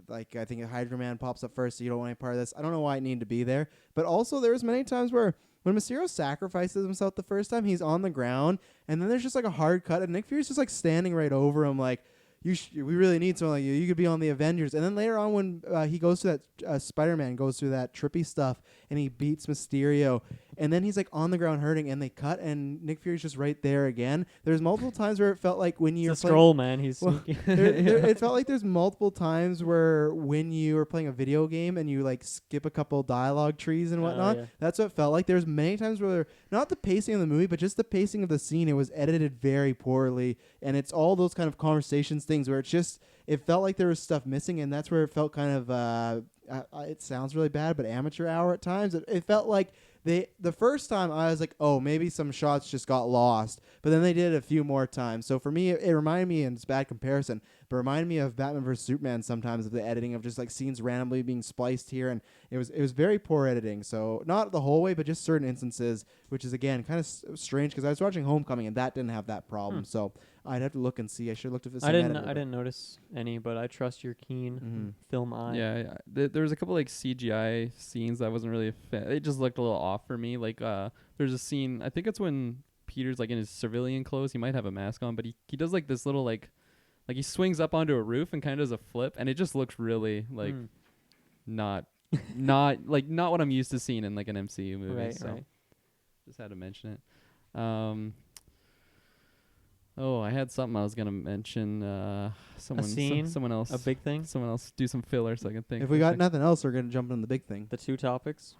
like I think a Hydra Man pops up first. So you don't want any part of this. I don't know why it needed to be there, but also there was many times where when Mysterio sacrifices himself the first time, he's on the ground, and then there's just like a hard cut, and Nick Fury's just like standing right over him, like. We really need someone like you. You could be on the Avengers. And then later on when he goes to that, Spider-Man goes through that trippy stuff, and he beats Mysterio. And then he's like on the ground hurting, and they cut, and Nick Fury's just right there again. There's multiple times where it felt like when you're It's a scroll, man. He's sneaky. it felt like there's multiple times where when you are playing a video game and you like skip a couple dialogue trees and Oh, whatnot, yeah. that's what it felt like. There's many times where not the pacing of the movie, but just the pacing of the scene. It was edited very poorly, and it's all those kind of conversations things where it felt like there was stuff missing, and that's where it felt kind of it sounds really bad, but amateur hour at times. It felt like the first time I was like, oh, maybe some shots just got lost, but then they did it a few more times. So for me, it reminded me, and it's a bad comparison, but reminded me of Batman vs Superman sometimes of the editing of just like scenes randomly being spliced here, and it was very poor editing. So not the whole way, but just certain instances, which is again kind of strange because I was watching Homecoming and that didn't have that problem. So I'd have to look and see. I should have looked at the I same didn't. editor, I didn't notice any, but I trust your keen Mhm. film eye. Yeah. There was a couple like CGI scenes I wasn't really a fan. It just looked a little off for me. Like there's a scene, I think it's when Peter's like in his civilian clothes. He might have a mask on, but he does like this little like he swings up onto a roof and kind of does a flip, and it just looks really like Mm. not not what I'm used to seeing in like an MCU movie. Right, so right. just had to mention it. I had something I was gonna mention. Someone else. A big thing. Someone else do some filler so I can think. If for we a got sec. nothing else, we're gonna jump into the big thing. The 2 topics.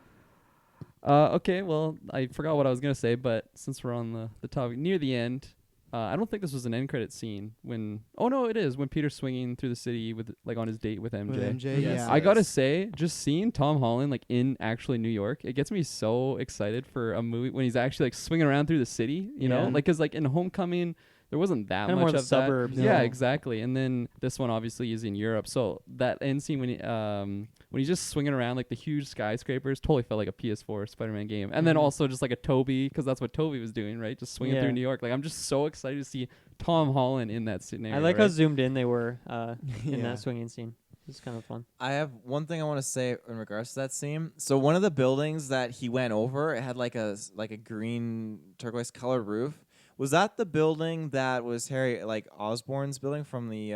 Okay, well, I forgot what I was gonna say, but since we're on the topic near the end, I don't think this was an end credit scene when. Oh no, it is when Peter's swinging through the city with like on his date with MJ. With MJ, Yes. yeah. I gotta say, just seeing Tom Holland like in actually New York, it gets me so excited for a movie when he's actually like swinging around through the city. You know, Yeah. like because like in Homecoming. There wasn't that Kinda much more the of suburbs, that. yeah. Yeah, exactly. And then this one obviously is in Europe. So that end scene when he's just swinging around like the huge skyscrapers totally felt like a PS4 Spider-Man game. And then Mhm. also just like a Toby, because that's what Toby was doing, right? Just swinging Yeah. through New York. Like I'm just so excited to see Tom Holland in that scenario. I like how right? zoomed in they were in Yeah. that swinging scene. It's kind of fun. I have one thing I want to say in regards to that scene. So one of the buildings that he went over, it had like a green turquoise colored roof. Was that the building that was Harry Osborn's building from the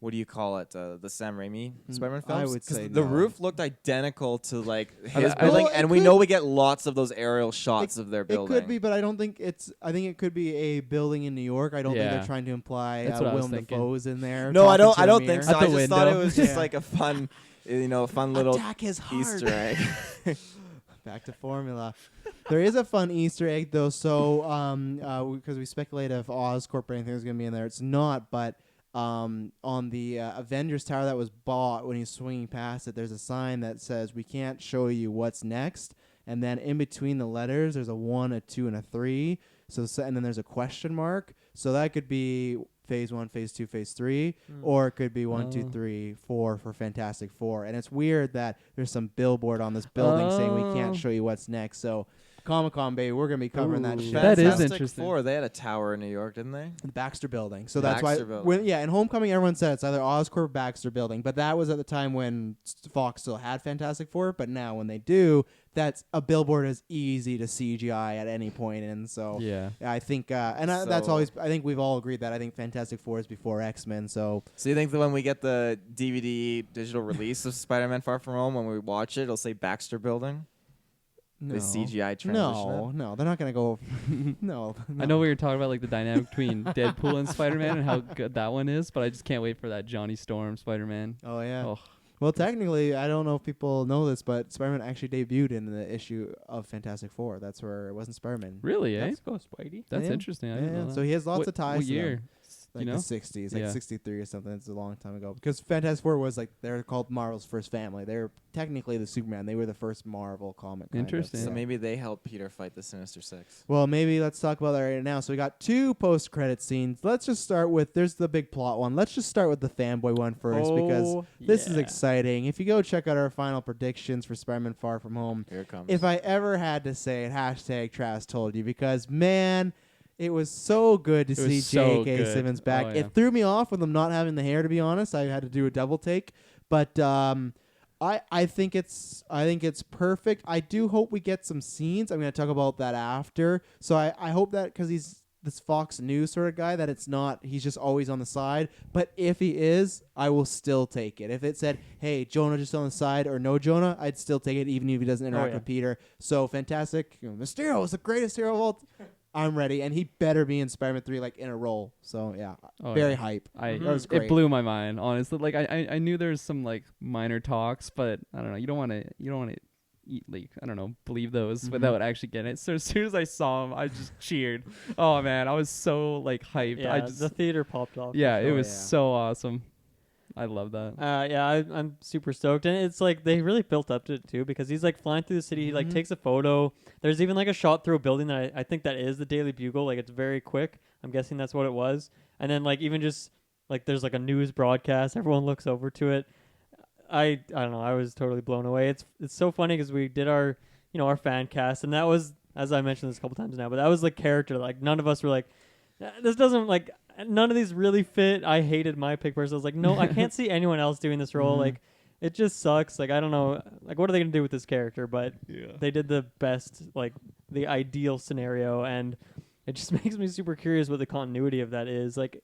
what do you call it? The Sam Raimi Spider-Man I films. would 'Cause say the no. roof looked identical to like I- his I- building, Well, it and we could- know we get lots of those aerial shots of their It building. could be, but I don't think it's. I think it could be a building in New York. I don't think Yeah. they're trying to imply That's what I was Willem thinking. Dafoe's in there. No, I talking don't. to I the don't think mirror. so. At I the just thought it window. was just Yeah. like a fun, fun little Attack his heart. Easter egg. Back to formula. There is a fun Easter egg though. So, because we speculate if Oscorp or anything is going to be in there, it's not. But on the Avengers Tower that was bought, when he's swinging past it, there's a sign that says, "We can't show you what's next." And then in between the letters, there's a 1, a 2, and a 3. And then there's a question mark. So that could be Phase 1, Phase 2, Phase 3, or it could be 1, 2, Oh. 3, 4 for Fantastic Four. And it's weird that there's some billboard on this building saying we can't Oh. show you what's next. So Comic-Con, baby, we're gonna be covering that Ooh. shit. That is Fantastic interesting. Four, they had a tower in New York, didn't they? The Baxter Building. So that's Baxter why, Building. in Homecoming, everyone said it's either Oscorp or Baxter Building. But that was at the time when Fox still had Fantastic Four. But now when they do, that's a billboard is easy to CGI at any point. And so Yeah. I think, that's So- always, I think we've all agreed that I think Fantastic Four is before X-Men. So So you think that when we get the DVD digital release of Spider-Man: Far From Home, when we watch it, it'll say Baxter Building? no. The CGI transition. No, they're not gonna go. no, I know we were talking about like the dynamic between Deadpool and Spider-Man and how good that one is, but I just can't wait for that Johnny Storm Spider-Man. Oh yeah. Oh. Well, technically, I don't know if people know this, but Spider-Man actually debuted in the issue of Fantastic Four. That's where it wasn't Spider-Man. Really, eh? Let's go, Spidey. That's Yeah. interesting. I Yeah, didn't know yeah. that. So he has lots What- of ties. What to them. year? Like you know? the 60s, like Yeah. 63 or something. It's a long time ago. Because Fantastic Four was like, they're called Marvel's first family. They're technically the Superman. They were the first Marvel comic. kind of, Interesting. So maybe they help Peter fight the Sinister Six. Well, maybe let's talk about that right now. So we got 2 post-credit scenes. Let's just start with, there's the big plot one. Let's just start with the fanboy one first because this is yeah. exciting. If you go check out our final predictions for Spider-Man Far From Home, Here it comes. if I ever had to say it, hashtag Travis told you, because man, it was so good to It see was so J.K. good. Simmons back. Oh, yeah. It threw me off with him not having the hair, to be honest. I had to do a double take, but I think it's perfect. I do hope we get some scenes. I'm going to talk about that after. So I hope that, because he's this Fox News sort of guy, that it's not he's just always on the side. But if he is, I will still take it. If it said, hey, Jonah just on the side, or no Jonah, I'd still take it even if he doesn't interact yeah. with Peter. So fantastic. Mysterio is the greatest hero of all I'm ready, and he better be in Spider-Man 3 like in a role. So yeah, Oh, very yeah. hype. That was great. It blew my mind, honestly. Like I knew there's some like minor talks, but I don't know. You don't want to eat, like, I don't know, believe those without actually getting it. So as soon as I saw him, I just cheered. Oh man, I was so like hyped. Yeah, I just the theater popped off. yeah, it Oh, was yeah. so awesome. I love that. I'm super stoked, and it's like they really built up to it too, because he's like flying through the city. He like Mhm. takes a photo. There's even like a shot through a building that I think that is the Daily Bugle. Like it's very quick. I'm guessing that's what it was. And then like even just like there's like a news broadcast. Everyone looks over to it. I don't know. I was totally blown away. It's so funny because we did our our fan cast, and that was, as I mentioned this a couple times now, but that was like character. Like none of us were like, this doesn't like. None of these really fit. I hated my pick person. I was like, no, I can't see anyone else doing this role. Mhm. Like, it just sucks. Like, I don't know. Like, what are they gonna do with this character? But they did the best, like the ideal scenario, and it just makes me super curious what the continuity of that is. Like,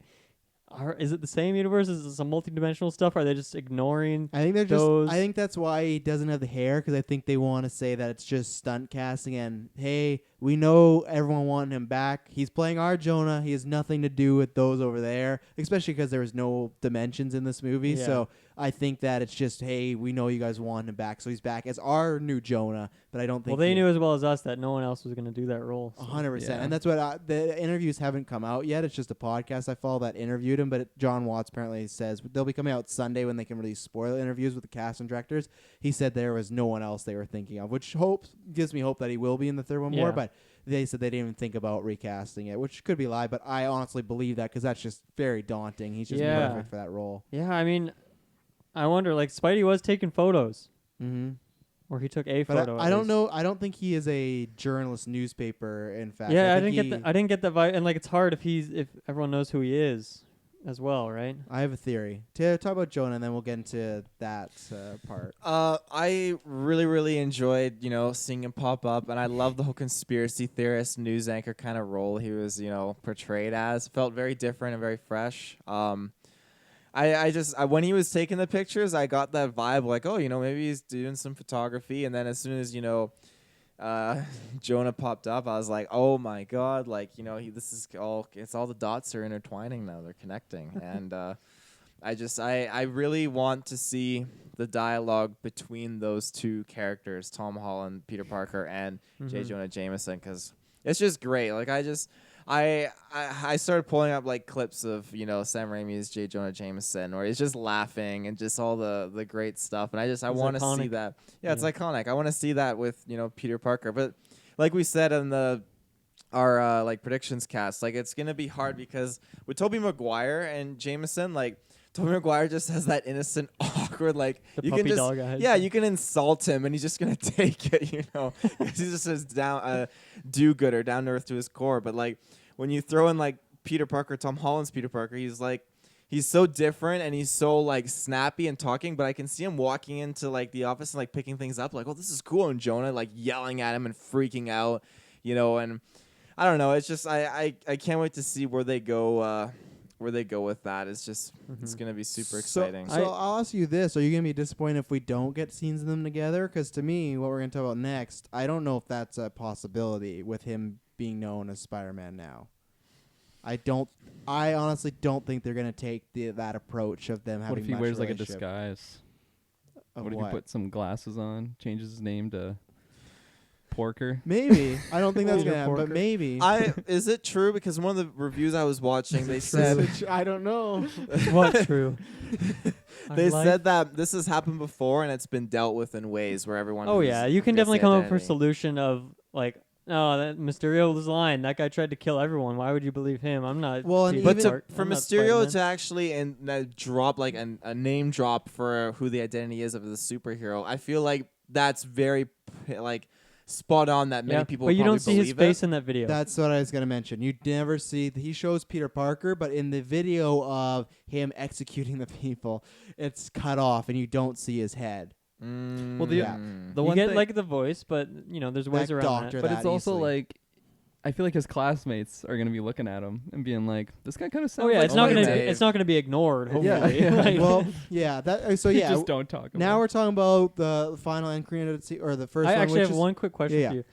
is it the same universe? Is it some multidimensional stuff? Are they just ignoring? I think they're just. those- I think that's why he doesn't have the hair, because I think they want to say that it's just stunt casting. And hey, we know everyone wanting him back. He's playing our Jonah. He has nothing to do with those over there, especially because there was no dimensions in this movie. Yeah. So I think that it's just, hey, we know you guys want him back, so he's back as our new Jonah. But I don't think Well, they he- knew as well as us that no one else was gonna do that role. so. 100%. Yeah. And that's what the interviews haven't come out yet. It's just a podcast I follow that interviewed him. But John Watts apparently says they'll be coming out Sunday when they can release spoiler interviews with the cast and directors. He said there was no one else they were thinking of, which gives me hope that he will be in the third one more. Yeah. But they said they didn't even think about recasting it, which could be a lie. But I honestly believe that, because that's just very daunting. He's just Yeah. perfect for that role. Yeah, I mean, I wonder. Like, Spidey was taking photos, Mm-hmm. or he took a But photo. I at don't least. know. I don't think he is a journalist newspaper. In fact, Yeah, I think didn't get that. I didn't get that vibe, and like it's hard if everyone knows who he is, as well, right? I have a theory. To talk about Jonah, and then we'll get into that part. I really enjoyed, seeing him pop up, and I love the whole conspiracy theorist news anchor kind of role he was, portrayed as. Felt very different and very fresh. when he was taking the pictures, I got that vibe like, oh, maybe he's doing some photography. And then as soon as Jonah popped up, I was like, oh my god, like this is all the dots are intertwining now, they're connecting. And I really want to see the dialogue between those two characters, Tom Holland, Peter Parker, and J. Jonah Jameson, because it's just great. Like I started pulling up like clips of Sam Raimi's J. Jonah Jameson, where he's just laughing and just all the great stuff, and I want to see that. Yeah, it's iconic. I want to see that with Peter Parker. But like we said in our like predictions cast, like it's gonna be hard because with Tobey Maguire and Jameson, like Tobey Maguire just has that innocent, awkward, like The you puppy can just dog eyes. you can insult him and he's just gonna take it, 'cause he's just as do-gooder, down to earth to his core. But like when you throw in like Peter Parker, Tom Holland's Peter Parker, he's so different and he's so like snappy and talking. But I can see him walking into like the office and like picking things up, like, oh, this is cool, and Jonah like yelling at him and freaking out, and I don't know. It's just I can't wait to see where they go. Where they go with that. It's just it's gonna be super exciting. So I'll ask you this: are you gonna be disappointed if we don't get scenes of them together? Because to me, what we're gonna talk about next, I don't know if that's a possibility with him being known as Spider-Man now. I honestly don't think they're gonna take that approach of them having. What if he much wears like a relationship. disguise? Of What if he put some glasses on, changes his name to Porker? Maybe. I don't think that's Peter gonna happen, but Porker. maybe. Is it true? Because one of the reviews I was watching, they said I don't know. What's true? they said that this has happened before and it's been dealt with in ways where everyone. Oh yeah, you can gets definitely the come up with a identity. solution of like, oh, that Mysterio was lying. That guy tried to kill everyone. Why would you believe him? I'm not. Well, and Peter But even- Parker. for I'm not Mysterio Spider-Man. to actually drop like a name drop for who the identity is of the superhero, I feel like that's very like spot on. That many people. But you probably don't see his believe face it. in that video. That's what I was gonna mention. You never see. He shows Peter Parker, but in the video of him executing the people, it's cut off, and you don't see his head. Well, the Yeah. the you one get thing, like the voice, but there's ways That around doctor that. but that it's also easily. like, I feel like his classmates are gonna be looking at him and being like, "This guy kind of sounds." Oh yeah, like it's not gonna Spider-Man." Dave. it's not gonna be ignored. Yeah, Hopefully. yeah. Like- Well, yeah. That so yeah. Just don't talk. Now about we're talking about the final end credit scene, or the first I one. actually which have is, one quick question Yeah, for you.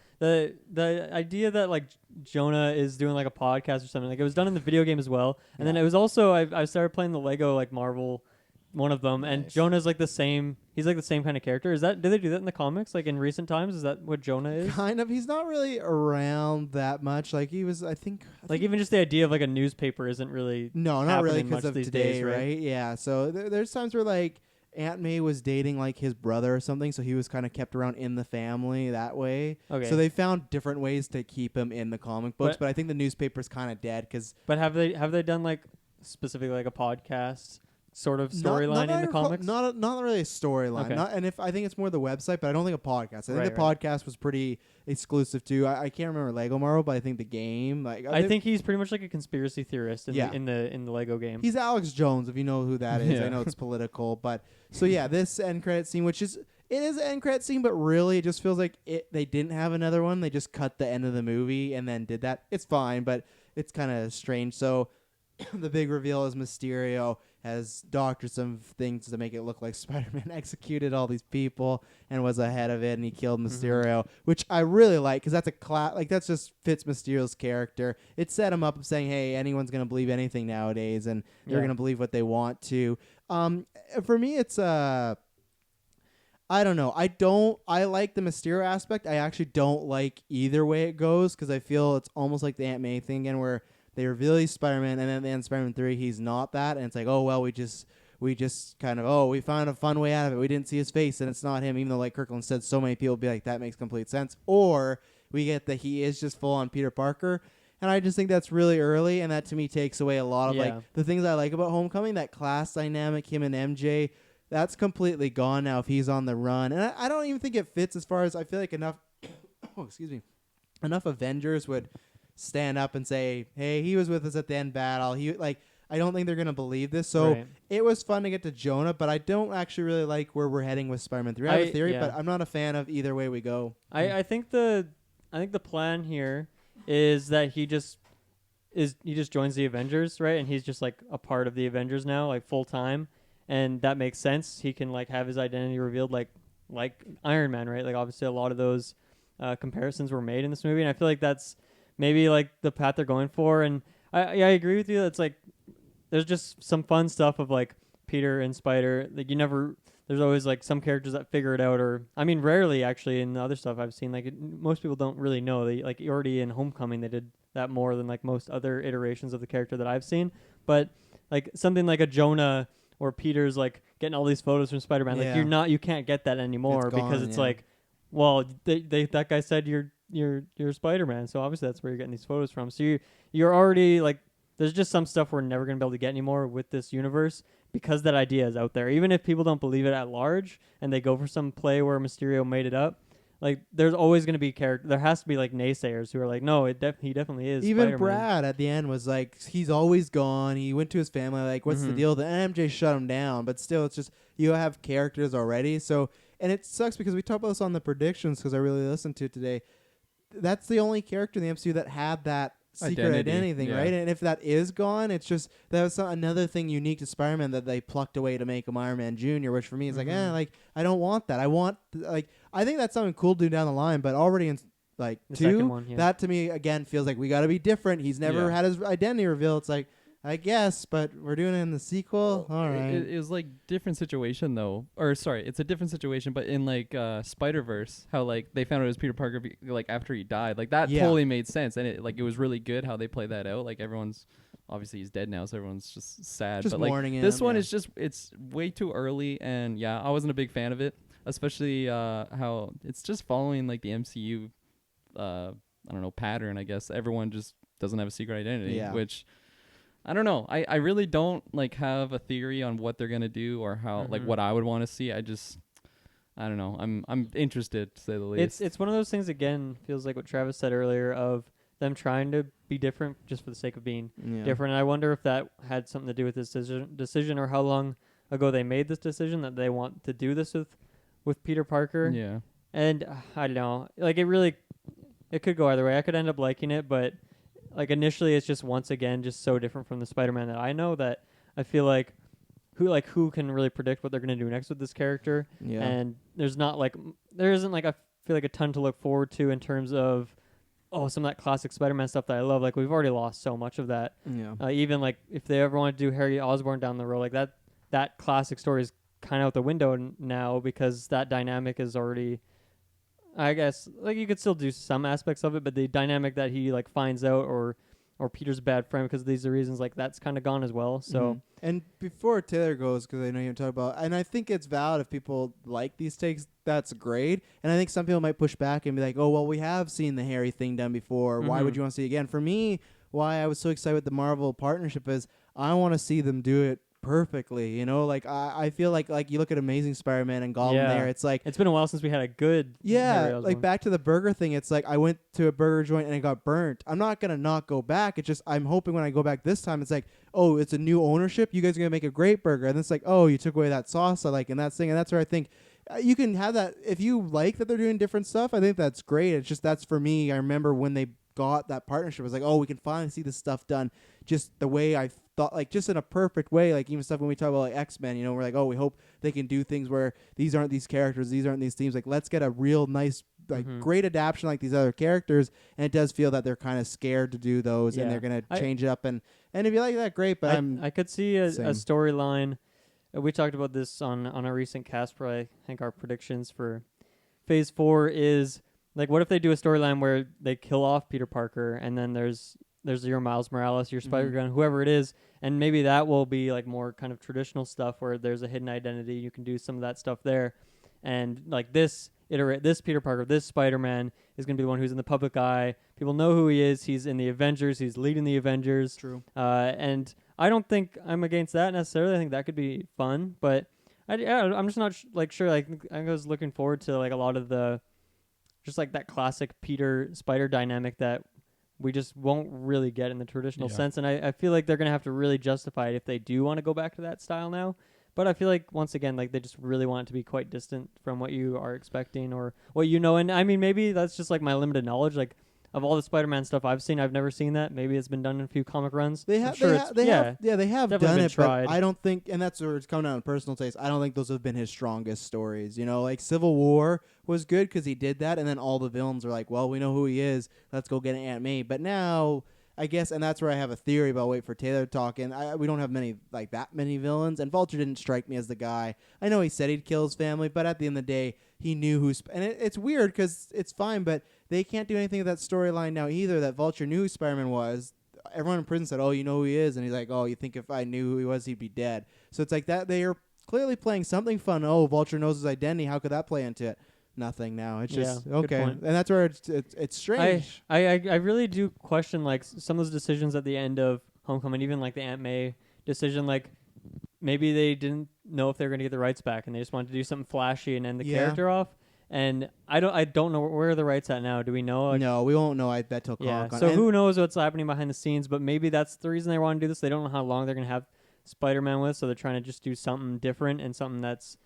The idea that like Jonah is doing like a podcast or something, like it was done in the video game as well, and then it was also I started playing the Lego like Marvel one of them, and Nice. Jonah's like the same. He's like the same kind of character. Did they do that in the comics? Like in recent times, is that what Jonah is? kind of. He's not really around that much. Like he was, I think. Like even just the idea of like a newspaper isn't really. No, not really, happening because much of these today, days, right? right? Yeah. So there's times where like Aunt May was dating like his brother or something, so he was kind of kept around in the family that way. Okay. So they found different ways to keep him in the comic books, but I think the newspaper's kind of dead because But have they done like specifically like a podcast sort of storyline in the comics? Not really a storyline. Okay. And if I think it's more the website, but I don't think a podcast. I think Right, the podcast was pretty exclusive too. I can't remember Lego Marvel, but I think the game. Like I think he's pretty much like a conspiracy theorist in, Yeah. in the Lego game. he's Alex Jones, if you know who that is. Yeah. I know it's political, but so yeah, this end credit scene, which is it is an end credit scene, but really it just feels like they didn't have another one. They just cut the end of the movie and then did that. It's fine, but it's kind of strange. So the big reveal is Mysterio has doctored some things to make it look like Spider-Man executed all these people and was ahead of it, and he killed Mysterio, which I really like because that's that's just fits Mysterio's character. It set him up of saying, hey, anyone's gonna believe anything nowadays, and they're Yeah. gonna believe what they want to. For me, it's I don't know. I like the Mysterio aspect. I actually don't like either way it goes because I feel it's almost like the Aunt May thing again, where they reveal he's Spider-Man, and then at the end of Spider-Man 3, he's not that, and it's like, oh well, we just kind of we found a fun way out of it. We didn't see his face, and it's not him, even though like Kirkland said, so many people be like, that makes complete sense. Or we get that he is just full on Peter Parker. And I just think that's really early, and that to me takes away a lot of Yeah. like the things I like about Homecoming, that class dynamic, him and MJ. That's completely gone now if he's on the run. And I don't even think it fits as far as I feel like enough enough Avengers would stand up and say, hey, he was with us at the end battle. I don't think they're going to believe this. So Right. it was fun to get to Jonah, but I don't actually really like where we're heading with Spider-Man 3. I have a theory, yeah. but I'm not a fan of either way we go. I think the plan here is that he just he just joins the Avengers, right? And he's just like a part of the Avengers now, like full time, and that makes sense. He can like have his identity revealed, like Iron Man, right? Like obviously a lot of those comparisons were made in this movie, and I feel like that's maybe like the path they're going for. And I agree with you. It's like there's just some fun stuff of like Peter and Spider. Like there's always like some characters that figure it out, or I mean, rarely actually. In the other stuff I've seen, like most people don't really know. They like already in Homecoming, they did that more than like most other iterations of the character that I've seen. But like something like a Jonah or Peter's like getting all these photos from Spider-Man, Yeah. like you can't get that anymore It's because gone, it's yeah. like, well, that guy said you're Spider-Man, so obviously that's where you're getting these photos from. So you're already like, there's just some stuff we're never gonna be able to get anymore with this universe because that idea is out there. Even if people don't believe it at large and they go for some play where Mysterio made it up, like there's always gonna be there has to be like naysayers who are like, no, he definitely is. Even Spider-Man. Brad at the end was like, he's always gone. He went to his family. Like, what's the Mhm. deal? The MJ shut him down, but still, it's just you have characters already. So, and it sucks because we talked about this on the predictions because I really listened to it today. That's the only character in the MCU that had that secret Identity, identity thing, yeah. right? And if that is gone, it's just that was another thing unique to Spider-Man that they plucked away to make him Iron Man Jr., which for me is Mhm. like I don't want that. I want I think that's something cool to do down the line, but already in like The 2, second one, yeah. that to me again feels like we got to be different. He's never Yeah. had his identity revealed. It's like I guess, but we're doing it in the sequel. All right. It was like different situation though, or sorry, it's a different situation. But in like Spider-Verse, how like they found out it was Peter Parker like after he died, like that Yeah. totally made sense, and it was really good how they played that out. Like everyone's obviously he's dead now, so everyone's just sad. Just but like mourning this him, one yeah. is just it's way too early, and yeah, I wasn't a big fan of it, especially how it's just following like the MCU, I don't know, pattern. I guess everyone just doesn't have a secret identity, Yeah. which. I don't know. I really don't like have a theory on what they're gonna do or how like Mhm. what I would want to see. I don't know. I'm interested to say the least. It's one of those things again. Feels like what Travis said earlier of them trying to be different just for the sake of being Yeah. different. And I wonder if that had something to do with this decision or how long ago they made this decision that they want to do this with Peter Parker. Yeah. And I don't know. Like it could go either way. I could end up liking it, but like initially it's just once again just so different from the Spider-Man that I know that I feel like who can really predict what they're going to do next with this character. Yeah. And there isn't like I feel like a ton to look forward to in terms of some of that classic Spider-Man stuff that I love. Like we've already lost so much of that. Yeah. Even like if they ever want to do Harry Osborn down the road, like that classic story is kind of out the window now because that dynamic is already, I guess, like you could still do some aspects of it, but the dynamic that he like finds out or Peter's a bad friend because of these reasons, like that's kind of gone as well. So Mhm. And before Taylor goes, because I know you're talking about, and I think it's valid if people like these takes, that's great. And I think some people might push back and be like, oh, well, we have seen the Harry thing done before. Why would Mhm. you want to see it again? For me, why I was so excited with the Marvel partnership is I want to see them do it perfectly. You know, like I feel like you look at Amazing Spider-Man and Gollum Yeah. there, it's like, it's been a while since we had a good Harry yeah, Osborn. like back to the burger thing. It's like I went to a burger joint and it got burnt. I'm not gonna not go back. It's just I'm hoping when I go back this time, it's like, oh, it's a new ownership. You guys are gonna make a great burger, and it's like, oh, you took away that sauce I like and that thing, and that's where I think you can have that if you like that they're doing different stuff. I think that's great. It's just that's for me. I remember when they got that partnership, it was like, oh, we can finally see this stuff done just the way I thought, like just in a perfect way. Like even stuff when we talk about like X-Men, you know, we're like, oh, we hope they can do things where these aren't these characters, these aren't these themes. Like let's get a real nice, like Mhm. great adaptation like these other characters. And it does feel that they're kind of scared to do those, and Yeah. they're gonna I- change it up. And if you like that, great. But I could see a same. storyline. We talked about this on a recent cast for I think our predictions for Phase 4 is like what if they do a storyline where they kill off Peter Parker and then there's your Miles Morales, your Spider-Gun, whoever it is, and maybe that will be like more kind of traditional stuff where there's a hidden identity. You can do some of that stuff there, and like this Peter Parker, this Spider-Man is going to be the one who's in the public eye. People know who he is. He's in the Avengers. He's leading the Avengers. True. And I don't think I'm against that necessarily. I think that could be fun, but I'm just not sure. Like I was looking forward to like a lot of the, just like that classic Peter Spider dynamic that we just won't really get in the traditional Yeah. sense. And I feel like they're gonna have to really justify it if they do want to go back to that style now. But I feel like once again, like they just really want it to be quite distant from what you are expecting or what you know. And I mean, maybe that's just like my limited knowledge. Like of all the Spider-Man stuff I've seen, I've never seen that. Maybe it's been done in a few comic runs. They I'm have, sure they, it's- ha- they yeah. have, yeah, they have Definitely done been it, tried. but I don't think, and that's where it's coming down to personal taste. I don't think those have been his strongest stories. You know, like Civil War was good because he did that, and then all the villains are like, well, we know who he is. Let's go get Aunt May. But now, I guess, and that's where I have a theory about. Wait for Taylor to talk. And we don't have that many villains, and Vulture didn't strike me as the guy. I know he said he'd kill his family, but at the end of the day, he knew who's. And it's weird because it's fine, but they can't do anything with that storyline now either. That Vulture knew who Spider-Man was. Everyone in prison said, "Oh, you know who he is," and he's like, "Oh, you think if I knew who he was, he'd be dead?" So it's like that. They are clearly playing something fun. Oh, Vulture knows his identity. How could that play into it? Nothing now. It's just Yeah, good okay, point. and that's where it's strange. I really do question like some of those decisions at the end of Homecoming, even like the Aunt May decision. Like maybe they didn't know if they were going to get the rights back, and they just wanted to do something flashy and end the Yeah. character off. And I don't know where are the rights at now. Do we know? Like, No, we won't know. I bet till yeah. Comic-Con. So And who knows what's happening behind the scenes? But maybe that's the reason they want to do this. They don't know how long they're going to have Spider-Man with, so they're trying to just do something different and something that's.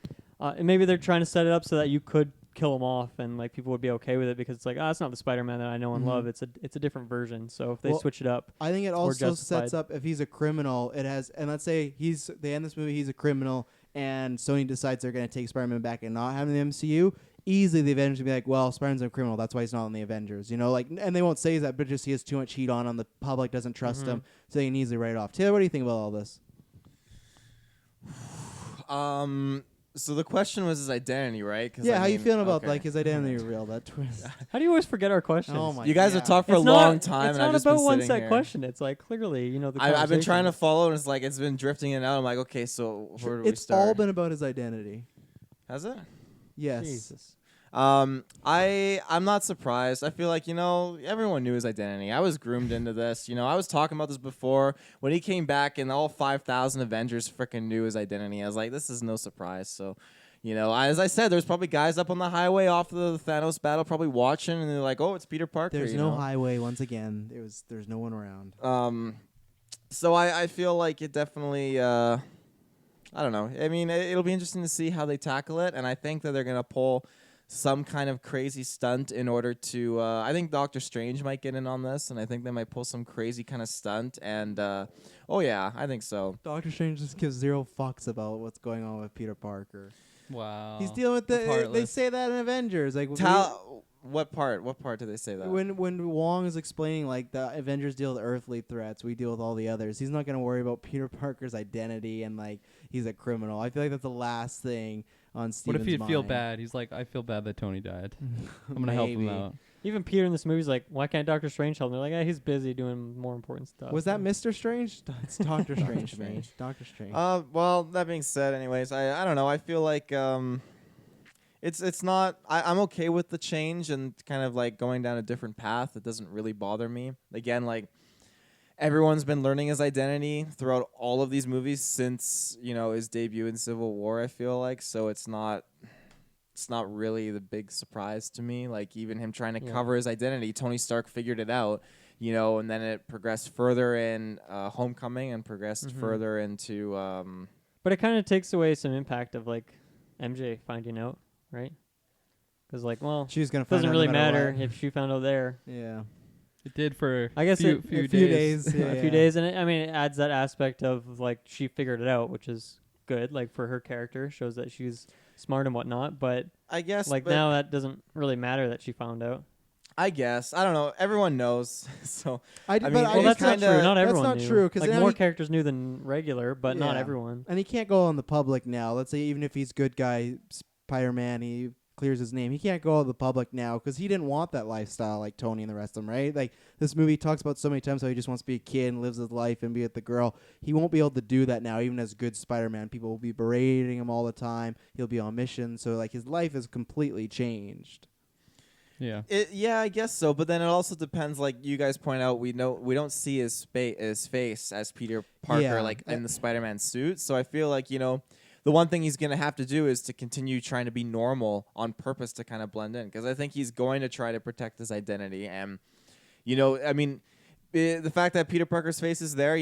And maybe they're trying to set it up so that you could kill him off and like people would be okay with it because it's like, it's not the Spider-Man that I know and Mhm. love. It's a different version. So if they Well, switch it up, I think it or also justified. sets up if he's a criminal. It has, and let's say they end this movie. He's a criminal, and Sony decides they're going to take Spider-Man back and not have him in the MCU. Easily, the Avengers would be like, "Well, Spider-Man's a criminal. That's why he's not in the Avengers." You know, like, and they won't say that, but just he has too much heat on him. The public doesn't trust him, so they can easily write it off. Taylor, what do you think about all this? So the question was his identity, right? 'Cause Yeah, I how you mean, feeling about okay. like his identity reveal? That twist. how do you always forget our questions? Oh my! You guys have yeah. talked for a It's long not, time, It's and I've not just about been one sitting set here. question. It's like clearly, the I've been trying to conversation. follow, and it's been drifting in and out. I'm like, okay, so where do we It's start? all been about his identity. Has it? Yes. Jesus. I'm not surprised. I feel like, everyone knew his identity. I was groomed into this. I was talking about this before. When he came back and all 5,000 Avengers freaking knew his identity, I was like, this is no surprise. So, as I said, there's probably guys up on the highway off the Thanos battle probably watching, and they're like, oh, it's Peter Parker. There's no highway once again. There's no one around. So I feel like it definitely, I don't know. I mean, it'll be interesting to see how they tackle it, and I think that they're going to pull some kind of crazy stunt in order to I think Doctor Strange might get in on this, and I think they might pull some crazy kind of stunt, and oh yeah, I think so. Doctor Strange just gives zero fucks about what's going on with Peter Parker. Wow. He's dealing with They heartless. say that in Avengers, like What part did they say that? when Wong is explaining like the Avengers deal with earthly threats, we deal with all the others. He's not gonna worry about Peter Parker's identity and like he's a criminal. I feel like that's the last thing on Steven's What if he'd mind. feel bad? He's like, I feel bad that Tony died. I'm gonna help him Maybe. out. Even Peter in this movie is like, why can't Doctor Strange help me? They're like, he's busy doing more important stuff. Was that Mr. Strange? It's Doctor Strange. Strange. Man. Doctor Strange. Well, that being said, anyways, I don't know. I feel like it's not. I'm okay with the change and kind of like going down a different path. It doesn't really bother me. Again, like everyone's been learning his identity throughout all of these movies since his debut in Civil War. I feel like so it's not really the big surprise to me. Like even him trying to cover his identity, Tony Stark figured it out. And then it progressed further in Homecoming and progressed further into. But it kind of takes away some impact of like MJ finding out, right? Because like, well, She's gonna it find doesn't out really no matter matter what. if she found out there. Yeah. It did for I guess few, it- few a few days. days. Yeah, A few days, and it adds that aspect of like she figured it out, which is good. Like for her character, shows that she's smart and whatnot. But I guess like but now, that doesn't really matter that she found out. I guess I don't know. Everyone knows, so I mean, but Well, Well, it's that's not kinda- true. Not that's everyone not knew. true, 'cause like now more he- characters knew than regular, but not Yeah. everyone. And he can't go on the public now. Let's say even if he's good guy Spider-Man, he clears his name. He can't go on the public now because he didn't want that lifestyle like Tony and the rest of them, right? Like this movie talks about so many times how he just wants to be a kid and lives his life and be with the girl. He won't be able to do that now, even as good Spider-Man. People will be berating him all the time. He'll be on mission, so like his life is completely changed. Yeah. Yeah, I guess so. But then it also depends. Like you guys point out, we don't see his face as Peter Parker, Yeah. like in the Spider-Man suit. So I feel like the one thing he's gonna have to do is to continue trying to be normal on purpose to kind of blend in. Because I think he's going to try to protect his identity. And I mean, the fact that Peter Parker's face is there,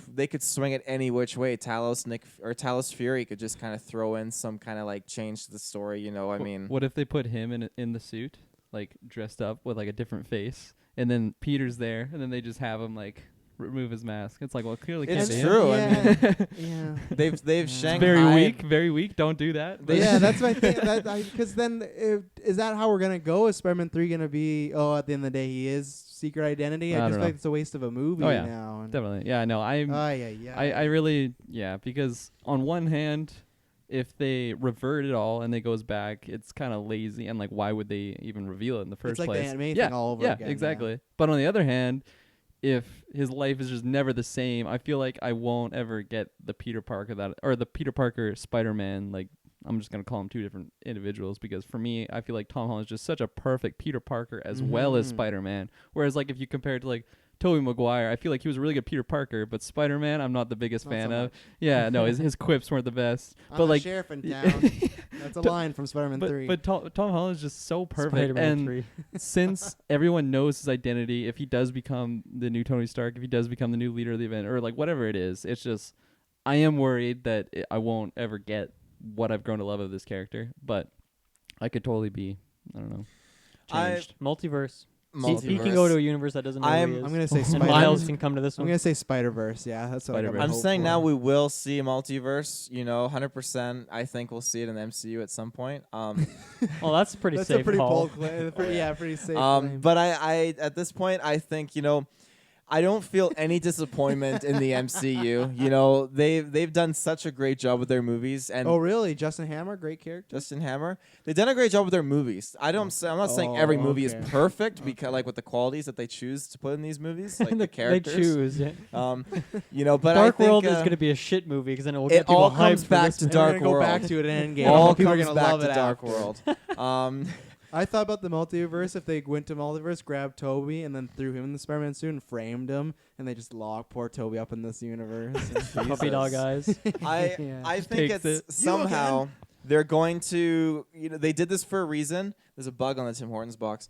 they could swing it any which way. Talos Fury could just kind of throw in some kind of like change to the story. I mean, What if they put him in the suit? like dressed up with like a different face, and then Peter's there, and then they just have him like remove his mask. It's like, well, clearly can't It's be him. true. I Yeah. mean, Yeah. they've It's Shanghai. very weak. Don't do that. But yeah, that's my thing. Because then, is that how we're gonna go? Is Spider-Man 3 gonna be? Oh, at the end of the day, he is secret identity. I I just don't feel know. like it's a waste of a movie Oh, yeah. now. And- Definitely. Yeah, no, I'm. yeah. I really, because on one hand, if they revert it all and it goes back, it's kind of lazy, and like, why would they even reveal it in the first It's like place? the anime yeah, thing all over yeah, again. exactly. But on the other hand, if his life is just never the same, I feel like I won't ever get the Peter Parker or the Peter Parker Spider-Man. Like, I'm just gonna call them two different individuals, because for me, I feel like Tom Holland is just such a perfect Peter Parker as well as Mhm. Spider-Man. Whereas, like, if you compare it to like Tobey Maguire, I feel like he was a really good Peter Parker, but Spider-Man, I'm not the biggest Not fan so of. much. Yeah, no, his quips weren't the best. I'm but a like, sheriff in town. That's a line from Spider-Man 3. but Tom Holland's just so perfect. Spider-Man And 3. since everyone knows his identity, if he does become the new Tony Stark, if he does become the new leader of the event, or like whatever it is, it's just, I am worried that I won't ever get what I've grown to love of this character. But I could totally be, I don't know, changed. Multiverse. He Multiverse. can go to a universe that doesn't know who he is. I'm gonna say and Spider. Miles can come to this I'm one. gonna say Spider-Verse. Yeah, that's what Spider-Verse. I I'm hope saying for. now we will see a multiverse. 100%. I think we'll see it in the MCU at some point. Well, that's pretty That's safe a pretty call. bold claim. Pretty safe. Um, claim. but I at this point, I think I don't feel any disappointment in the MCU. They've done such a great job with their movies, and Oh, really? Justin Hammer, great character. Justin Hammer, they've done a great job with their movies. I'm not saying every movie is okay. perfect, because like with the qualities that they choose to put in these movies, like the they characters. choose. Yeah. But Dark I think, World is going to be a shit movie because then it will get it people all hyped comes for back this to movie. And we're Dark gonna World. Go back to it in Endgame. all People are comes gonna back love to it Dark after. World. I thought about the multiverse if they went to multiverse, grabbed Toby, and then threw him in the Spider-Man suit and framed him, and they just lock poor Toby up in this universe. Puppy dog eyes. I Yeah. I think takes it's it. somehow they're going to they did this for a reason. There's a bug on the Tim Hortons box.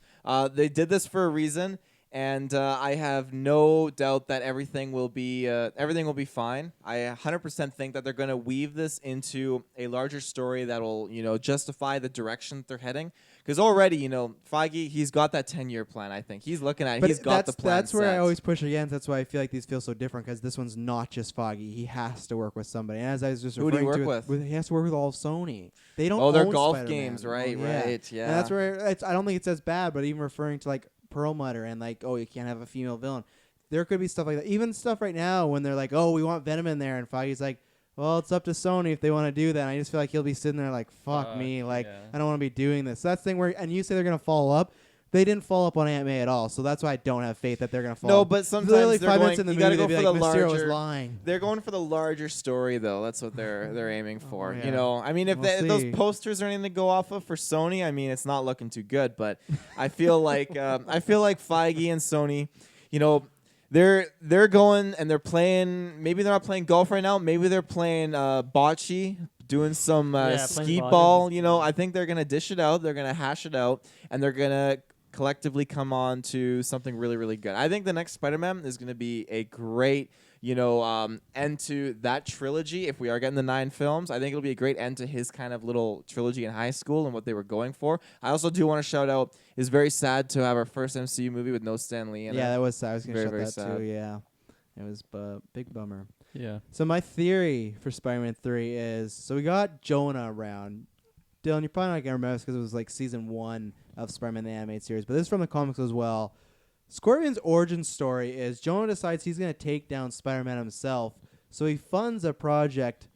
They did this for a reason, and I have no doubt that everything will be fine. I 100% think that they're going to weave this into a larger story that will justify the direction that they're heading. Because already Feige, he's got that 10-year plan. I think he's looking at it. But He's got the plan. that's where I set. always push against. That's why I feel like these feel so different, because this one's not just Foggy. He has to work with somebody. And as I was just Who do you referring work to, with? he has to work with all of Sony. They don't. Oh, they're own golf Spider-Man. games, right? Oh, Right. Yeah. And that's where I don't think it's as bad. But even referring to like Perlmutter and like, oh, you can't have a female villain. There could be stuff like that. Even stuff right now when they're like, oh, we want Venom in there, and Feige's like, well, it's up to Sony if they want to do that. And I just feel like he'll be sitting there like, fuck me, like yeah. I don't want to be doing this. So that's the thing where, and you say they're gonna follow up. They didn't follow up on Aunt May at all, so that's why I don't have faith that they're gonna follow. No, up. but sometimes Literally they're 5 going. minutes in the You movie, gotta go they'd for be the like, Mysterio was larger. lying. They're going for the larger story, though. That's what they're aiming for. yeah. I mean, if, We'll if those see. posters are anything to go off of for Sony, I mean, it's not looking too good. But I feel like Feige and Sony, they're going and they're playing. Maybe they're not playing golf right now. Maybe they're playing bocce, doing some playing skeet bocce. ball. I think they're gonna dish it out. They're gonna hash it out, and they're gonna collectively come on to something really, really good. I think the next Spider-Man is going to be a great, end to that trilogy. If we are getting the 9 films, I think it'll be a great end to his kind of little trilogy in high school and what they were going for. I also do want to shout out, it's very sad to have our first MCU movie with no Stan Lee in it. Yeah, that was. I was gonna Very, shut very that sad. too. Yeah, it was big bummer. Yeah. So my theory for Spider-Man 3 is, so we got Jonah around. Dylan, you're probably not gonna remember this because it was like season 1 of Spider-Man the animated series, but this is from the comics as well. Scorpion's origin story is Jonah decides he's gonna take down Spider-Man himself, so he funds a project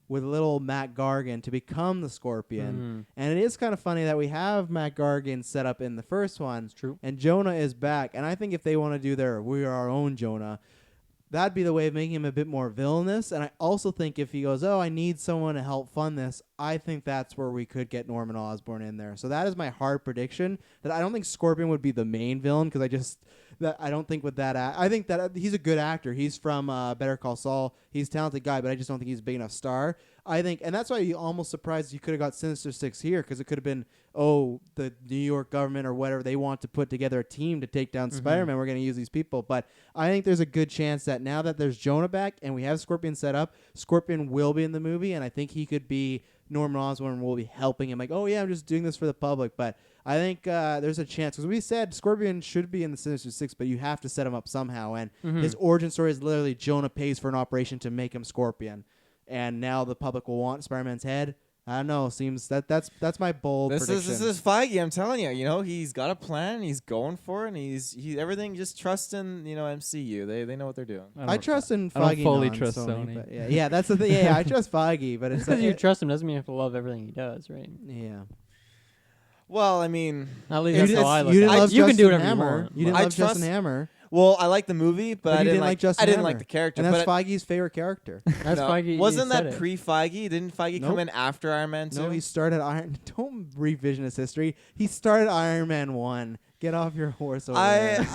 with little Matt Gargan to become the Scorpion. And it is kind of funny that we have Matt Gargan set up in the first one, True. and Jonah is back. And I think if they want to do their "we are our own Jonah," that'd be the way of making him a bit more villainous. And I also think if he goes, oh, I need someone to help fund this, I think that's where we could get Norman Osborn in there. So that is my hard prediction, that I don't think Scorpion would be the main villain, because I don't think with that I think that he's a good actor. He's from Better Call Saul. He's a talented guy, but I just don't think he's a big enough star. I think, and that's why you're almost surprised you could have got Sinister Six here, because it could have been, oh, the New York government or whatever, they want to put together a team to take down Spider-Man. We're going to use these people. But I think there's a good chance that now that there's Jonah back and we have Scorpion set up, Scorpion will be in the movie, and I think he could be Norman Osborn will be helping him. Like, oh yeah, I'm just doing this for the public. But I think there's a chance because we said Scorpion should be in the Sinister Six, but you have to set him up somehow. And his origin story is literally Jonah pays for an operation to make him Scorpion, and now the public will want Spider-Man's head. I don't know. Seems that's my bold prediction. This is Feige. I'm telling you. You know, he's got a plan. He's going for it. And he's everything. Just trust in MCU. They know what they're doing. I trust in I don't Feige. fully not trust Sony. Sony. But yeah, that's the thing. Yeah, I trust Feige, but it's Just because you trust him doesn't mean you have to love everything he does, right? yeah. Well, I mean, At least You that's how I look didn't at it. love You can do Justin whatever you Hammer. want. You didn't I love Justin trust- Hammer, well, I like the movie, but But I you didn't didn't like like Justin I didn't Hammer. like the character. and that's but Feige's favorite character. That's no, Feige. wasn't said that it. pre-Feige? Didn't Feige come Nope. in after Iron Man 2? No, he started Iron. Don't revisionist history. He started Iron Man 1. Get off your horse over there.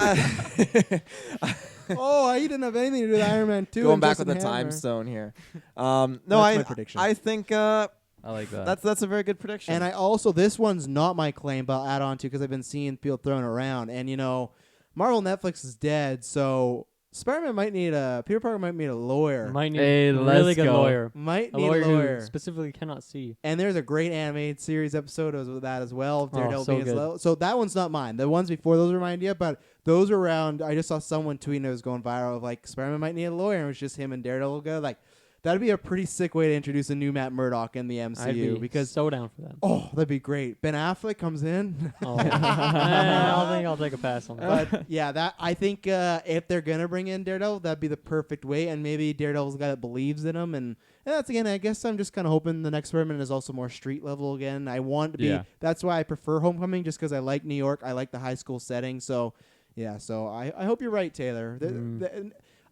I Oh, he didn't have anything to do with Iron Man 2. going and back Justin with the Hammer. time stone here. That's No, my prediction. I think I like that. that's a very good prediction. And I also, this one's not my claim, but I'll add on to because I've been seeing people throwing it around. And, you know, Marvel Netflix is dead, so Spider-Man might need Peter Parker might need a lawyer. Might need Hey, a really let's good go. lawyer. Might A need lawyer a lawyer. who specifically cannot see. And there's a great animated series episode of that as well. Of Daredevil so being his good. low. So that one's not mine. The ones before those were my idea, but those were around. I just saw someone tweeting it was going viral of like Spider-Man might need a lawyer, and it was just him and Daredevil go. Like that'd be a pretty sick way to introduce a new Matt Murdock in the I'd MCU be because so down for that. oh, that'd be great. Ben Affleck comes in. Oh. I think I'll take a pass on that. But yeah, that I think if they're gonna bring in Daredevil, that'd be the perfect way, and maybe Daredevil's a guy that believes in him, and that's again. I guess I'm just kind of hoping the next Spider-Man is also more street level again. I want to be. Yeah. That's why I prefer Homecoming, just because I like New York. I like the high school setting. So yeah. So I hope you're right, Taylor.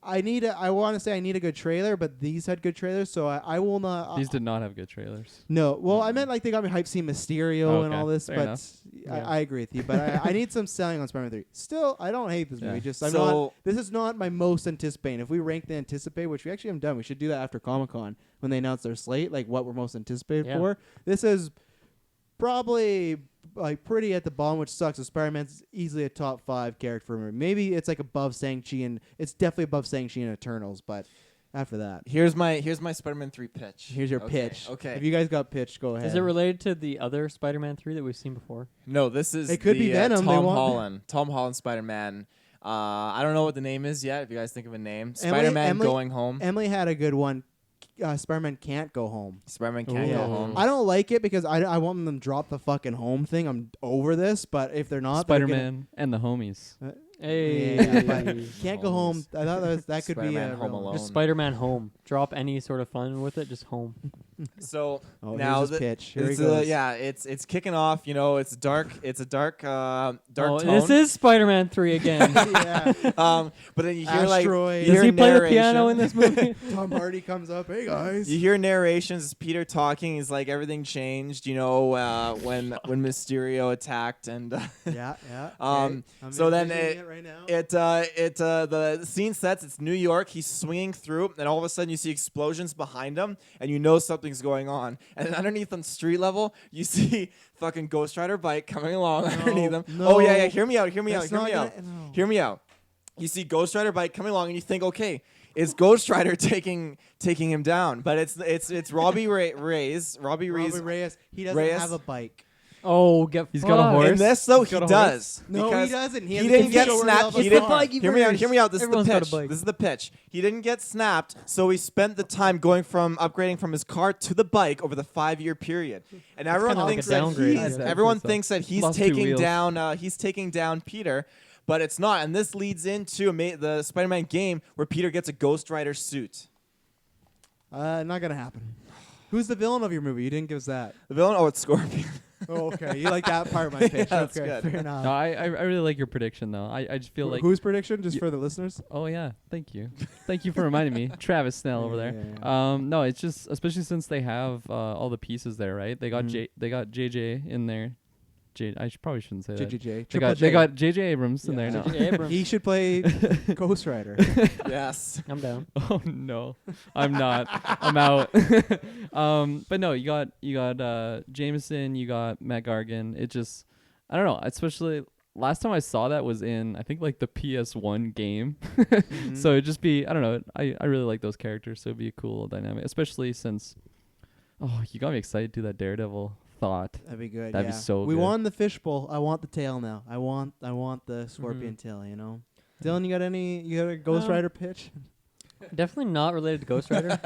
I want to say I need a good trailer, but these had good trailers, so I will not. These did not have good trailers. No, well, I meant like they got me hyped seeing Mysterio and Okay, all this, fair but enough. I agree with you. But I need some selling on Spider-Man 3. Still, I don't hate this movie. Yeah. Just I'm So- not. This is not my most anticipated. If we rank the anticipate, which we actually haven't done, we should do that after Comic-Con when they announce their slate, like what we're most anticipated Yeah. for. This is probably like pretty at the bottom, which sucks. So Spider-Man's easily a top 5 character for me. Maybe it's like above Shang-Chi, and it's definitely above Shang-Chi and Eternals. But after that, here's my Spider-Man 3 pitch. here's your Okay, pitch. Okay. If you guys got pitched, go ahead. Is it related to the other Spider-Man 3 that we've seen before? No, this is It could be the, Venom, they Tom want- Holland. Tom Holland Spider-Man. I don't know what the name is yet. If you guys think of a name, Spider-Man Emily- going home. Emily had a good one. Spider-Man can't go home. Spider-Man can't Yeah. go home. I don't like it because I want them to drop the fucking home thing. I'm over this, but if they're not, they're Spider-Man and the homies. Hey. Yeah, but can't go home. Homes. I thought that could be Spider-Man a Home real- Alone. Just Spider-Man home. Drop any sort of fun with it, just home. So Oh, now here's his the- pitch. Here he it's goes. yeah, it's kicking off. You know, it's dark. It's a dark Oh, tone. this is Spider-Man 3 again. yeah. But then you hear like Asteroid. you Does hear he play the piano narration. in this movie? Tom Hardy comes up. Hey guys. You hear narrations. It's Peter talking. He's like everything changed. You know, when Mysterio attacked and yeah, yeah. Um, I'm so then envisioning it- right now. the scene sets. It's New York. He's swinging through, and all of a sudden you see explosions behind him, and you know something's going on. And then underneath on street level, you see fucking Ghost Rider bike coming along underneath him. no. Oh yeah, yeah. Hear me out. Hear me That's out. Hear not me out. gonna- no. Hear me out. You see Ghost Rider bike coming along, and you think, okay, is Ghost Rider taking him down? But it's Robbie Reyes. Robbie Reyes. Robert Reyes. He doesn't Reyes. have a bike. Oh, get He's got a fucked. horse? In this though, He's he got a does. No, because he doesn't. He has didn't a get show where snapped. he He loves didn't. cars. Hear me out. Hear me out. This Everyone's is got the a pitch. bike. This is the pitch. He didn't get snapped, so he spent the time going from upgrading from his car to the bike over the 5-year period. And everyone kinda like thinks a that downgrade. he's, Yeah. everyone So thinks that he's lost 2 taking wheels. down. He's taking down Peter. But it's not, and this leads into the Spider-Man game where Peter gets a Ghost Rider suit. Not gonna happen. Who's the villain of your movie? You didn't give us that. The villain? Oh, it's Scorpion. Oh, okay. You like that part of my pitch. that's Okay, good. fair enough. No, I really like your prediction though. I just feel like Whose prediction? Just Y- for the listeners. oh yeah, thank you for reminding me, Travis Snell over there. Yeah. No, it's just especially since they have all the pieces there, right? They got Mhm. they got JJ in there. probably shouldn't say that. JJJ. They got JJ Abrams in there Yeah. now. J.J. Abrams. He should play Ghost Rider. Yes. I'm down. Oh no, I'm not. I'm out. But no, you got Jameson, you got Matt Gargan. It just, I don't know. Especially last time I saw that was in I think like the PS1 game. So it'd just be I don't know. I really like those characters, so it'd be a cool dynamic, especially since Oh, you got me excited to that Daredevil thought. That'd be good. That'd be yeah. so We good. won the fishbowl. I want the tail now. I want the scorpion Mm-hmm. tail. You know. Dylan, you got a Ghost Rider pitch? Definitely not related to Ghost Rider.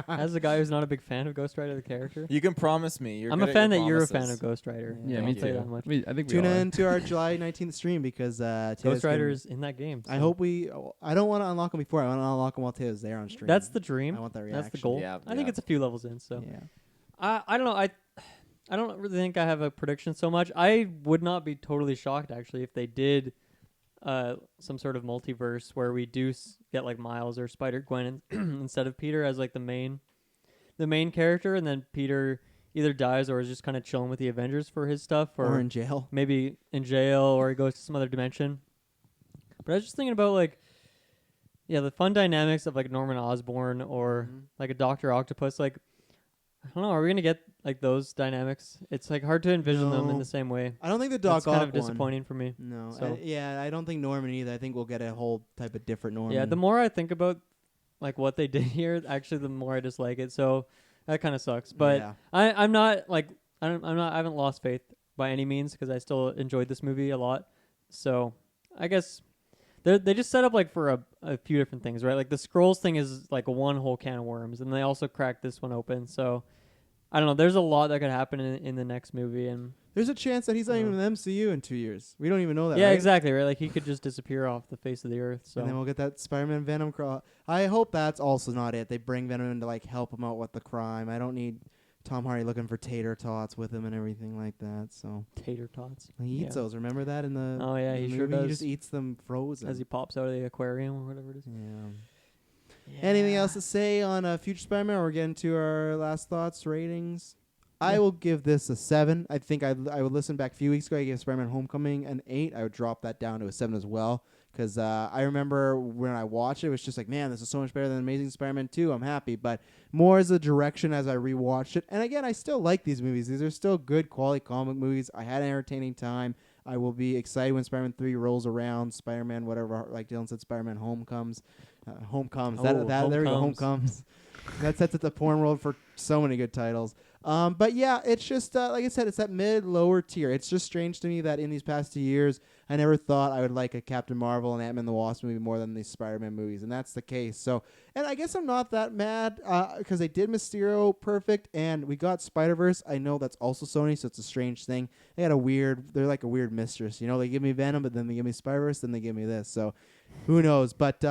As a guy who's not a big fan of Ghost Rider, the character. You can promise me. I'm a fan that you're a fan of Ghost Rider. Yeah, I'll me tell you too. that much. I think we Tune are. in to our July 19th stream because Taylor's Ghost gonna- Rider is in that game. I so. hope I don't want to unlock them before. I want to unlock them while Taylor's there on stream. That's the dream. I want that reaction. That's the goal. Yeah, I think yeah. it's a few levels in. So Yeah. I don't know. I don't really think I have a prediction so much. I would not be totally shocked actually if they did some sort of multiverse where we do get like Miles or Spider-Gwen instead of Peter as like the main character, and then Peter either dies or is just kind of chilling with the Avengers for his stuff, Or in jail. maybe in jail or he goes to some other dimension. But I was just thinking about like, yeah, the fun dynamics of like Norman Osborn or like a Dr. Octopus. Like, I don't know, are we gonna get like those dynamics? It's like hard to envision them in No. the same way. I don't think the Doc It's kind Ock of disappointing for me. No. So- I don't think Norman either. I think we'll get a whole type of different Norman. Yeah, the more I think about like what they did here, actually, the more I dislike it. So that kind of sucks. But Yeah. I'm not like I haven't lost faith by any means because I still enjoyed this movie a lot. So I guess they just set up like for a few different things, right? Like the Skrulls thing is like one whole can of worms, and they also cracked this one open. So I don't know. There's a lot that could happen in the next movie, and There's a chance that he's not Uh-huh. even in the MCU in 2 years. We don't even know that. yeah, right? exactly, right. Like he could just disappear off the face of the earth. So And then we'll get that Spider-Man Venom crawl. I hope that's also not it. They bring Venom in to like help him out with the crime. I don't need Tom Hardy looking for tater tots with him and everything like that. So tater tots he eats Yeah. those. Remember that in the Oh, yeah, in he the sure movie? He does. just eats them frozen. as he pops out of the aquarium or whatever it is. Yeah. Anything else to say on Future Spider-Man? Or we're getting to our last thoughts, ratings. I Yeah. will give this a 7. I think I would listen back a few weeks ago. I gave Spider-Man Homecoming an 8. I would drop that down to a 7 as well. Because I remember when I watched it was just like, man, this is so much better than Amazing Spider-Man 2. I'm happy. But more as a direction as I rewatched it. And again, I still like these movies. These are still good quality comic movies. I had an entertaining time. I will be excited when Spider-Man 3 rolls around. Spider-Man, whatever, like Dylan said, Spider-Man Homecomes. Homecomes. Oh, There we go. Homecomes. Homecomes. That sets up the porn world for so many good titles. But yeah, it's just like I said, it's that lower tier. It's just strange to me that in these past 2 years, I never thought I would like a Captain Marvel and Ant-Man and the Wasp movie more than these Spider-Man movies, and that's the case. So, and I guess I'm not that mad because they did Mysterio perfect, and we got Spider-Verse. I know that's also Sony, so it's a strange thing. They're like a weird mistress. You know, they give me Venom, but then they give me Spider-Verse, then they give me this. So, who knows? But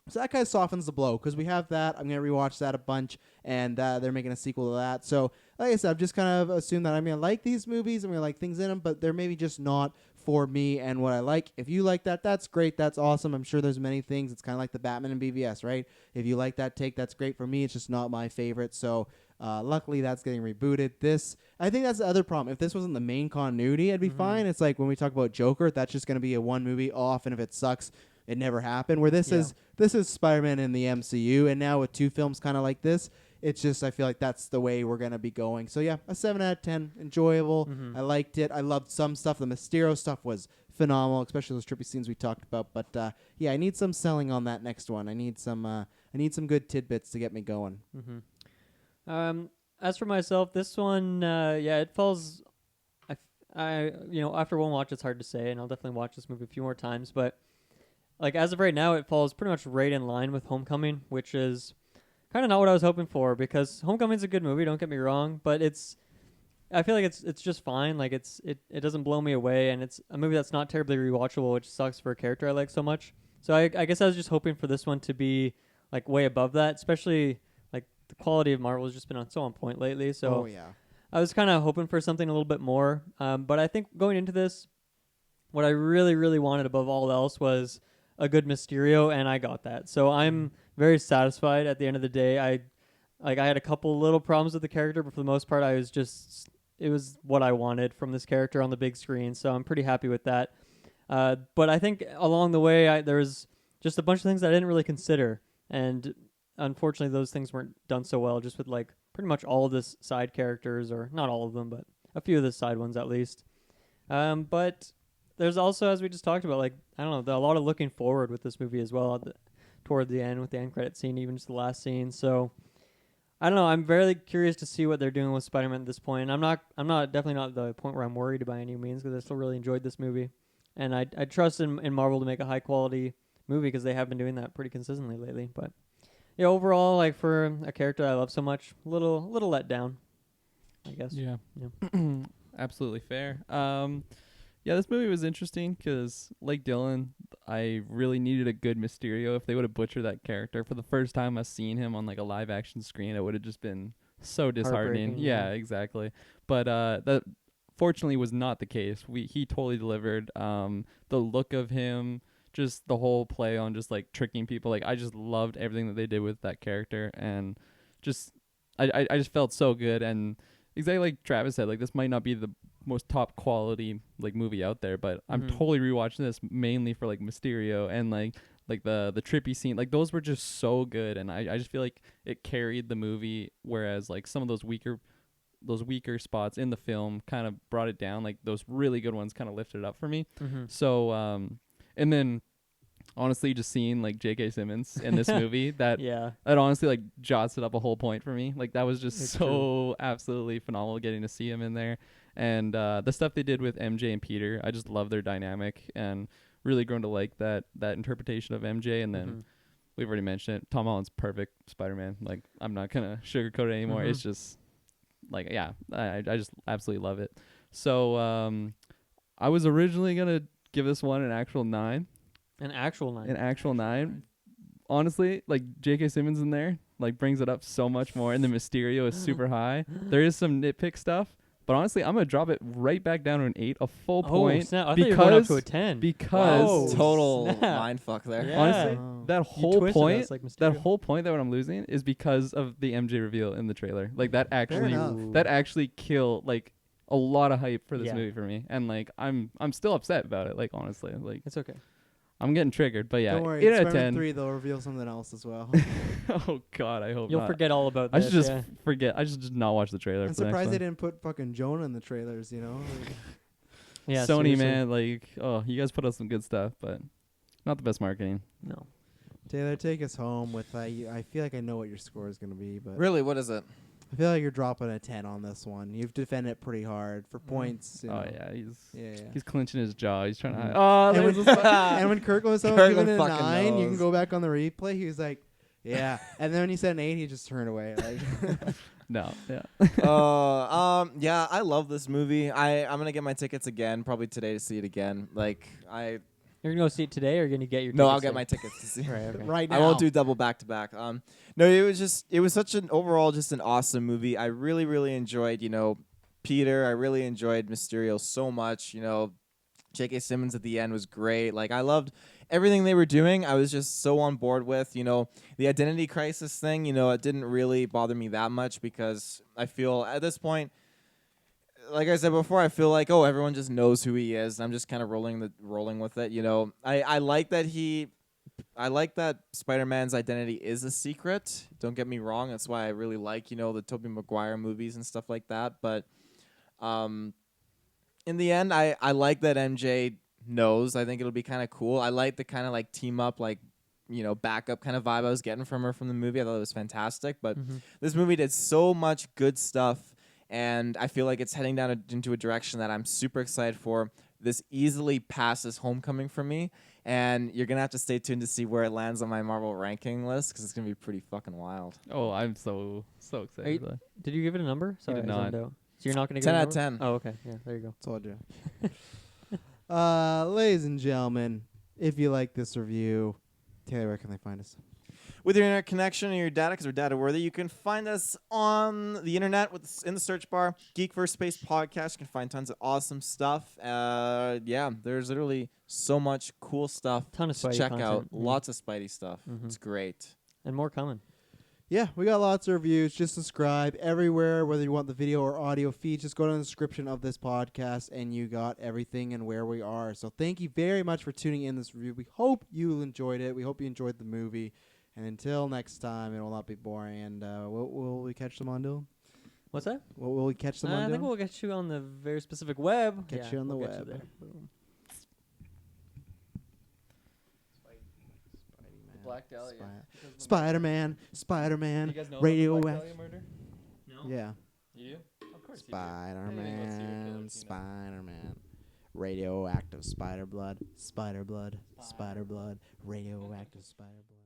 so that kind of softens the blow because we have that. I'm going to rewatch that a bunch, and they're making a sequel to that. So, like I said, I've just kind of assumed that I'm going to like these movies. I'm going to like things in them, but they're maybe just not for me and what I like. If you like that, that's great. That's awesome. I'm sure there's many things. It's kind of like the Batman and BVS, right? If you like that take, that's great for me. It's just not my favorite. So, luckily, that's getting rebooted. I think that's the other problem. If this wasn't the main continuity, I'd be fine. It's like when we talk about Joker, that's just going to be a one movie off, and if it sucks, it never happened. Where this is Spider-Man in the MCU, and now with 2 films kind of like this, it's just I feel like that's the way we're gonna be going. So yeah, a 7 out of 10, enjoyable. I liked it. I loved some stuff. The Mysterio stuff was phenomenal, especially those trippy scenes we talked about. But yeah, I need some selling on that next one. I need some good tidbits to get me going. As for myself, this one, it falls. After one watch, it's hard to say, and I'll definitely watch this movie a few more times. But like as of right now, it falls pretty much right in line with Homecoming, which is kind of not what I was hoping for because Homecoming's a good movie. Don't get me wrong, but I feel like it's just fine. Like it doesn't blow me away, and it's a movie that's not terribly rewatchable, which sucks for a character I like so much. So I guess I was just hoping for this one to be like way above that, especially like the quality of Marvel has just been on point lately. So yeah. I was kind of hoping for something a little bit more. But I think going into this, what I really, really wanted above all else was a good Mysterio, and I got that. So I'm very satisfied at the end of the day. I had a couple little problems with the character, but for the most part, it was what I wanted from this character on the big screen. So I'm pretty happy with that. But I think along the way, there was just a bunch of things that I didn't really consider. And unfortunately, those things weren't done so well, just with like pretty much all of the side characters, or not all of them, but a few of the side ones at least. But there's also, as we just talked about, like, I don't know, a lot of looking forward with this movie as well toward the end with the end credit scene, even just the last scene. So I don't know. I'm very curious to see what they're doing with Spider-Man at this point. I'm not definitely not at the point where I'm worried by any means because I still really enjoyed this movie, and I trust in Marvel to make a high quality movie because they have been doing that pretty consistently lately. But yeah, overall, like for a character I love so much, little let down, I guess. Yeah. Yeah. Absolutely fair. Yeah, this movie was interesting because, like Dylan, I really needed a good Mysterio. If they would have butchered that character for the first time I seen him on like a live action screen, it would have just been so disheartening. Heartbreaking, Yeah, yeah. exactly. But that fortunately was not the case. He totally delivered. The look of him, just the whole play on just like tricking people. Like I just loved everything that they did with that character, and just I just felt so good. And exactly like Travis said, like this might not be the most top quality like movie out there, but I'm Mhm. totally rewatching this mainly for like Mysterio and like the trippy scene. Like those were just so good, and I just feel like it carried the movie, whereas like some of those weaker spots in the film kind of brought it down. Like those really good ones kind of lifted it up for me. Mm-hmm. So and then honestly just seeing like J.K. Simmons in this movie that Yeah. honestly like jots it up a whole point for me. Like that was just It's so absolutely phenomenal getting to see him in there. And the stuff they did with MJ and Peter, I just love their dynamic and really grown to like that interpretation of MJ. And then Mhm. we've already mentioned it, Tom Holland's perfect Spider-Man. Like I'm not gonna sugarcoat it anymore. Mhm. It's just like yeah, I just absolutely love it. So I was originally gonna give this one an actual 9. An actual 9. An actual 9. Honestly, like J.K. Simmons in there, like brings it up so much more, and the Mysterio is super high. There is some nitpick stuff, but honestly, I'm gonna drop it right back down to an 8, a full point. Snap. I thought you were going up to a 10. Because Whoa. Total Snap. mind fuck there. Yeah. honestly, Wow. that You whole twisted point, us like that Mysterio. whole point that what I'm losing is because of the MJ reveal in the trailer. Like that actually, enough. that actually killed like a lot of hype for this Yeah. movie for me, and like I'm still upset about it. Like honestly, like It's okay. I'm getting triggered. But yeah, Don't worry, 8 in out of Spider-Man 10. 3 they'll reveal something else as well. Oh God, I hope You'll not. forget all about I this. should just yeah. forget. I should just not watch the trailer. I'm for the next surprised they one. didn't put fucking Jonah in the trailers, you know? Like, Yeah, Sony, seriously. man, like, oh, you guys put out some good stuff, but not the best marketing. No. Taylor, take us home with I feel like I know what your score is going to be, but Really, what is it? I feel like you're dropping a 10 on this one. You've defended it pretty hard for points. You Oh know. yeah, he's Yeah. he's clenching his jaw. He's trying to. Mhm. Oh, And there's when, the spot. and when Kirk was Kirkland giving it a fucking 9, you can knows. go back on the replay. He was like, yeah. And then when he said an 8, he just turned away. Like, No, yeah. Yeah, I love this movie. I'm gonna get my tickets again, probably today to see it again. Like You're going to go see it today or are you going to get your no, tickets I'll get today? my tickets to see. Right, okay. right now. I won't do double back to back. No, it was such an overall just an awesome movie. I really, really enjoyed, Peter. I really enjoyed Mysterio so much. J.K. Simmons at the end was great. Like I loved everything they were doing. I was just so on board with, the identity crisis thing. It didn't really bother me that much because I feel at this point, like I said before, I feel like everyone just knows who he is. I'm just kind of rolling with it. I like that Spider-Man's identity is a secret. Don't get me wrong. That's why I really like the Tobey Maguire movies and stuff like that. But in the end, I like that MJ knows. I think it'll be kind of cool. I like the kind of like team up backup kind of vibe I was getting from her from the movie. I thought it was fantastic. But this movie did so much good stuff. And I feel like it's heading down into a direction that I'm super excited for. This easily passes Homecoming for me. And you're going to have to stay tuned to see where it lands on my Marvel ranking list because it's going to be pretty fucking wild. Oh, I'm so excited. for that. Did you give it a number? Sorry, did I zoned not. out. So you're not going to give 10 it a out of number? 10. Oh, okay. Yeah, there you go. Told you. Ladies and gentlemen, if you like this review, Taylor, where can they find us? With your internet connection and your data, because we're data worthy, you can find us on the internet in the search bar, Geek vs. Space Podcast. You can find tons of awesome stuff. There's literally so much cool stuff Ton of to Spidey check content. out. Mhm. Lots of Spidey stuff. Mhm. It's great. And more coming. Yeah, we got lots of reviews. Just subscribe everywhere, whether you want the video or audio feed. Just go to the description of this podcast, and you got everything and where we are. So thank you very much for tuning in this review. We hope you enjoyed it. We hope you enjoyed the movie. And until next time, it will not be boring. And will we catch them on, Dylan? What's that? What will we catch them on, I think Dylan? we'll get you on the very specific web. Catch you on the we'll get web. there. Boom. Black Dahlia. Spider-Man, Spider-Man, radioactive. murder? No. Yeah. You? Of course Spider-Man, Spider-Man. Radioactive spider blood, radioactive spider blood.